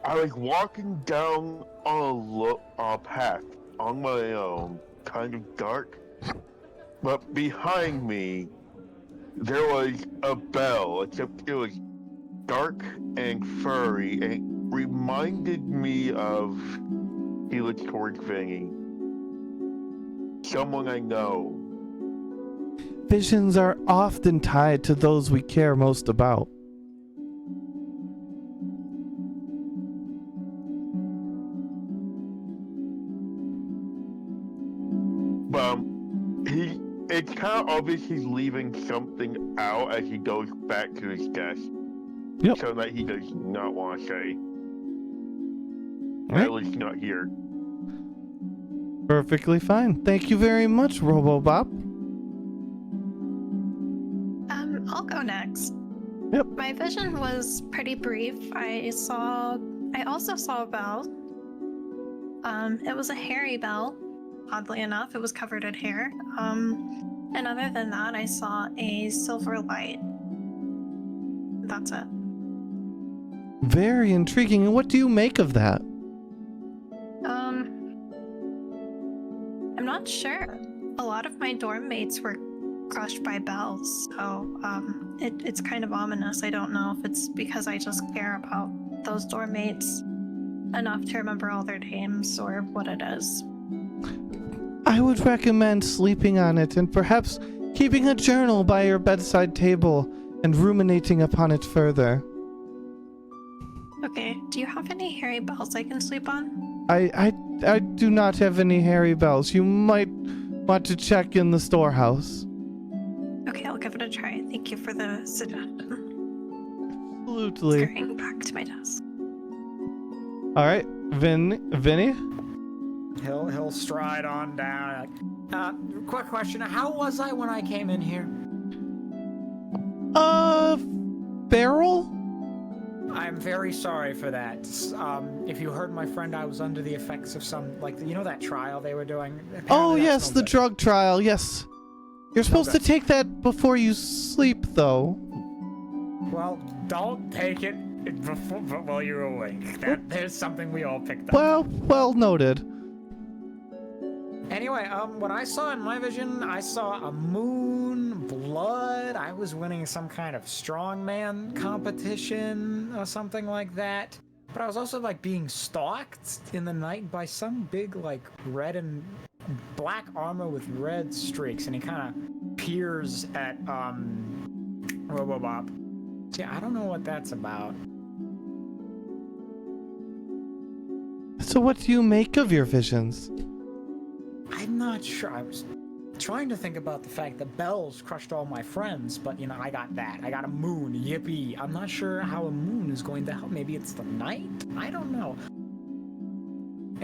I was walking down on a path on my own, kind of dark, but behind me there was a bell, except it was dark and furry, and it reminded me of Helix towards Vinny. Someone I know. Visions are often tied to those we care most about. It's kind of obvious he's leaving something out as he goes back to his desk. Yep. So that he does not want to say. Right. At least not here. Perfectly fine. Thank you very much, Robobop. I'll go next. Yep. My vision was pretty brief. I also saw a bell. It was a hairy bell. Oddly enough, it was covered in hair. And other than that, I saw a silver light. That's it. Very intriguing. And what do you make of that? I'm not sure. A lot of my dorm mates were crushed by bells, so it's kind of ominous. I don't know if it's because I just care about those dorm mates enough to remember all their names or what it is. I would recommend sleeping on it and perhaps keeping a journal by your bedside table and ruminating upon it further. Okay, do you have any hairy bells I can sleep on? I do not have any hairy bells. You might want to check in the storehouse. Okay, I'll give it a try. Thank you for the suggestion. Absolutely. Scurrying back to my desk. All right, Vinny? He'll stride on down. Quick question: how was I when I came in here? Feral? I'm very sorry for that. If you heard my friend, I was under the effects of some, that trial they were doing. Apparently Oh, that's yes, no the good. drug trial, yes. You're supposed to good. take that before you sleep, though. Well, don't take it while you're awake. There's something we all picked up. Well noted. Anyway, what I saw in my vision, I saw a moon, blood. I was winning some kind of strongman competition or something like that. But I was also being stalked in the night by some big red and black armor with red streaks, and he kind of peers at Robobop. See, I don't know what that's about. So what do you make of your visions? I'm not sure. I was trying to think about the fact that bells crushed all my friends, but I got that. I got a moon. Yippee. I'm not sure how a moon is going to help. Maybe it's the night? I don't know.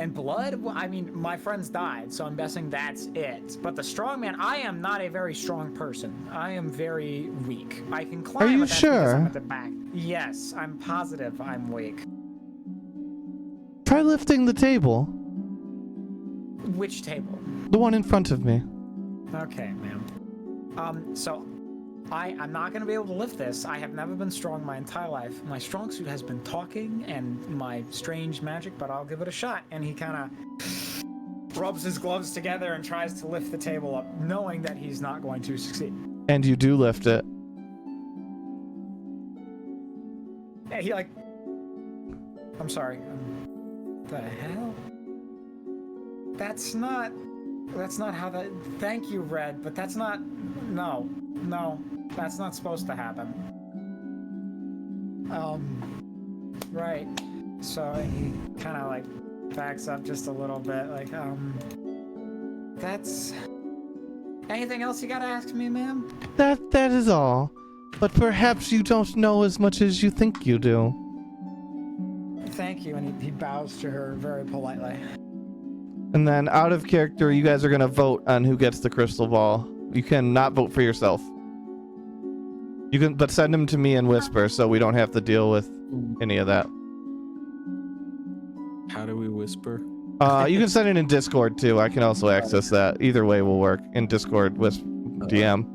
And blood? Well, I mean, my friends died, so I'm guessing that's it. But the strong man, I am not a very strong person. I am very weak. I can climb. Are you but that's because sure? I'm at the back. Yes, I'm positive I'm weak. Try lifting the table. Which table? The one in front of me. Okay, ma'am. So I'm not gonna be able to lift this. I have never been strong my entire life. My strong suit has been talking and my strange magic, but I'll give it a shot. And he kind of rubs his gloves together and tries to lift the table up, knowing that he's not going to succeed. And you do lift it. Yeah, he I'm sorry. The hell? That's not how that. Thank you, Red, but that's not. No, that's not supposed to happen. Right. So he kind of like backs up just a little bit, like, that's. Anything else you gotta ask me, ma'am? That is all. But perhaps you don't know as much as you think you do. Thank you, and he bows to her very politely. And then, out of character, you guys are gonna vote on who gets the crystal ball. You can not vote for yourself. You can, but send them to me and whisper, so we don't have to deal with any of that. How do we whisper? You can send it in Discord too. I can also access that. Either way will work in Discord with DM.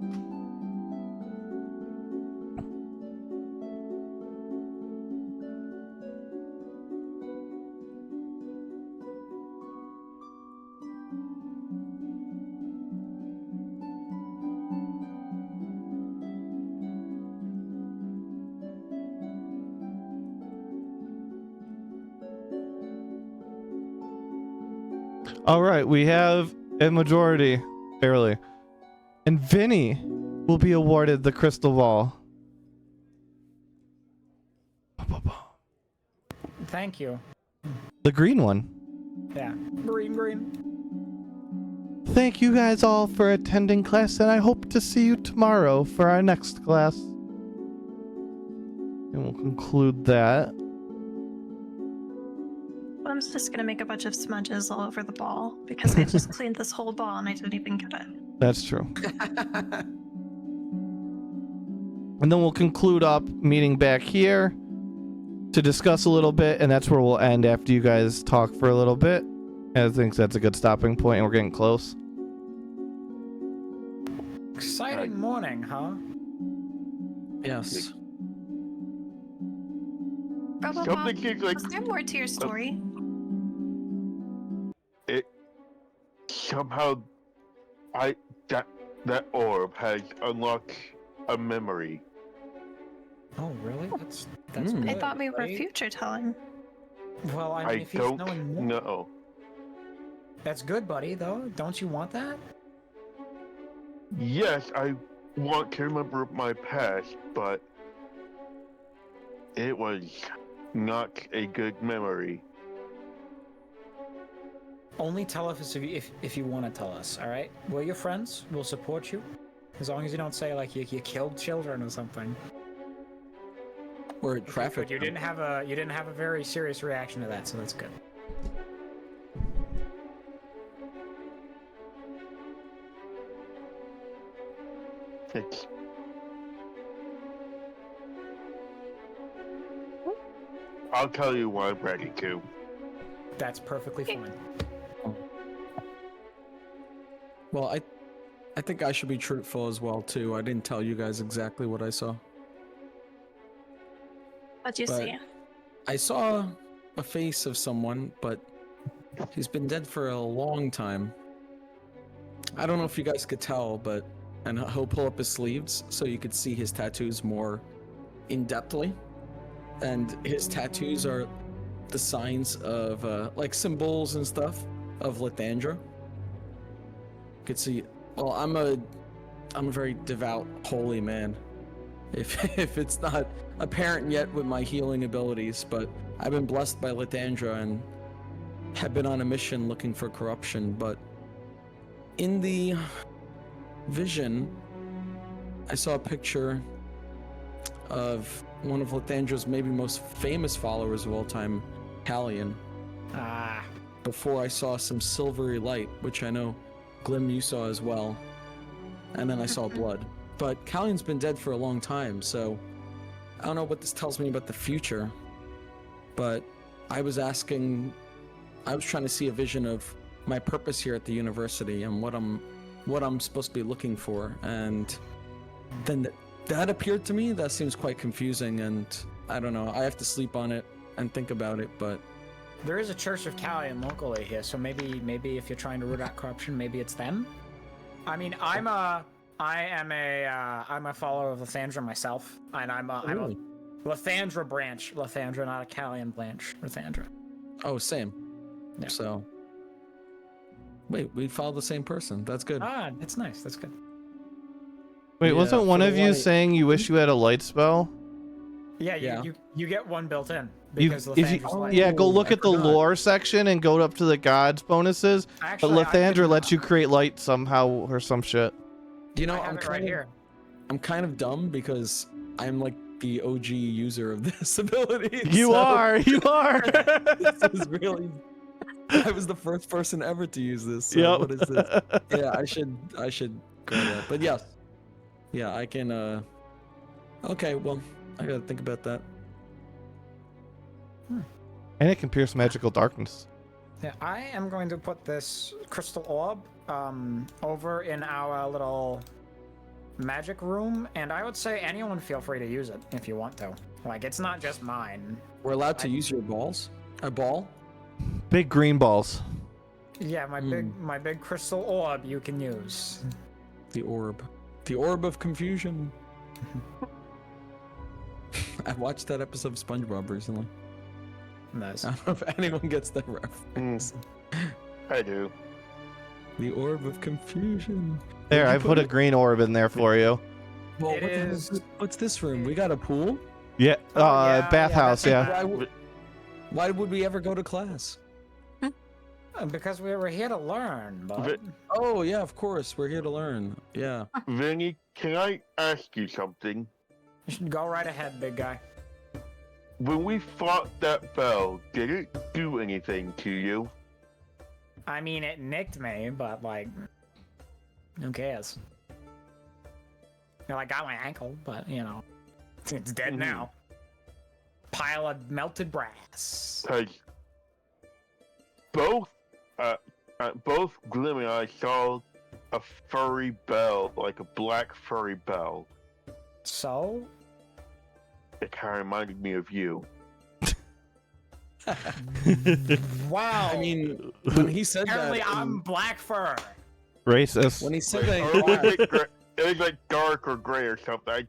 All right, we have a majority, barely. And Vinny will be awarded the crystal ball. Thank you. The green one. Yeah. Green. Thank you guys all for attending class, and I hope to see you tomorrow for our next class. And we'll conclude that. I'm just gonna make a bunch of smudges all over the ball because I just cleaned this whole ball and I didn't even get it. That's true. And then we'll conclude up meeting back here to discuss a little bit, and that's where we'll end after you guys talk for a little bit. And I think that's a good stopping point, and we're getting close. Exciting morning, huh? Yes. Something is like Was there more to your story? it. Somehow, that orb has unlocked a memory. Oh, really? That's I good, thought we were right? future telling. Well, I mean, I if he's don't knowing more, know. that's good, buddy. Though, don't you want that? Yes, I want to remember my past, but it was not a good memory. Only tell us if you want to tell us. All right? We're your friends. We'll support you, as long as you don't say like you killed children or something. Or traffic. But you didn't have a very serious reaction to that, so that's good. It's I'll tell you when I'm ready to. That's perfectly fine. Well, I think I should be truthful as well too. I didn't tell you guys exactly what I saw. What'd you But- see? I saw a face of someone, but he's been dead for a long time. I don't know if you guys could tell, but and he'll pull up his sleeves so you could see his tattoos more in-depthly. And his tattoos are the signs of like symbols and stuff of Lathandra. You could see. Well, I'm a very devout, holy man. If it's not apparent yet with my healing abilities, but I've been blessed by Lathandra and have been on a mission looking for corruption. But in the vision, I saw a picture of one of Lathandra's maybe most famous followers of all time, Callian. Ah. Before I saw some silvery light, which I know Glim you saw as well. And then I saw blood. But Callian's been dead for a long time, so I don't know what this tells me about the future. But I was trying to see a vision of my purpose here at the university and what I'm supposed to be looking for. And then that appeared to me. That seems quite confusing, and I don't know. I have to sleep on it and think about it, but There is a Church of Callian locally here, so maybe if you're trying to root out corruption, maybe it's them. I mean, I'm a follower of Lathandra myself, and I'm a Lathandra branch. Lathandra, not a Callian branch. Lathandra. Oh, same. Yeah. So. Wait, we follow the same person. That's good. Ah, that's nice. That's good. Wait, Yeah, wasn't one for the of you light. saying you wish you had a light spell? Yeah, Yeah. you get one built in You, because if you, Lathandra's light. yeah, go look I at the forgot. lore section and go up to the gods bonuses. But Actually, Lathandra lets you create light somehow or some shit. You know, I have I'm it kind right of, here. I'm kind of dumb because I'm like the OG user of this ability. You so are. This This is really. I was the first person ever to use this. So Yep. what is this? Yeah, I should go that. But yes, yeah, I can. Okay, well, I gotta think about that. And it can pierce magical darkness. Yeah, I am going to put this crystal orb over in our little magic room, and I would say anyone feel free to use it if you want to. Like, it's not just mine. We're allowed to use your balls. A ball. Big green balls. Yeah, my big crystal orb you can use. The orb. The orb of confusion. I watched that episode of SpongeBob recently. Nice. I don't know if anyone gets that reference. I do. The orb of confusion. There, Where'd I you put a it? green orb in there for you. Well, It what the hell is- is what's this room? We got a pool? Yeah, Oh, yeah, bathhouse, yeah, yeah. that's Why would we ever go to class? Because we were here to learn, bud. Vi- Oh, yeah, of course. We're here to learn. Yeah. Vinny, can I ask you something? You should go right ahead, big guy. When we fought that bell, did it do anything to you? I mean, it nicked me, but like, who cares? You know, I got my ankle, but you know, it's dead Mhm. now. Pile of melted brass. Because both Glim and I saw a furry bell, like a black furry bell. So, It kind of reminded me of you. wow. I mean, when he said apparently that, I'm black fur. Racist. when he said Or that, it was like it was like dark or gray or something.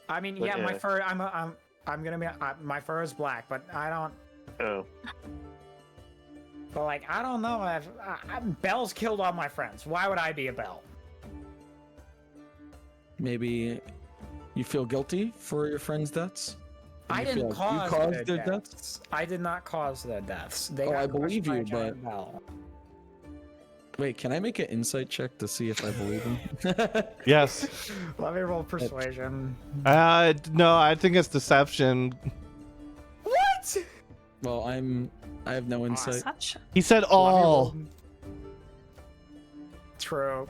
I mean, But yeah, my yeah. fur. I'm gonna be. My fur is black, but I don't. Oh. But like, I don't know. Bells killed all my friends. Why would I be a bell? maybe you feel guilty for your friends' deaths? I You didn't feel like cause you caused their their deaths. I did not cause their deaths. They Oh, got I crushed believe by a you, giant bell. Wait, can I make an insight check to see if I believe him? Yes. Let me roll persuasion. No, I think it's deception. What? Well, I have no insight. Such. He said Let me all. roll- True.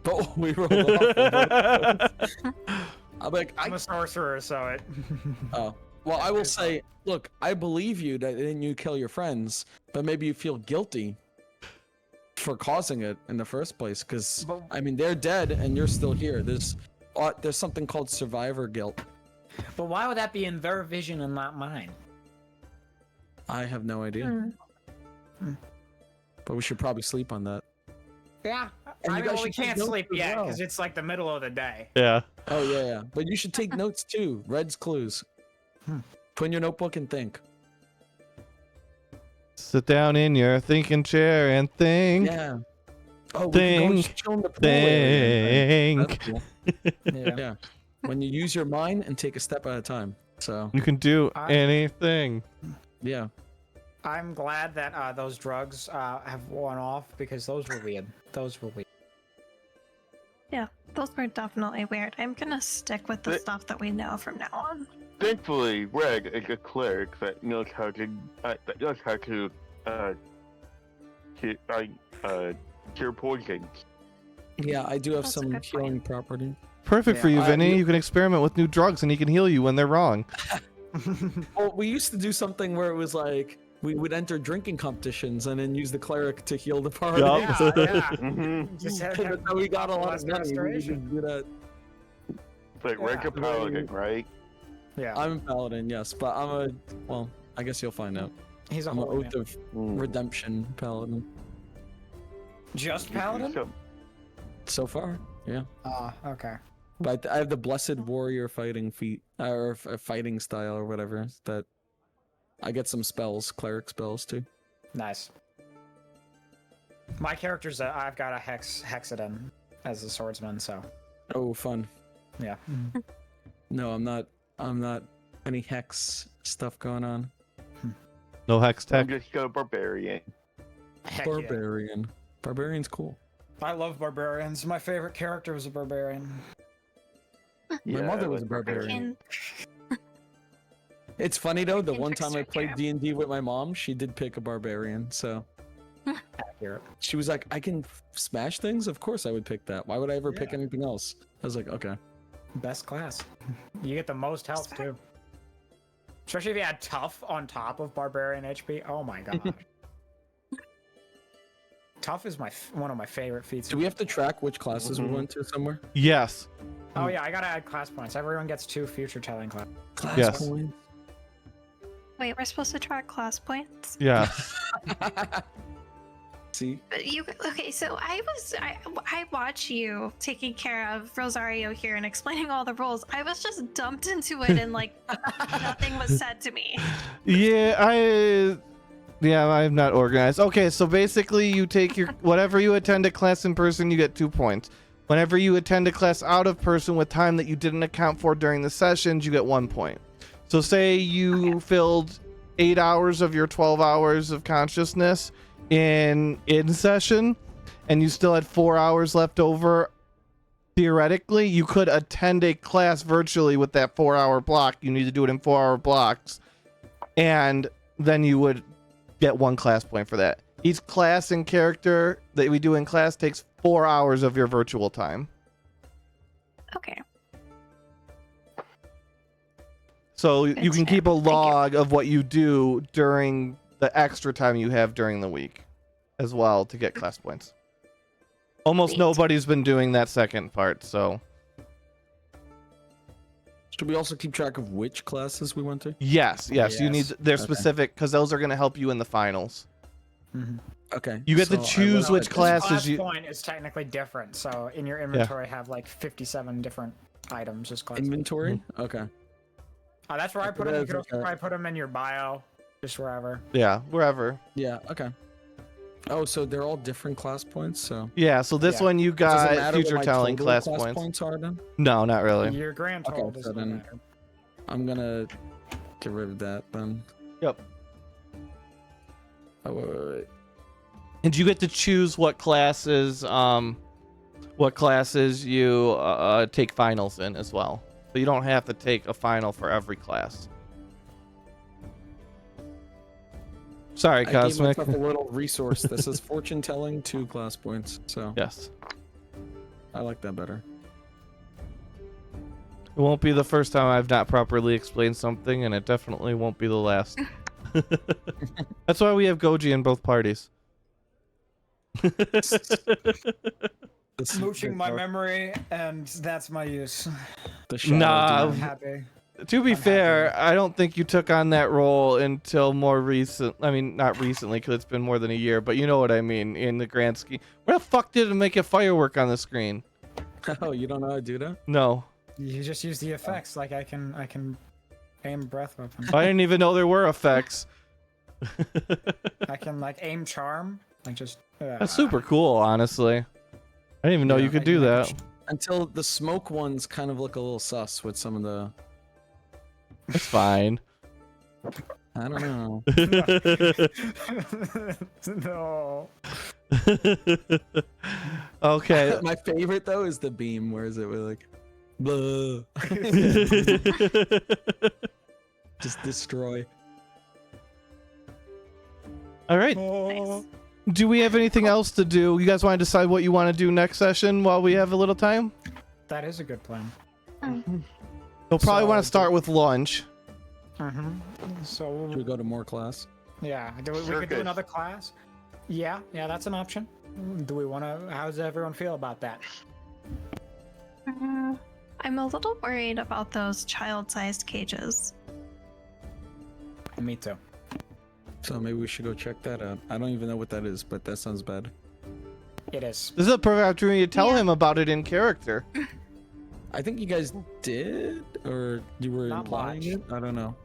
Oh, we rolled off. I'm like, I'm a sorcerer, so it. oh. Well, I will say, look, I believe you that didn't you kill your friends, but maybe you feel guilty for causing it in the first place, because But- I mean they're dead and you're still here. There's something called survivor guilt. But why would that be in their vision and not mine? I have no idea, but we should probably sleep on that. Yeah. And I you mean, guys well, we should take can't notes sleep as yet well. because it's like the middle of the day. Yeah. Oh yeah, but you should take notes too. Red's clues. Put in your notebook and think. Sit down in your thinking chair and think. Yeah. Oh, we can go and Think. just chill in the pool area. Think. That's cool. Yeah. Yeah. When you use your mind and take a step at a time. So You can do I- anything. yeah. I'm glad that those drugs have worn off because those were weird. Those were weird. Yeah, those were definitely weird. I'm gonna stick with the Th- stuff that we know from now on. Thankfully, Red is a cleric that knows how to cure poisons. Yeah, I do have That's a some good healing property. Perfect for Yeah, you, Vinny. you- You can experiment with new drugs and he can heal you when they're wrong. Well, we used to do something where it was like we would enter drinking competitions and then use the cleric to heal the party. Yup. Yeah, yeah. Mm-hmm. Just have, That's how we got a lot less of money. We restoration. would do that. It's like Red's a Yeah. paladin, right? Yeah, I'm a paladin, yes, but well, I guess you'll find out. he's a I'm an holy oath man. of Mm. redemption paladin. Just paladin? So- So far, yeah. Okay. But I have the blessed warrior fighting feat or fighting style or whatever that I get some spells, cleric spells too. Nice. My character's I've got a hexadin as a swordsman, so Oh, fun. yeah. No, I'm not any hex stuff going on. No hex I'm tech. just a barbarian. Heck yeah. Barbarian. Barbarian's cool. I love barbarians. My favorite character was a barbarian. My mother was a barbarian. Freaking- It's funny though, the Freaking one time I trickster played hero. D&D with my mom, she did pick a barbarian, so Accurate. she was like, I can smash things? Of course I would pick that. Why would I ever pick Yeah. anything else? I was like, okay. Best class. You get the most health too. Especially if you add tough on top of barbarian HP. Oh my god. Tough is one of my favorite feats. Do we have to track which classes we Mhm. went to somewhere? Yes. Oh yeah, I gotta add class points. Everyone gets 2 future telling class. Class Yes. points. Wait, we're supposed to track class points? Yes. See? But you okay? So I watch you taking care of Rosario here and explaining all the rules. I was just dumped into it and like nothing was said to me. Yeah, I'm not organized. Okay, so basically you take your whatever you attend a class in person, you get 2 points. Whenever you attend a class out of person with time that you didn't account for during the sessions, you get 1 point. So say you filled 8 hours of your 12 hours of consciousness in session and you still had 4 hours left over. Theoretically, you could attend a class virtually with that 4-hour block. You need to do it in 4-hour blocks, and then you would get 1 class point for that. Each class and character that we do in class takes 4 hours of your virtual time. Okay. So you Good can to keep a know. Thank you. log of what you do during the extra time you have during the week as well to get class points. Almost Sweet. nobody's been doing that second part, so Should we also keep track of which classes we went to? yes, you need Yes. they're Okay. specific because those are going to help you in the finals. Okay. You get to so I choose went which to- classes Class you point is technically different, so in your inventory have like 57 different items as class. Inventory? Okay. That's where I put put them. it You as could like also a- probably put them in your bio, just wherever. Yeah, wherever. Yeah, okay. Oh, so they're all different class points, so Yeah, so this Yeah. one you does it got matter what future my telling total class points. are then? No, not really. Your grand Okay, total so doesn't then- matter. I'm gonna get rid of that then. Yep. Oh, wait. And you get to choose what classes you take finals in as well. So you don't have to take a final for every class. Sorry, I gave Cosmic. myself a little resource. This is fortune telling, 2 class points. So Yes. I like that better. It won't be the first time I've not properly explained something, and it definitely won't be the last. That's why we have Goji in both parties. Smooching my memory, and that's my use. The shadow Nah. demon. I'm happy. To be I'm fair, happy. I don't think you took on that role until more recent. I mean, not recently, because it's been more than a year, but you know what I mean in the grand scheme. Where the fuck did it make a firework on the screen? Oh, you don't know how to do that? No. You just use the effects. Like I can aim breath weapon. I didn't even know there were effects. I can like aim charm. Like just. That's super cool, honestly. I didn't even know Yeah, you could I do can that. make Until the smoke ones kind of look a little sus with some of the. It's fine. I don't know. No. Okay. My favorite though is the beam. Where is it? We're like, blah. Just destroy. All right. Oh. Do we have anything else to do? You guys want to decide what you want to do next session while we have a little time? That is a good plan. You'll probably want to So- start with lunch. So Should we go to more class? yeah, we could do Circus. another class. Yeah, that's an option. Do we want to? How does everyone feel about that? I'm a little worried about those child-sized cages. Me too. So maybe we should go check that out. I don't even know what that is, but that sounds bad. It is. This is a perfect opportunity to tell Yeah. him about it in character. I think you guys did, or you were Not implying much. it. I don't know.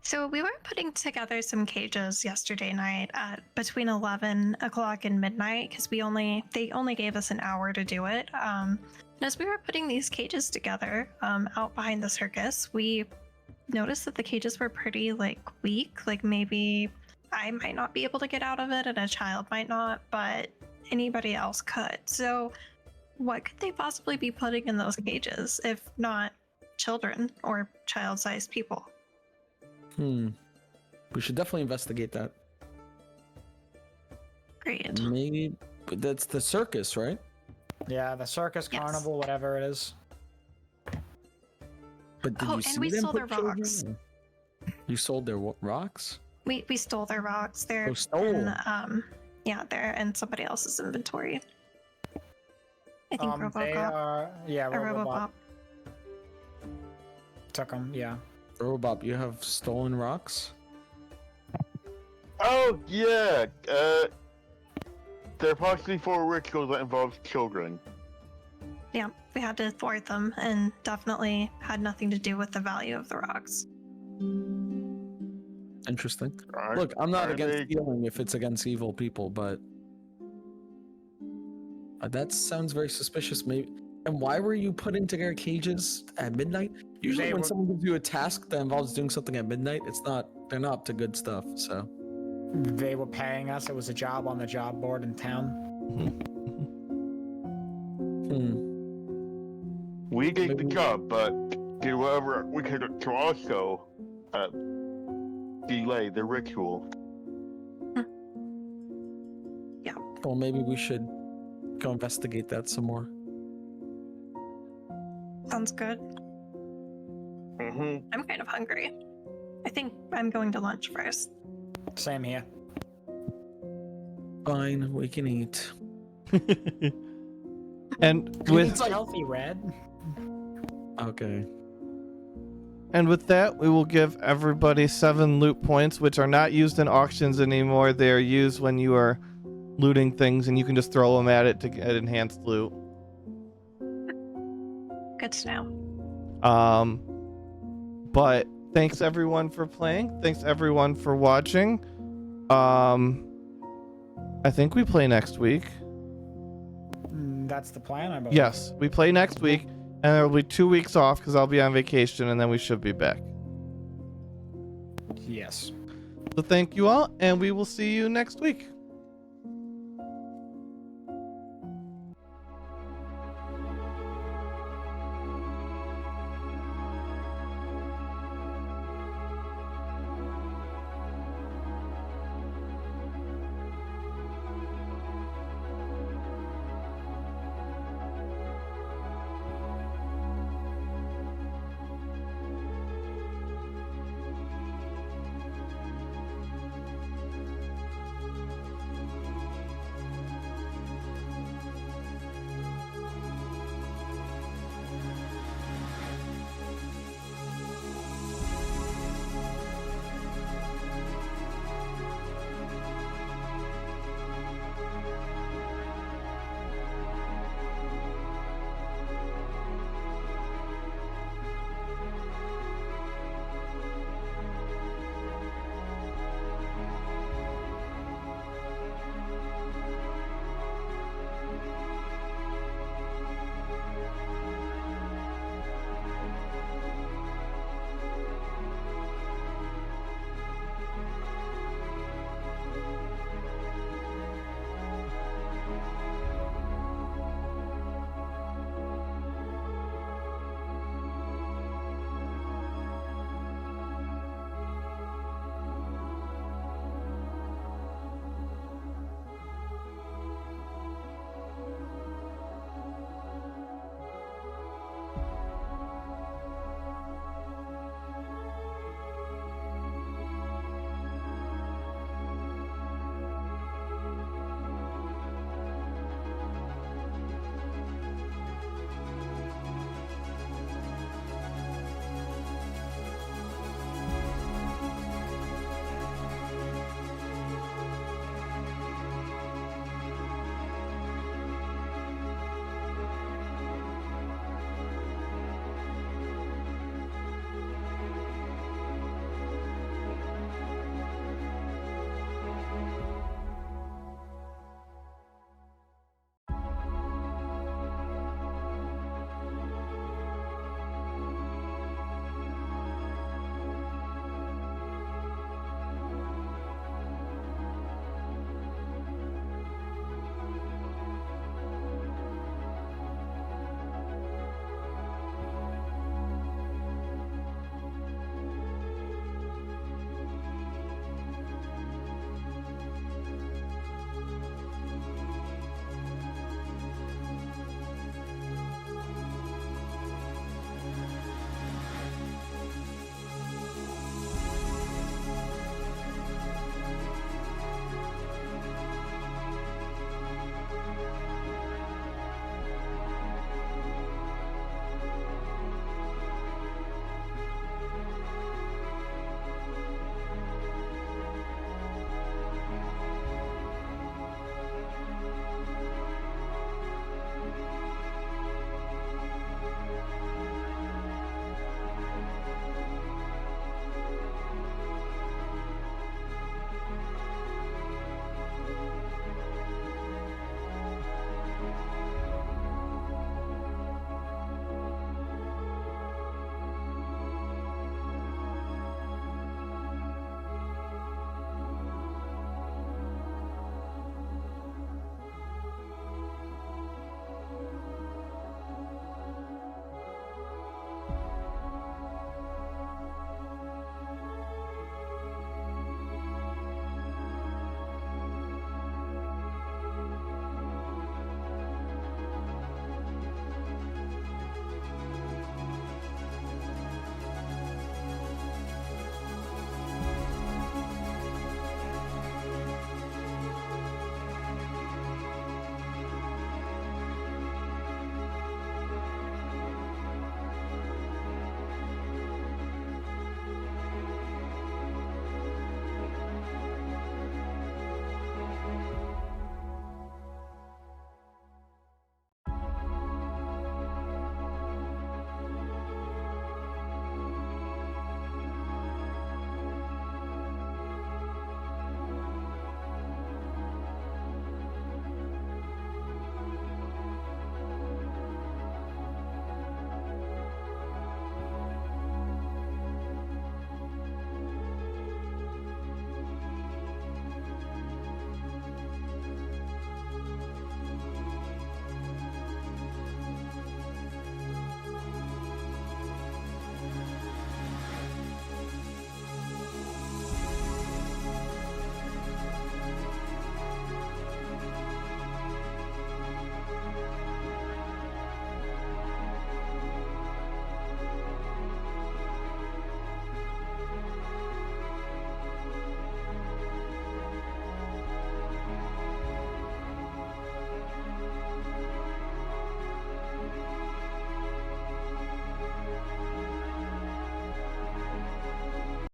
So we were putting together some cages yesterday night at between 11 o'clock and midnight because they only gave us an hour to do it. And as we were putting these cages together out behind the circus, we noticed that the cages were pretty weak. Like maybe I might not be able to get out of it and a child might not, but anybody else could. So what could they possibly be putting in those cages if not children or child-sized people? We should definitely investigate that. Great. Maybe that's the circus, right? Yeah, the circus, Yes. carnival, whatever it is. But did you and see we them sold their put children rocks. in? You sold their rocks? We stole their rocks. They're Oh, stole. they're in somebody else's inventory. I think They Robocop are, yeah, or Robobop Robopop. took them. Yeah. Robop, you have stolen rocks? Oh yeah. They're possibly for a ritual that involves children. Yeah, we had to thwart them, and definitely had nothing to do with the value of the rocks. Interesting. Are- Look, I'm not are against they- stealing if it's against evil people, but that sounds very suspicious. Maybe. And why were you putting together cages at midnight? Usually, They when were- someone gives you a task that involves doing something at midnight, they're not up to good stuff. So, They were paying us. It was a job on the job board in town. We did the Maybe- job, but did whatever we could to also delay the ritual. Well, maybe we should go investigate that some more. Sounds good. Mm-hmm. I'm kind of hungry. I think I'm going to lunch first. Same here. Fine, we can eat. And It's with healthy, Red. Okay. with that, we will give everybody 7 loot points, which are not used in auctions anymore. They are used when you are looting things, and you can just throw them at it to get enhanced loot. Good to know. But thanks everyone for playing. Thanks everyone for watching. I think we play next week. That's the plan, I believe. Yes, we play next week, and there will be 2 weeks off because I'll be on vacation, and then we should be back. Yes. So thank you all, and we will see you next week.